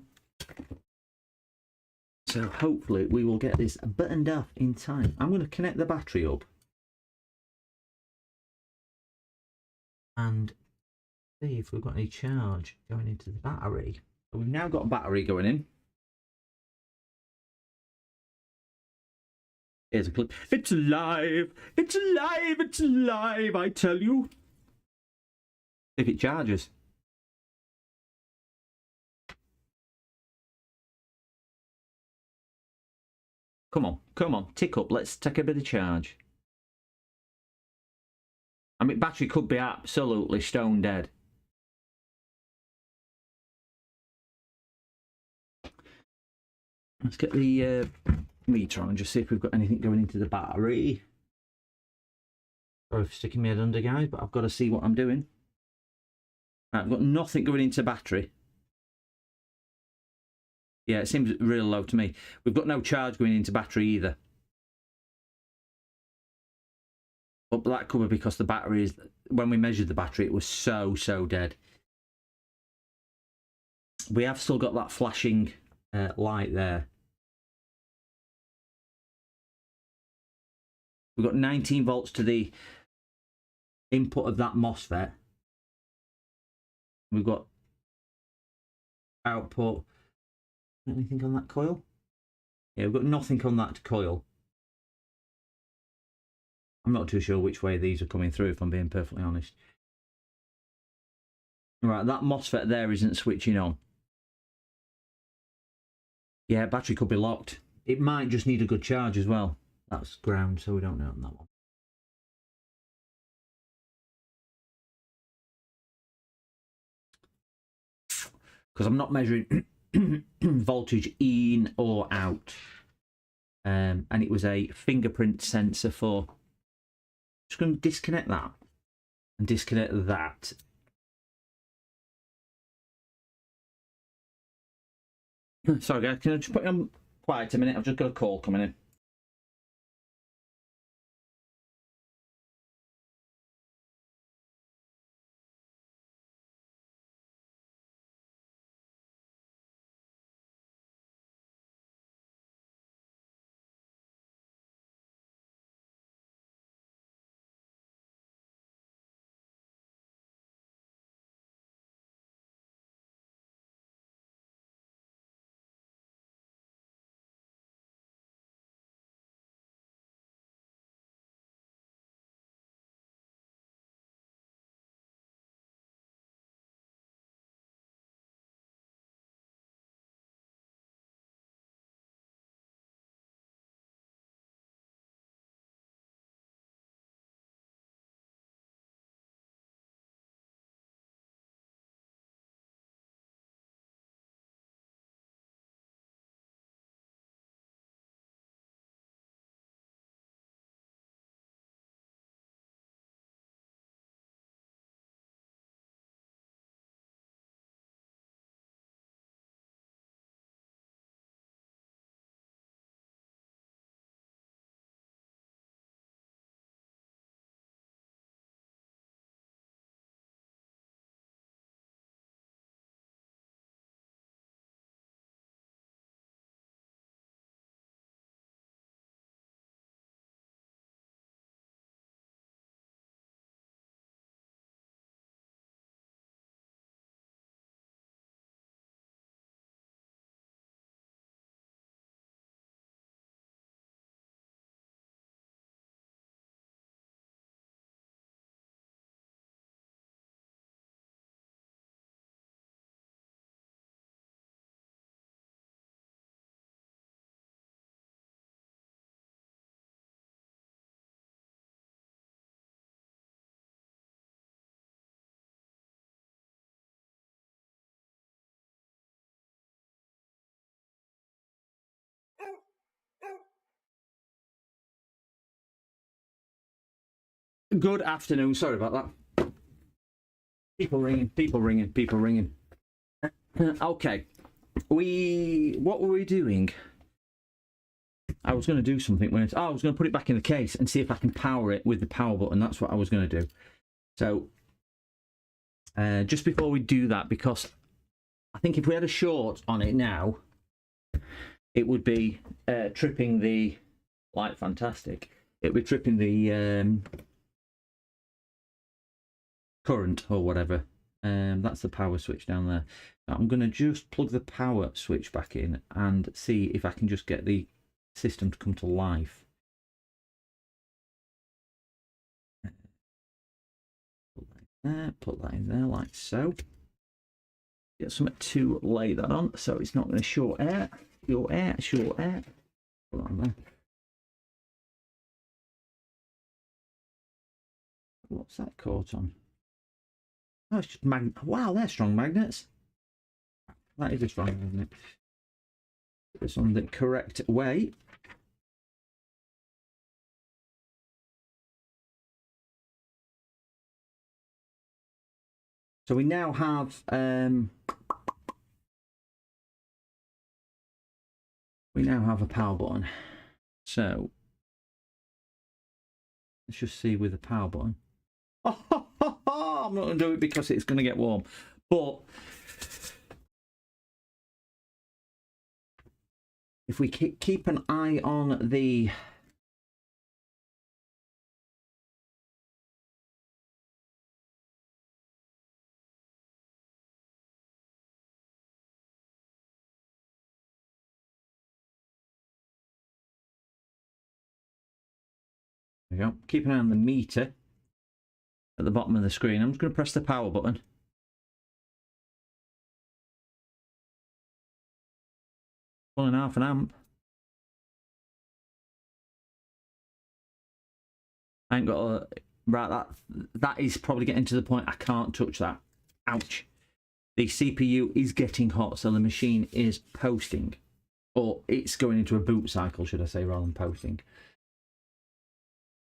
hopefully we will get this buttoned off in time. I'm going to connect the battery up. And see if we've got any charge going into the battery. So we've now got a battery going in. Here's a clip. It's alive! It's alive! It's alive! I tell you. If it charges. Come on, tick up. Let's take a bit of charge. I mean, battery could be absolutely stone dead. Let's get the meter on and just see if we've got anything going into the battery. Sorry for sticking my head under, guys, but I've got to see what I'm doing. Right, I've got nothing going into battery. Yeah, it seems real low to me. We've got no charge going into battery either. But that could be because the battery is, when we measured the battery, it was so dead. We have still got that flashing light there. We've got 19 volts to the input of that MOSFET. We've got output. Anything on that coil? Yeah, we've got nothing on that coil. I'm not too sure which way these are coming through, if I'm being perfectly honest. Right, that MOSFET there isn't switching on. Yeah, battery could be locked. It might just need a good charge as well. That's ground, so we don't know on that one. because I'm not measuring voltage in or out. And it was a fingerprint sensor for. Just going to disconnect that and disconnect that. Sorry guys, can I just put you on quiet a minute? I've just got a call coming in. Good afternoon. Sorry about that. People ringing. People ringing. People ringing. Okay. What were we doing? I was going to do something when I was going to put it back in the case and see if I can power it with the power button. That's what I was going to do. So just before we do that, because I think if we had a short on it now, it would be tripping the light. Fantastic. It would be tripping the current or whatever. That's the power switch down there. Now I'm going to just plug the power switch back in and see if I can just get the system to come to life. Put that in there like so. Get something to lay that on so it's not going to short air. Short air. Put that on there. What's that caught on? Oh, it's just wow, they're strong magnets. That is a strong magnet. Put this on the correct way. So we now have a power button. So let's just see with the power button. I'm not going to do it because it's going to get warm. But if we keep an eye on the there we go. Keep an eye on the meter at the bottom of the screen. I'm just going to press the power button. Pulling half an amp. I ain't got a right. That is probably getting to the point I can't touch that. Ouch. the CPU is getting hot, so the machine is posting. Or it's going into a boot cycle, should I say, rather than posting.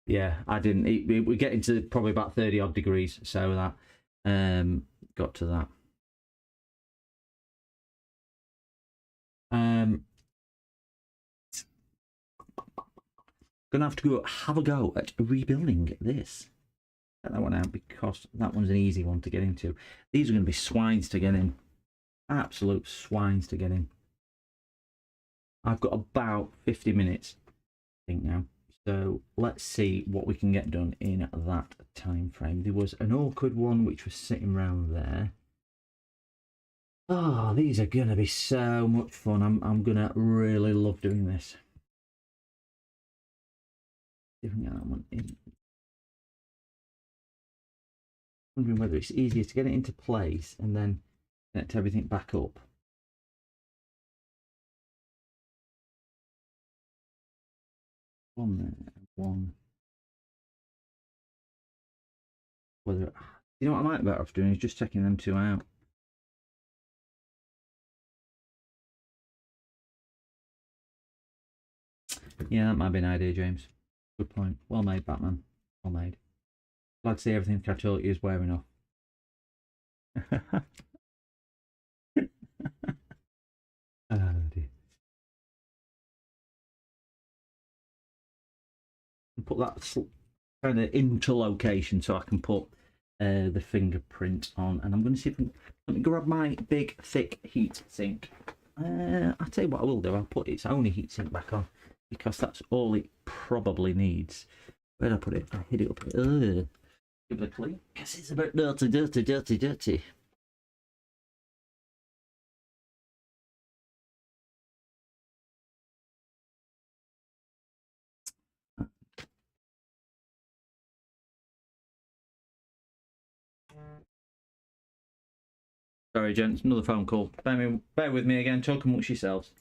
Yeah, I didn't. We get into probably about 30 odd degrees, so that got to that. Gonna have to go have a go at rebuilding this. Get that one out because that one's an easy one to get into. These are going to be swines to get in. Absolute swines to get in. I've got about 50 minutes, I think, now. So let's see what we can get done in that time frame. There was an awkward one which was sitting around there. Oh, these are going to be so much fun. I'm going to really love doing this. See if we can get that one in. Wondering whether it's easier to get it into place and then connect everything back up. One there, one. Whether you know what I might be better off doing is just checking them two out. Yeah, that might be an idea, James. Good point. Well made, Batman. Well made. Glad to see everything I told you is wearing off. Oh dear. Put that kind of into location so I can put the fingerprint on, and I'm going to see if I can, let me grab my big thick heat sink. I'll tell you what I will do. I'll put its only heat sink back on because that's all it probably needs. Where did I put it? I hid it up here. Give it a clean because it's a bit dirty. Sorry, gents, another phone call. Bear with me again. Talk amongst yourselves.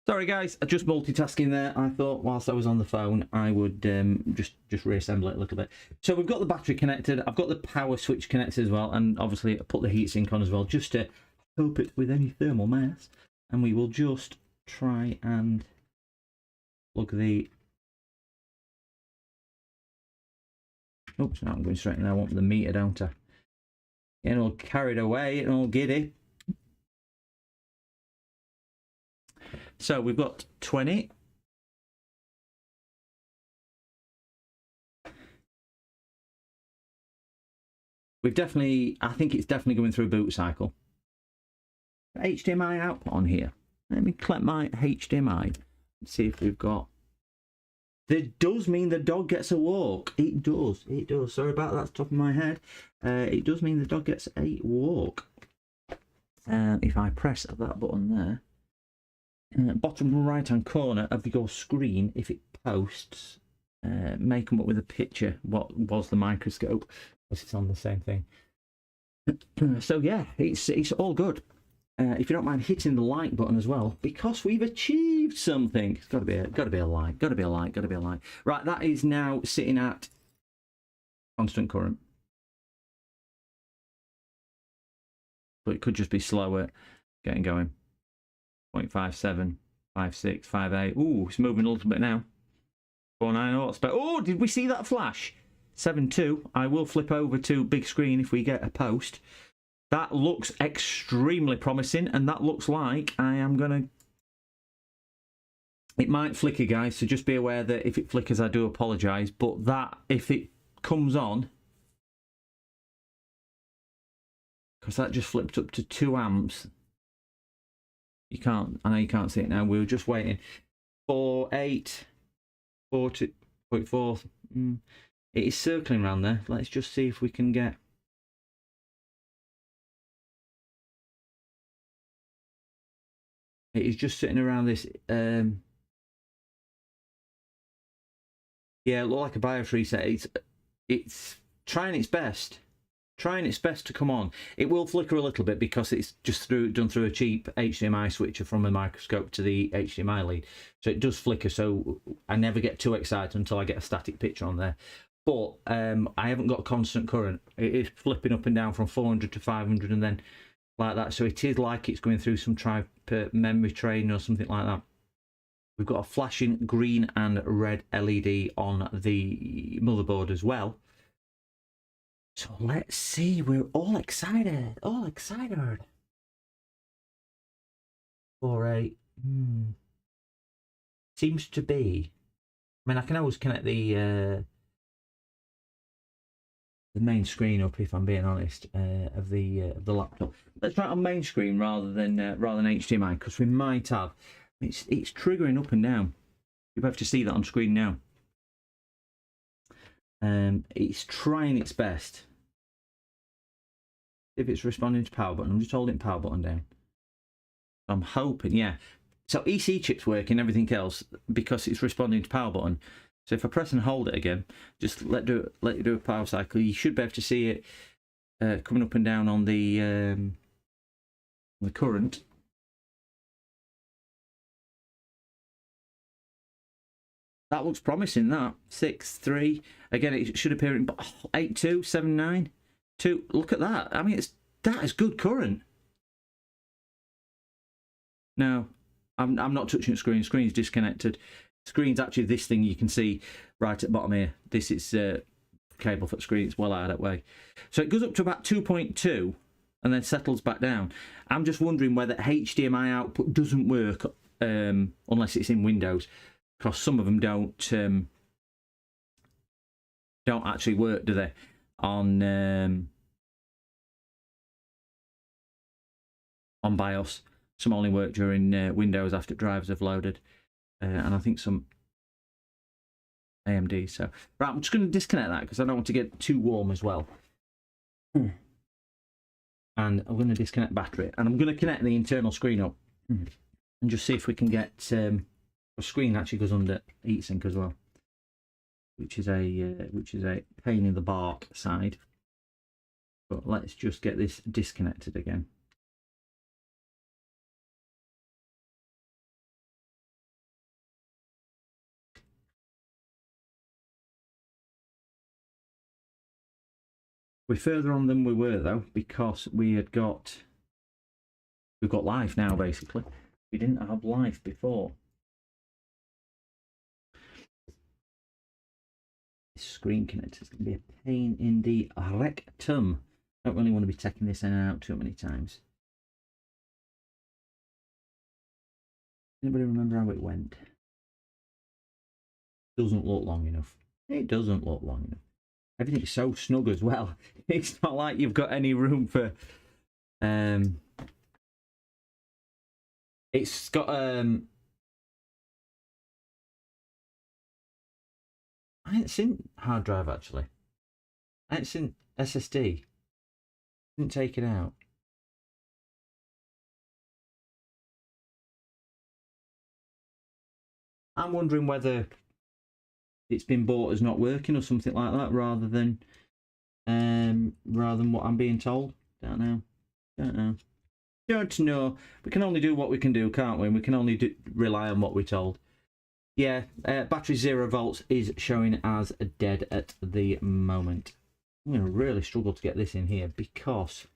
Sorry guys, I just multitasking there. I thought whilst I was on the phone I would just reassemble it a little bit. So we've got the battery connected, I've got the power switch connected as well, and obviously I put the heatsink on as well just to help it with any thermal mass. And we will just try and plug the... Oops, no, I'm going straight now. I want the meter, don't I? Getting all carried away and all giddy. So we've got 20. We've definitely, I think it's definitely going through a boot cycle. HDMI output on here. Let me collect my HDMI. See if we've got... It does mean the dog gets a walk. It does. It does. Sorry about that, top of my head. It does mean the dog gets a walk. If I press that button there. Bottom right hand corner of your screen, if it posts, may come up with a picture what was the microscope, because it's on the same thing. So yeah, it's all good. If you don't mind hitting the like button as well, because we've achieved something. It's got to be a like, got to be a like, got to be a like. Right, that is now sitting at constant current, but it could just be slower getting going. 0.57, 56, 58. Ooh, it's moving a little bit now. 490. But oh, did we see that flash? 7.2. I will flip over to big screen if we get a post. That looks extremely promising, and that looks like I am gonna... It might flicker, guys, so just be aware that if it flickers, I do apologise. But that, if it comes on, because that just flipped up to 2 amps. You can't, I know you can't see it now. We were just waiting. 4.8, 40.4. It is circling around there. Let's just see if we can get... It is just sitting around this. Yeah, it looked like a BIOS reset. It's trying its best. Trying its best to come on. It will flicker a little bit because it's just done through a cheap HDMI switcher from a microscope to the HDMI lead. So it does flicker, so I never get too excited until I get a static picture on there. But I haven't got constant current. It is flipping up and down from 400 to 500 and then like that. So it is like it's going through some memory train or something like that. We've got a flashing green and red LED on the motherboard as well. So let's see, we're all excited, all excited. 4.8, seems to be, I mean, I can always connect the main screen up if I'm being honest, of the laptop. Let's try it on main screen rather than HDMI, because we might have, it's triggering up and down. You'll have to see that on screen now. It's trying its best. If it's responding to power button, I'm just holding power button down. I'm hoping, yeah. So EC chip's working, everything else, because it's responding to power button. So if I press and hold it again, just let it do a power cycle, you should be able to see it coming up and down on the current. That looks promising, that. 6.3. Again, it should appear in 8.2, 7.9, 2. Look at that. I mean, that is good current. No, I'm not touching the screen. Screen's disconnected. Screen's actually this thing you can see right at the bottom here. This is cable for the screen. It's well out of that way. So it goes up to about 2.2 and then settles back down. I'm just wondering whether HDMI output doesn't work unless it's in Windows. Because some of them don't actually work, do they? On BIOS, some only work during Windows after drivers have loaded, and I think some AMD. So right, I'm just going to disconnect that because I don't want to get too warm as well. And I'm going to disconnect battery, and I'm going to connect the internal screen up, and just see if we can get. The screen actually goes under heatsink as well, which is a pain in the bark side. But let's just get this disconnected again. We're further on than we were though, because we've got life now basically. We didn't have life before. This screen connector is going to be a pain in the rectum. Don't really want to be taking this in and out too many times. Anybody remember how it went? Doesn't look long enough. It doesn't look long enough. Everything's so snug as well. It's not like you've got any room for. It's got I ain't seen hard drive actually. I ain't seen SSD. Didn't take it out. I'm wondering whether it's been bought as not working or something like that, rather than what I'm being told. Don't know. Don't know. We can only do what we can do, can't we? And we can only rely on what we're told. Yeah, battery 0 volts is showing as dead at the moment. I'm going to really struggle to get this in here, because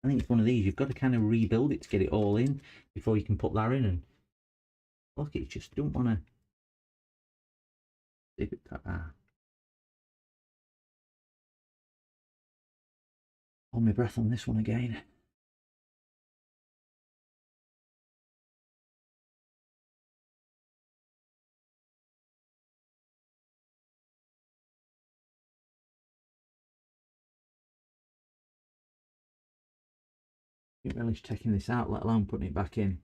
I think it's one of these. You've got to kind of rebuild it to get it all in before you can put that in. And look, it just don't want to. Hold my breath on this one again. I didn't relish taking this out, let alone putting it back in.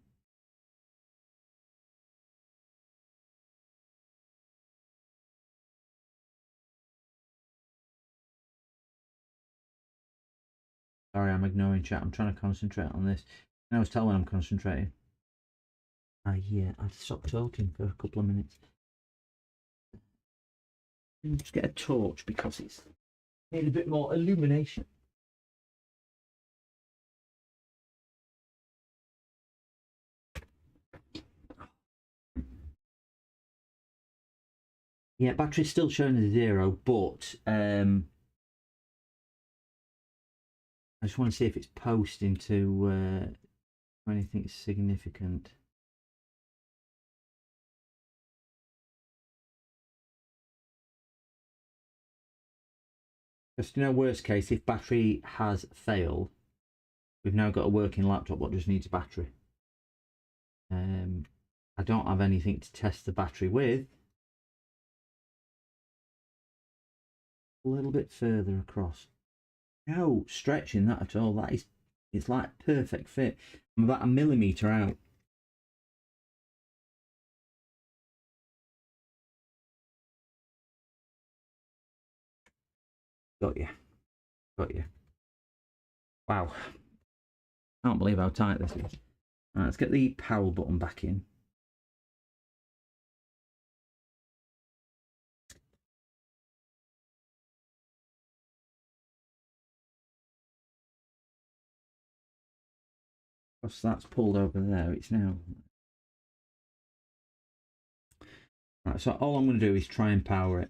Sorry, I'm ignoring chat. I'm trying to concentrate on this. I always tell when I'm concentrating. Yeah, I'd stop talking for a couple of minutes. Just get a torch because it's need a bit more illumination. Yeah, battery's still showing as 0, but I just want to see if it's posting to anything significant. Just, you know, worst case, if battery has failed, we've now got a working laptop what just needs a battery. I don't have anything to test the battery with. A little bit further across. No stretching that at all. That is, it's like perfect fit. I'm about 1 millimeter out. Got you. Wow. Can't believe how tight this is. Right, let's get the power button back in. Once that's pulled over there, it's now. Right, so all I'm going to do is try and power it.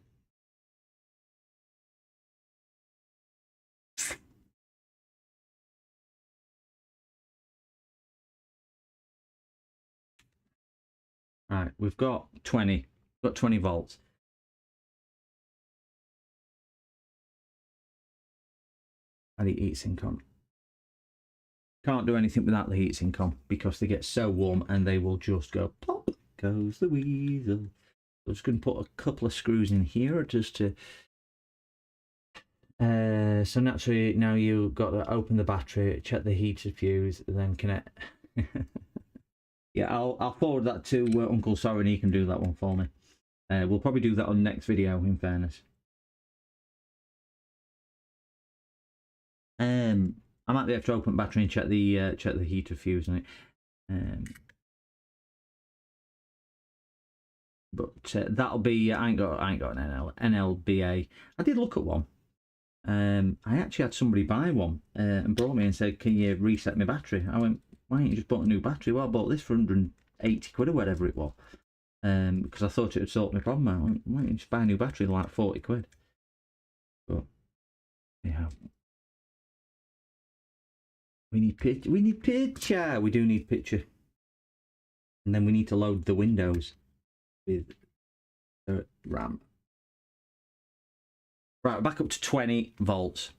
Right, we've got 20 volts. And the heatsink on. Can't do anything without the heatsink on because they get so warm and they will just go pop. Goes the weasel. I'm just going to put a couple of screws in here just to. So naturally now you've got to open the battery, check the heater fuse, then connect. Yeah, I'll forward that to Uncle Sorry and he can do that one for me. We'll probably do that on the next video, in fairness. I might be able to open the battery and check the heater fuse on it. But that'll be. I ain't got an NLBA. I did look at one. I actually had somebody buy one and brought me and said, "Can you reset my battery?" I went, "Why ain't you just bought a new battery?" Well, I bought this for 180 quid or whatever it was, because I thought it would sort my problem out. I went, "Why don't you just buy a new battery like 40 quid?" But Yeah. We need picture. We need picture. We do need picture. And then we need to load the Windows with the RAM. Right, back up to 20 volts.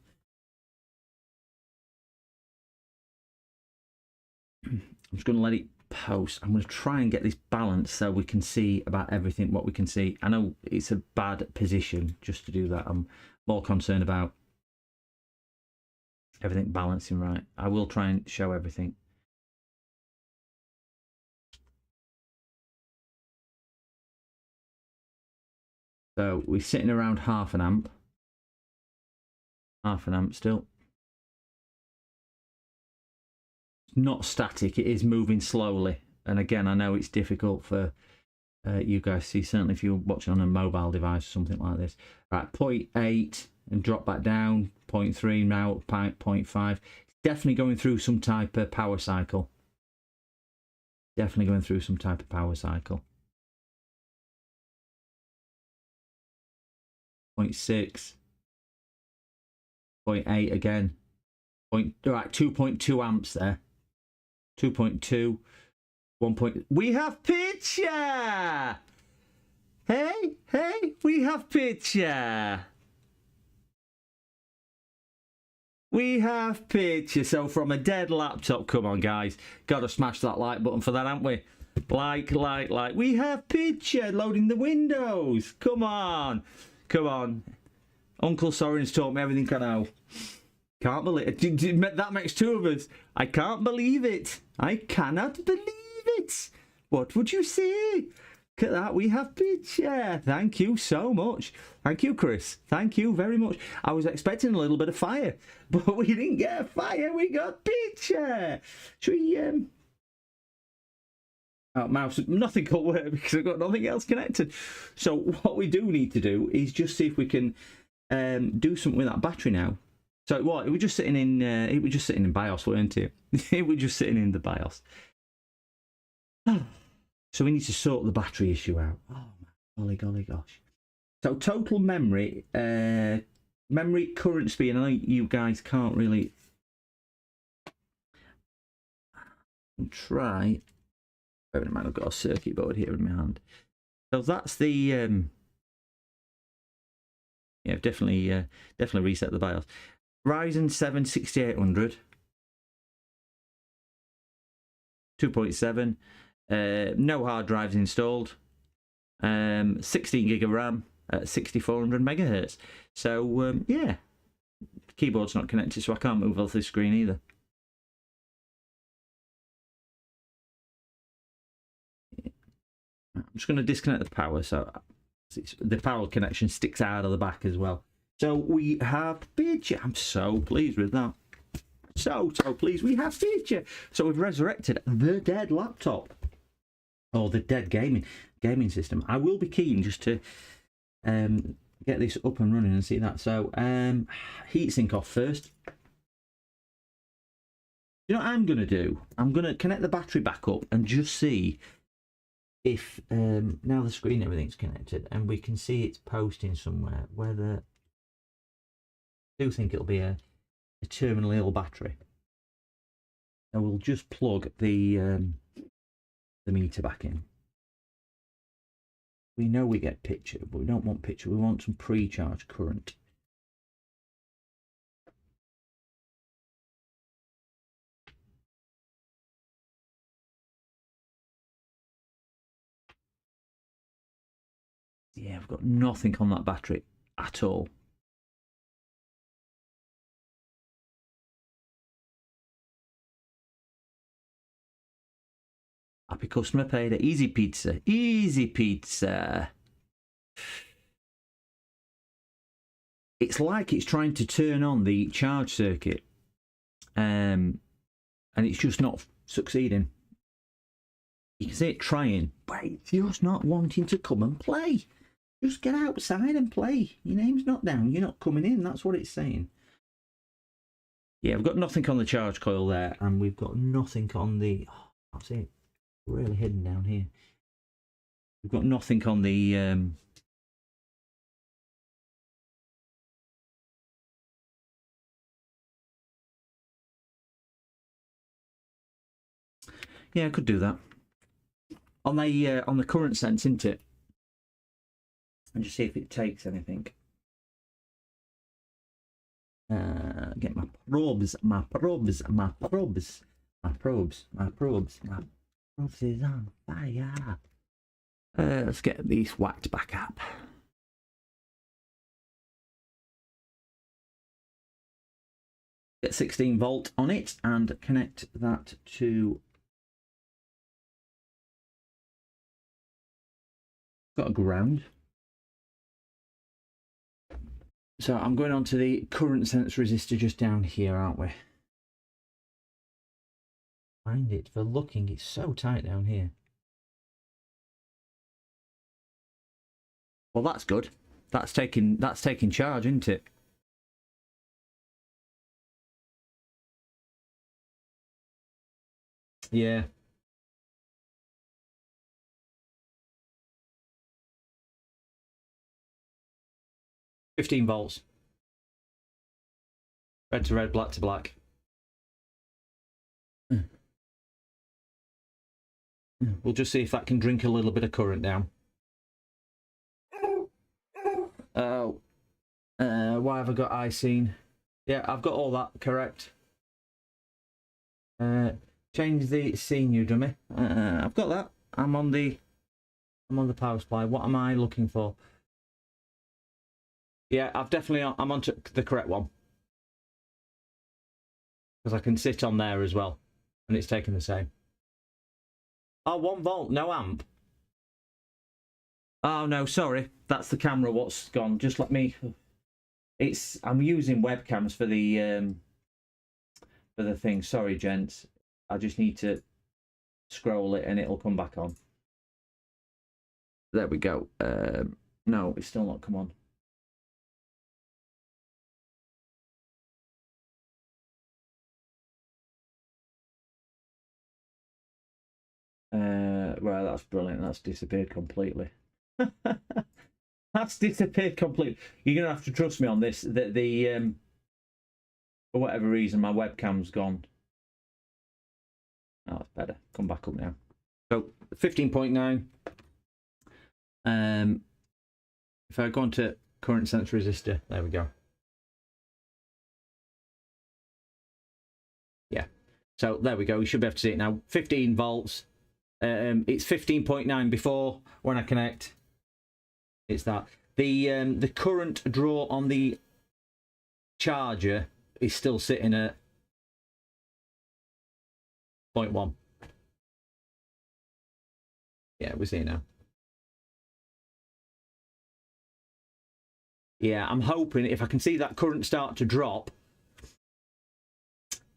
I'm just going to let it post. I'm going to try and get this balanced so we can see about everything, what we can see. I know it's a bad position just to do that. I'm more concerned about everything balancing right. I will try and show everything. So we're sitting around half an amp. Half an amp still. It's not static, it is moving slowly. And again, I know it's difficult for you guys to see, certainly if you're watching on a mobile device or something like this. Right, 0.8 and drop back down, 0.3 now, 0.5. Definitely going through some type of power cycle. Definitely going through some type of power cycle. 0.6. 0.8 again. Right, 2.2 amps there. 2.2. 1. We have picture! Hey, we have picture! We have picture. So from a dead laptop, come on guys, gotta smash that like button for that, haven't we? Like. We have picture loading the Windows. Come on. Uncle Soren's taught me everything I know. Can't believe it. That makes two of us. I can't believe it. I cannot believe it. What would you say? Look at that. We have picture. Thank you so much. Thank you, Chris. Thank you very much. I was expecting a little bit of fire, but we didn't get a fire. We got picture. Should we, oh, mouse, nothing will work because I've got nothing else connected. So what we do need to do is just see if we can do something with that battery now. So what? It was just sitting in BIOS, weren't it? It was just sitting in the BIOS. So we need to sort the battery issue out. Oh my golly gosh. So total memory, memory current speed. I know you guys can't really try. Bear in mind, I've got a circuit board here in my hand. So that's the yeah, definitely reset the BIOS. Ryzen 7 6800, 2.7. No hard drives installed. 16 gig of RAM at 6400 megahertz. So yeah, keyboard's not connected, so I can't move off this screen either. I'm just going to disconnect the power, so the power connection sticks out of the back as well. So we have picture. I'm so pleased with that. So pleased. We have picture. So we've resurrected the dead laptop, or the dead gaming system. I will be keen just to get this up and running and see that. So heatsink off first. You know what I'm going to do? I'm going to connect the battery back up and just see if now the screen, everything's connected and we can see it's posting somewhere, whether I do think it'll be a terminally ill battery. And we'll just plug the meter back in. We know we get picture, but we don't want picture. We want some pre-charge current. Yeah, I've got nothing on that battery at all. Happy customer paid it. Easy pizza. Easy pizza. It's like it's trying to turn on the charge circuit. And it's just not succeeding. You can see it trying, but it's just not wanting to come and play. Just get outside and play. Your name's not down. You're not coming in. That's what it's saying. Yeah, we've got nothing on the charge coil there, and we've got nothing on the... Oh, I can't see it. Really hidden down here. We've got nothing on the I could do that. On the current sense, isn't it? And just see if it takes anything. Get my probes is on fire. Let's get these whacked back up. Get 16 volt on it and connect that to. Got a ground. So I'm going on to the current sense resistor just down here, aren't we? Find it for looking, it's so tight down here. Well, that's good. That's taking charge, isn't it? Yeah. $15 volts. Red to red, black to black. We'll just see if that can drink a little bit of current down. Why have I got icing? Yeah, I've got all that correct. Change the scene, you dummy. I've got that. I'm on the power supply. What am I looking for? Yeah, I'm onto the correct one. Because I can sit on there as well. And it's taking the same. Oh, 1 volt, no amp. Oh no, sorry. That's the camera what's gone. Just let me. I'm using webcams for the thing. Sorry, gents. I just need to scroll it and it'll come back on. There we go. No, it's still not come on. Well, that's brilliant. That's disappeared completely. That's disappeared completely. You're gonna have to trust me on this. That for whatever reason, my webcam's gone. Oh, that's better. Come back up now. So 15.9. If I go on to current sense resistor, there we go. Yeah. So there we go. We should be able to see it now. 15 volts. It's 15.9 before when I connect. It's that. The current draw on the charger is still sitting at 0.1. Yeah, we see it now. Yeah, I'm hoping if I can see that current start to drop,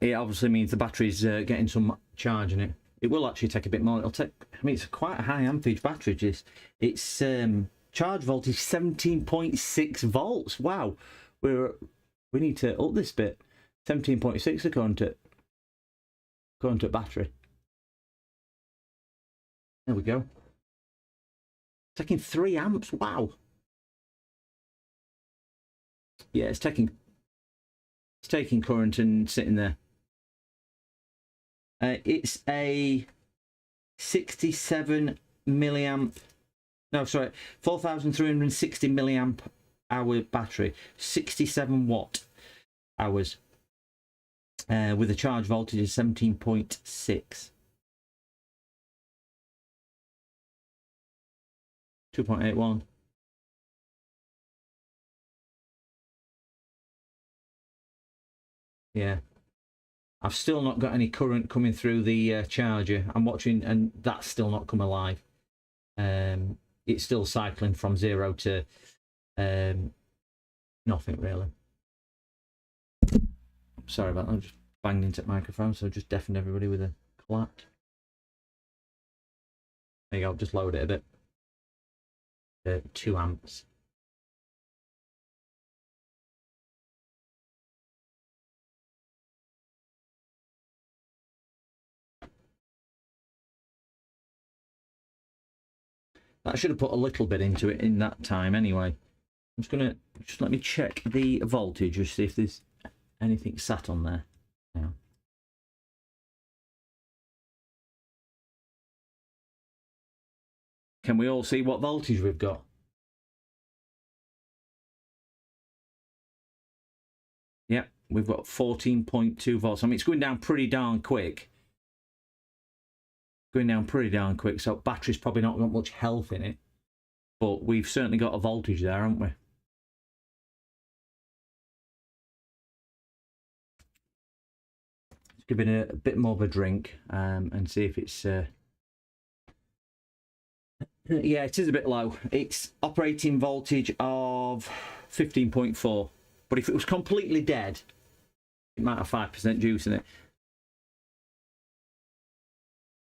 it obviously means the battery's getting some charge in it. It will actually take a bit more. It'll take. I mean, it's quite a high ampage battery. It's charge voltage 17.6 volts. Wow, we need to up this bit. 17.6 according to battery. There we go. Taking 3 amps. Wow. Yeah, it's taking current and sitting there. It's a 67 milliamp. No, sorry, 4,360 milliamp hour battery, 67 watt hours, with a charge voltage of 17.6. 2.81. Yeah. I've still not got any current coming through the charger. I'm watching and that's still not come alive. It's still cycling from 0 to nothing really. Sorry about that, I just banged into the microphone, so I just deafened everybody with a clap. There you go, just load it a bit. 2 amps. I should have put a little bit into it in that time anyway. I'm just gonna let me check the voltage, just see if there's anything sat on there. Yeah. Can we all see what voltage we've got? Yep, we've got 14.2 volts. I mean, it's going down pretty darn quick. Going down pretty darn quick, so battery's probably not got much health in it. But we've certainly got a voltage there, haven't we? Let's give it a bit more of a drink and see if it's... Yeah, it is a bit low. It's operating voltage of 15.4. But if it was completely dead, it might have 5% juice in it.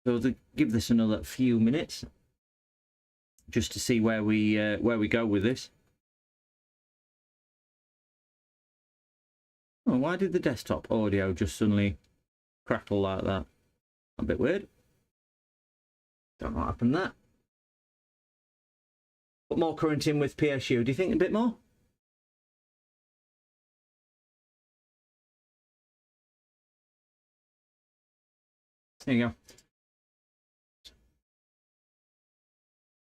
So to give this another few minutes, just to see where we go with this. Oh, why did the desktop audio just suddenly crackle like that? A bit weird. Don't know what happened there. Put more current in with PSU. Do you think a bit more? There you go.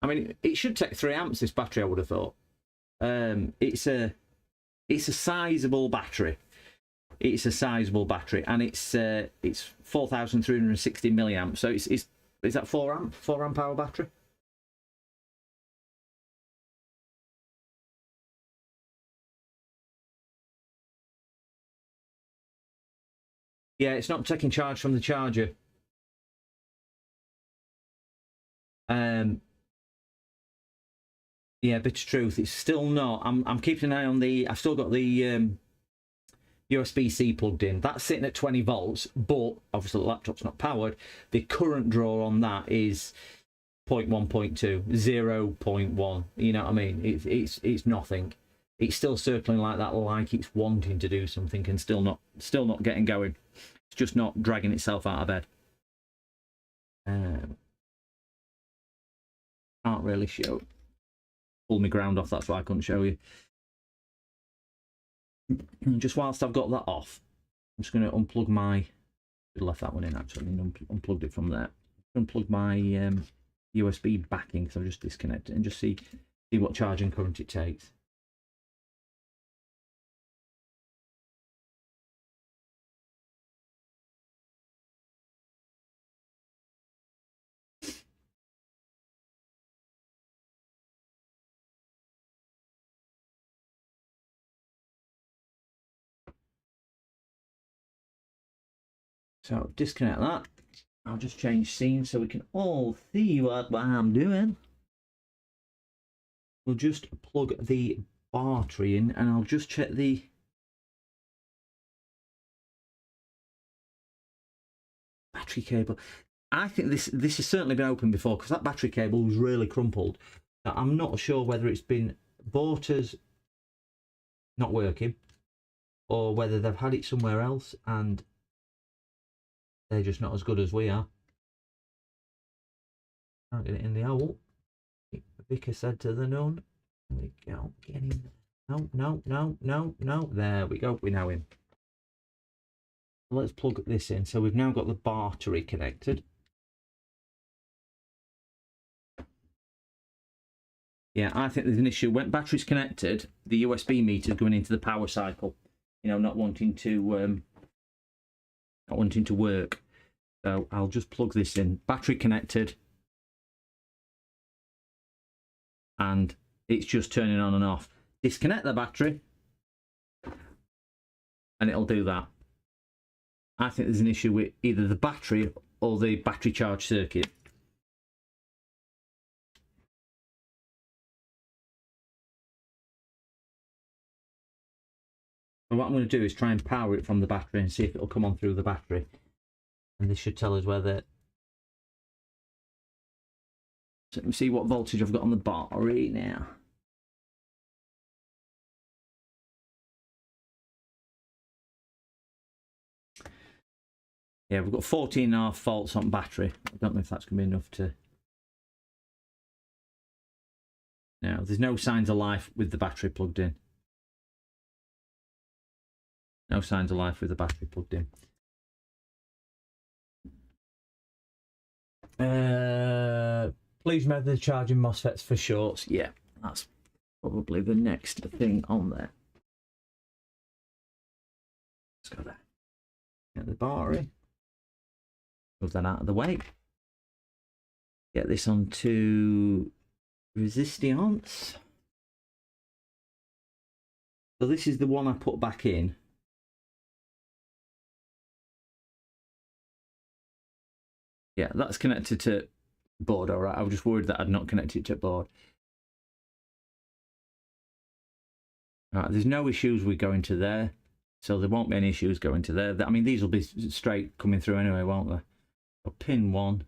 I mean, it should take 3 amps, this battery, I would have thought. It's a sizable battery. It's a sizable battery, and it's 4,360 milliamps. So is that 4 amp hour battery? Yeah, it's not taking charge from the charger. Yeah, bit of truth. It's still not. I'm keeping an eye on the. I've still got the USB-C plugged in. That's sitting at 20 volts, but obviously the laptop's not powered. The current draw on that is 0.1, 0.2, 0.1. You know what I mean? It's nothing. It's still circling like that, like it's wanting to do something, and still not getting going. It's just not dragging itself out of bed. Can't really show. Pull my ground off, that's why I couldn't show you. Just whilst I've got that off, I'm just going to unplug my... I left that one in actually, and unplugged it from there. Unplug my USB backing, so I've just disconnected it, and just see what charging current it takes. So disconnect that. I'll just change scene so we can all see what I'm doing. We'll just plug the battery in, and I'll just check the battery cable. I think this has certainly been opened before, because that battery cable was really crumpled. Now, I'm not sure whether it's been bought as not working, or whether they've had it somewhere else and they're just not as good as we are. Can't get it in the hole. Vicar said to the nun. There we go. Get in. No. There we go. We're now in. Let's plug this in. So we've now got the battery connected. Yeah, I think there's an issue. When battery's connected, the USB meter is going into the power cycle. You know, not wanting to work. So I'll just plug this in. Battery connected. And it's just turning on and off. Disconnect the battery, and it'll do that. I think there's an issue with either the battery or the battery charge circuit. So what I'm going to do is try and power it from the battery and see if it'll come on through the battery. And this should tell us whether... So let me see what voltage I've got on the battery now. Yeah, we've got 14.5 volts on battery. I don't know if that's going to be enough to... No, there's no signs of life with the battery plugged in. No signs of life with the battery plugged in. Please remember the charging MOSFETs for shorts. Yeah, that's probably the next thing on there. Let's go there. Get the battery. Move that out of the way. Get this onto resistance. So this is the one I put back in. Yeah, that's connected to board. All right, I was just worried that I'd not connected to board. All right, there's no issues with going to there, so there won't be any issues going to there. I mean, these will be straight coming through anyway, won't they? So pin 1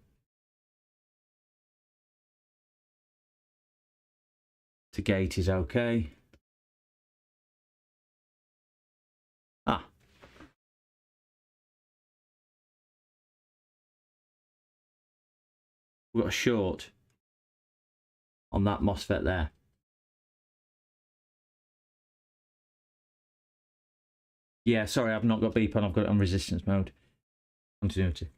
to gate is okay. Ah. We've got a short on that MOSFET there. Yeah, sorry, I've not got beep on, I've got it on resistance mode. Continuity.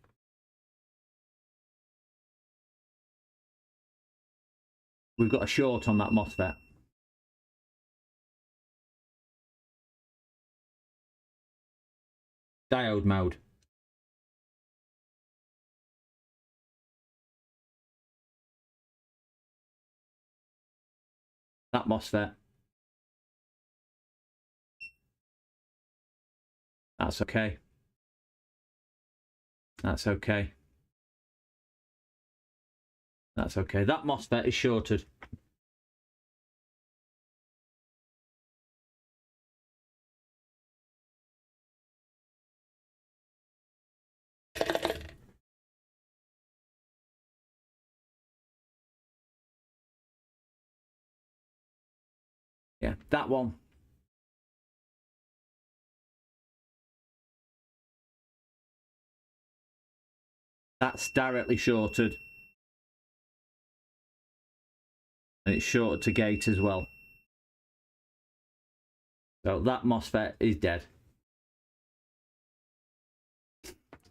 We've got a short on that MOSFET. Diode mode. That MOSFET. That's okay. That's okay. That's okay. That MOSFET is shorted. Yeah, that one. That's directly shorted. And it's shorted to gate as well. So that MOSFET is dead.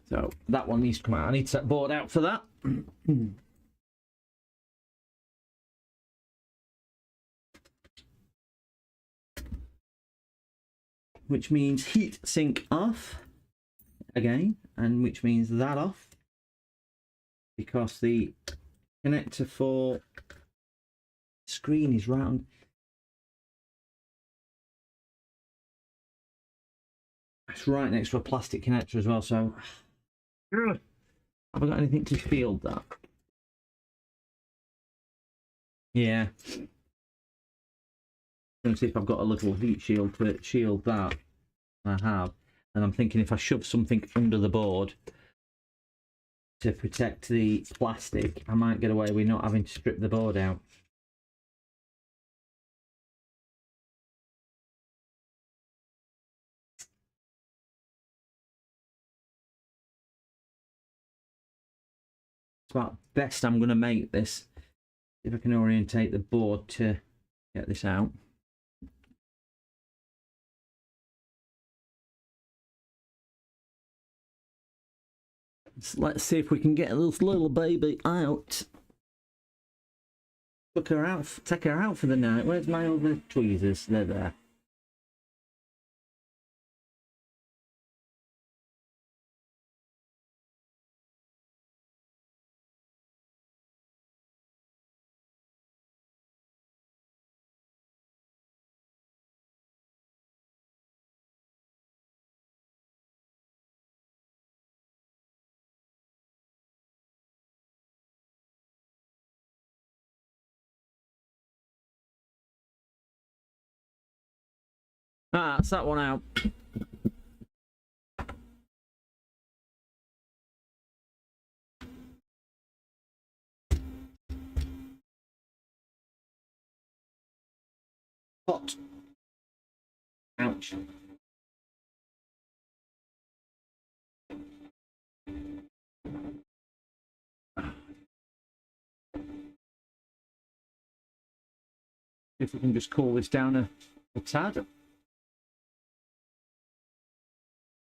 So that one needs to come out. I need to set board out for that. Which means heat sink off again, and which means that off, because the connector for screen is round. It's right next to a plastic connector as well, so have I got anything to shield that? Yeah. I'm going to see if I've got a little heat shield to shield that. I have. And I'm thinking if I shove something under the board to protect the plastic, I might get away with not having to strip the board out. It's about best I'm going to make this. If I can orientate the board to get this out. So let's see if we can get this little baby out. Took her out, take her out for the night. Where's my other tweezers? They're there. Ah, that's that one out. Hot. Ouch. If we can just cool this down a tad.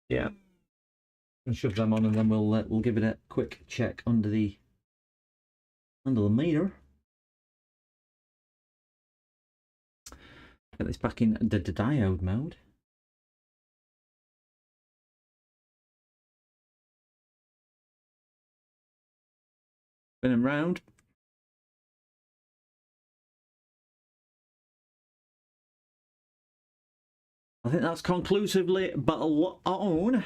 Yeah. And shove them on, and then we'll give it a quick check under the under the meter. Get this back in the diode mode. Spin them round. I think that's conclusively battle on.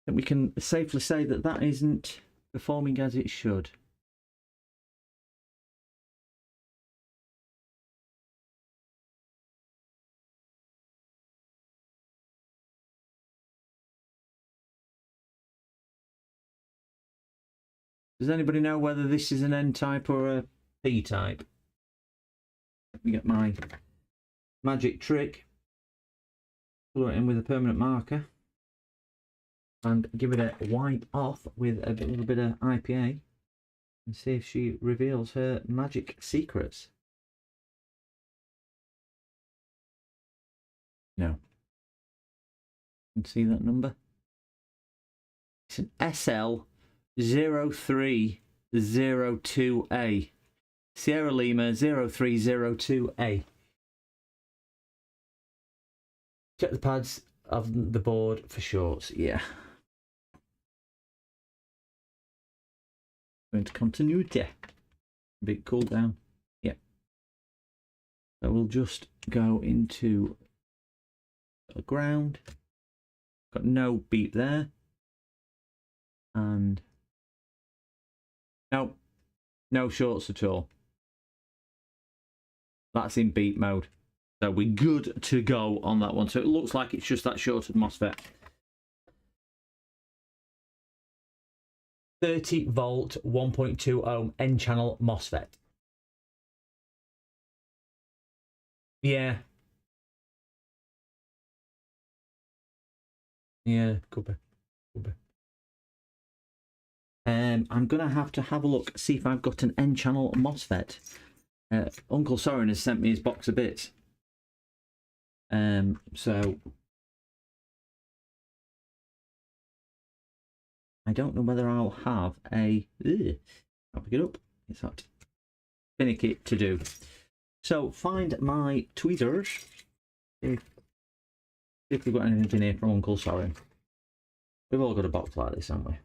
And we can safely say that that isn't performing as it should. Does anybody know whether this is an N-type or a P-type? Let me get my magic trick. Colour it in with a permanent marker. And give it a wipe off with a little bit of IPA. And see if she reveals her magic secrets. No. You can see that number? It's an SL0302A. Sierra Lima 0302A. Check the pads of the board for shorts. Yeah. Going to continuity. Big cool down. Yeah. So we'll just go into a ground. Got no beep there. And no shorts at all. That's in beep mode. So we're good to go on that one. So it looks like it's just that shorted MOSFET. 30 volt, 1.2 ohm N channel MOSFET. Yeah. Yeah, could be. Could be. I'm going to have a look, see if I've got an N channel MOSFET. Uncle Soren has sent me his box of bits. So I don't know whether I'll have a. I'll pick it up. It's that finicky to do. So find my tweezers. If we've got anything in here from Uncle Soren. We've all got a box like this, haven't we?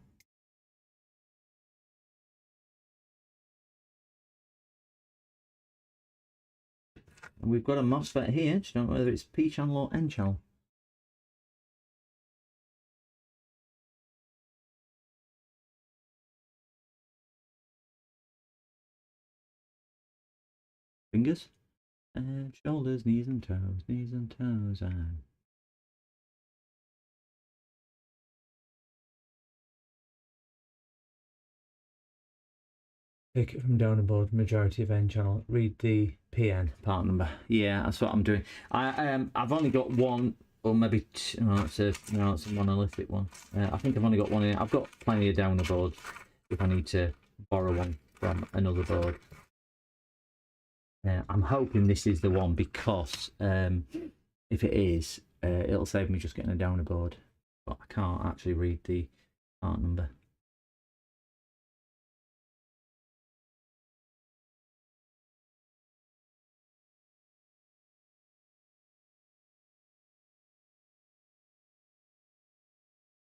And we've got a MOSFET here. Just don't know whether it's P channel or N channel. Fingers and shoulders, knees and toes, and pick it from down above. Majority of N channel. Read the PN part number. Yeah, that's what I'm doing. I've only got one, or maybe two, no, it's a monolithic one. I think I've only got one in it. I've got plenty of downer boards if I need to borrow one from another board. I'm hoping this is the one because if it is, it'll save me just getting a downer board. But I can't actually read the part number.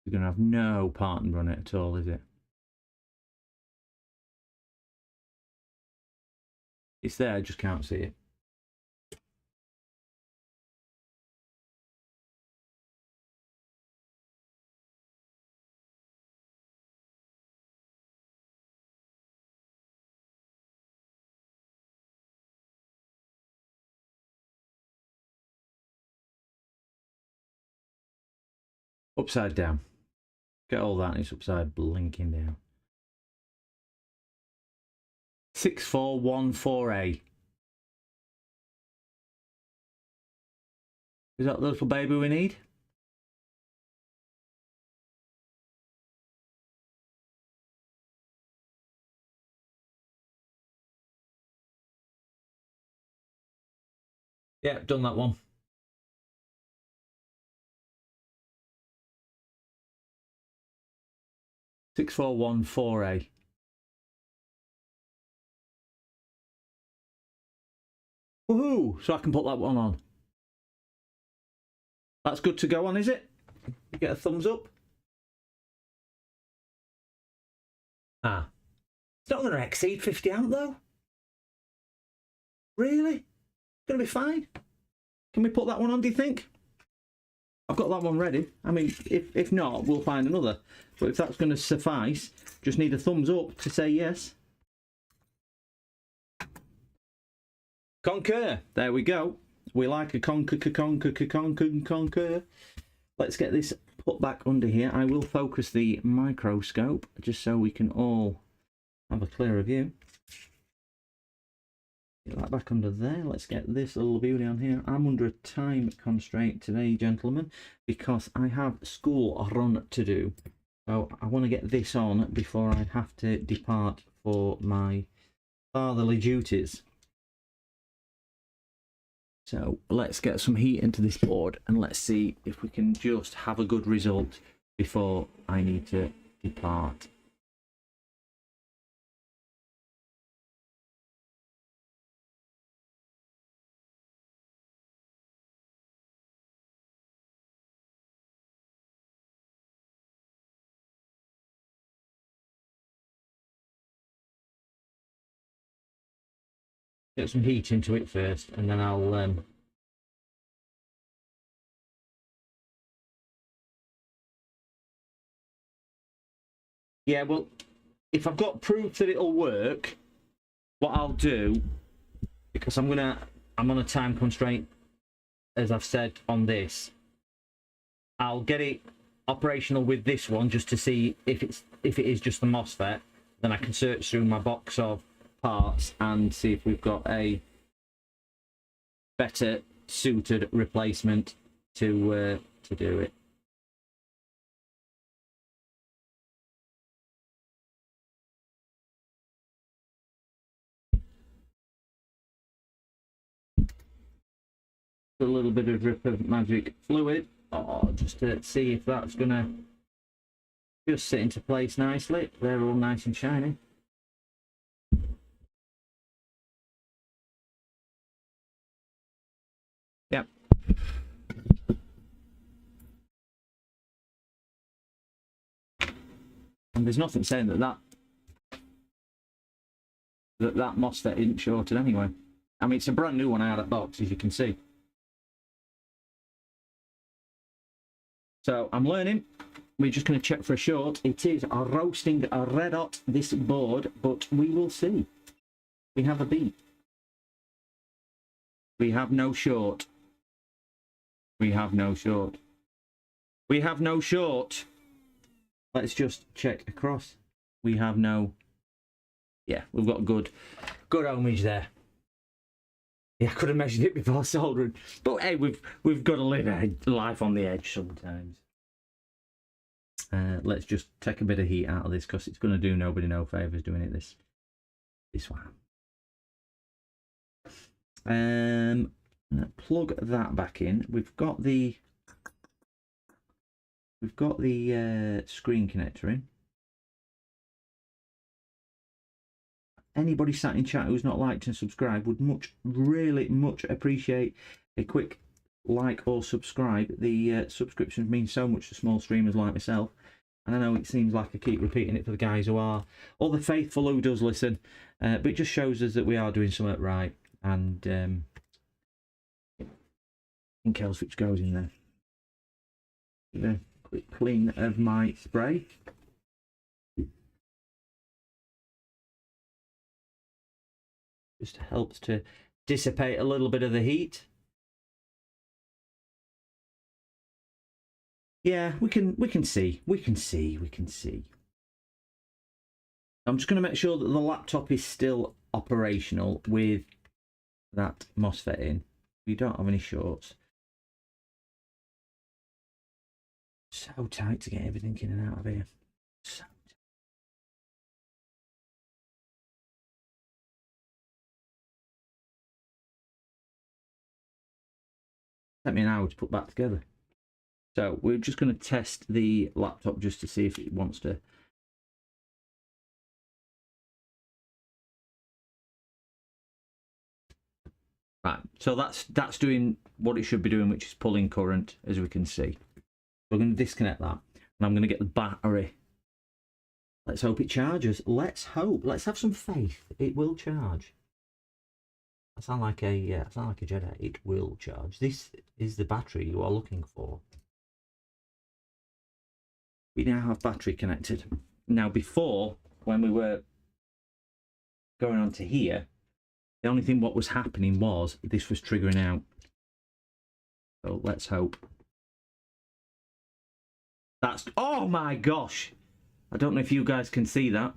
You're going to have no part number on it at all, is it? It's there, I just can't see it. Upside down. Get all that and it's upside blinking down. 6414A. Is that the little baby we need? Yeah, done that one. 6414A. Woohoo! So I can put that one on. That's good to go on, is it? You get a thumbs up. Ah. It's not going to exceed 50 amp though. Really? It's going to be fine. Can we put that one on, do you think? I've got that one ready. I mean, if not, we'll find another. But if that's going to suffice, just need a thumbs up to say yes. Concur. There we go. We like a concur. Let's get this put back under here. I will focus the microscope just so we can all have a clearer view. Get that back under there. Let's get this little beauty on here. I'm under a time constraint today, gentlemen, because I have school run to do. So I want to get this on before I have to depart for my fatherly duties. So let's get some heat into this board and let's see if we can just have a good result before I need to depart. Get some heat into it first and then I'll yeah, well, if I've got proof that it'll work, what I'll do, because I'm on a time constraint, as I've said on this, I'll get it operational with this one just to see if it is just the MOSFET. Then I can search through my box of parts and see if we've got a better suited replacement to do it. A little bit of drip of magic fluid, just to see if that's gonna just sit into place nicely. They're all nice and shiny. Yep. And there's nothing saying that MOSFET isn't shorted anyway. I mean, it's a brand new one out of that box, as you can see. So I'm learning. We're just going to check for a short. It is roasting a red hot, this board, but we will see. We have a beep. We have no short. We have no short. We have no short. Let's just check across. We have no. Yeah, we've got good ohmage there. Yeah, I could have measured it before soldering, but hey, we've got to live life on the edge sometimes. Let's just take a bit of heat out of this because it's going to do nobody no favours doing it this one. Plug that back in. We've got the screen connector in. Anybody sat in chat who's not liked and subscribed would really much appreciate a quick like or subscribe. The subscriptions mean so much to small streamers like myself, and I know it seems like I keep repeating it for the guys who are, or the faithful who does listen, but it just shows us that we are doing something right. And anything else which goes in there. Give a quick clean of my spray. Just helps to dissipate a little bit of the heat. Yeah, we can see. I'm just going to make sure that the laptop is still operational with that MOSFET in. We don't have any shorts. So tight to get everything in and out of here. So take me an hour to put back together. So we're just going to test the laptop just to see if it wants to Right, so that's doing what it should be doing, which is pulling current, as we can see. We're going to disconnect that, and I'm going to get the battery. Let's hope it charges. Let's hope. Let's have some faith. It will charge. I sound like a Jedi. It will charge. This is the battery you are looking for. We now have battery connected. Now, before, when we were going on to here, the only thing what was happening was this was triggering out. So let's hope. That's, oh my gosh. I don't know if you guys can see that.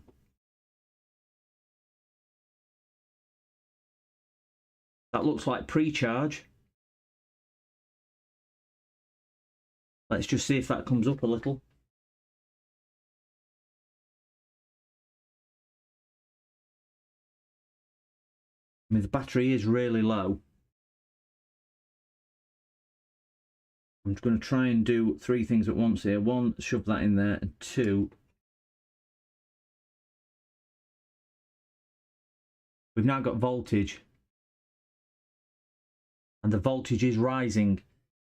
That looks like pre-charge. Let's just see if that comes up a little. I mean, the battery is really low. I'm just going to try and do 3 things at once here. 1, shove that in there, and 2, we've now got voltage. And the voltage is rising.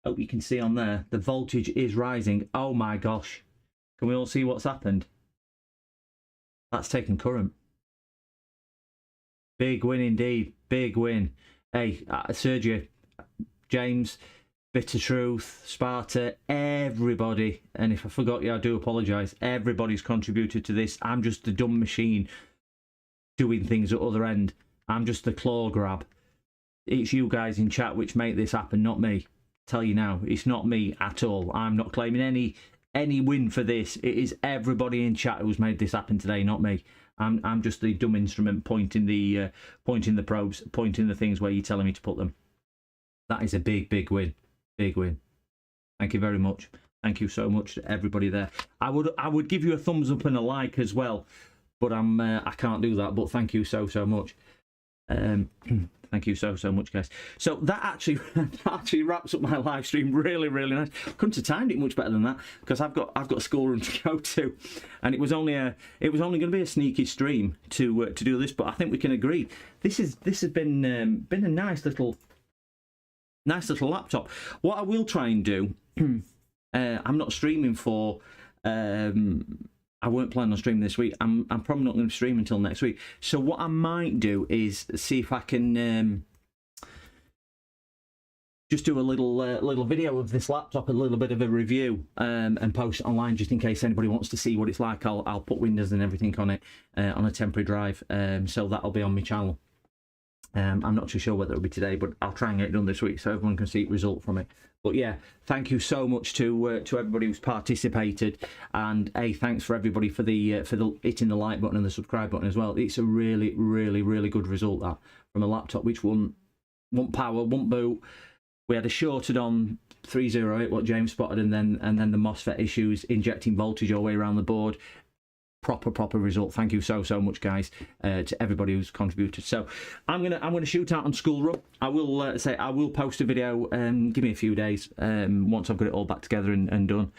Hope you can see on there. The voltage is rising. Oh my gosh. Can we all see what's happened? That's taken current. Big win indeed. Big win. Hey, Sergio, James, Bitter Truth, Sparta, everybody. And if I forgot you, I do apologise. Everybody's contributed to this. I'm just the dumb machine doing things at the other end. I'm just the claw grab. It's you guys in chat which make this happen, not me. Tell you now, it's not me at all. I'm not claiming any win for this. It is everybody in chat who's made this happen today, not me. I'm just the dumb instrument pointing the probes, pointing the things where you're telling me to put them. That is a big win. Big win. Thank you very much. Thank you so much to everybody there. I would give you a thumbs up and a like as well, but I can't do that. But thank you so much. Thank you so much, guys. So that actually wraps up my live stream. Really nice. Couldn't have timed it much better than that, because I've got a schoolroom to go to, and it was only going to be a sneaky stream to do this. But I think we can agree this has been a nice little laptop. What I will try and do, I'm not streaming for. I weren't planning on streaming this week. I'm probably not going to stream until next week. So what I might do is see if I can just do a little video of this laptop, a little bit of a review, and post it online just in case anybody wants to see what it's like. I'll put Windows and everything on it on a temporary drive, so that'll be on my channel. I'm not too sure whether it'll be today, but I'll try and get it done this week so everyone can see the result from it. But yeah, thank you so much to everybody who's participated, and hey, thanks for everybody for the hitting the like button and the subscribe button as well. It's a really good result, that, from a laptop which won't power, won't boot. We had a shorted on 308, what James spotted, and then the MOSFET issues injecting voltage all the way around the board. Proper result. Thank you so much, guys, to everybody who's contributed. So I'm gonna shoot out on schoolroom. I will say I will post a video. Give me a few days once I've got it all back together and done.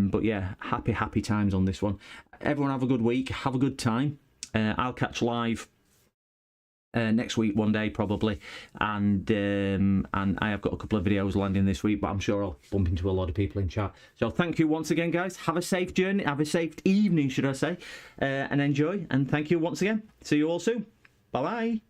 But yeah, happy times on this one. Everyone have a good week. Have a good time. I'll catch live next week, one day probably, and I have got a couple of videos landing this week, but I'm sure I'll bump into a lot of people in chat. So thank you once again, guys. Have a safe journey, have a safe evening, should I say, and enjoy. And thank you once again. See you all soon. Bye bye.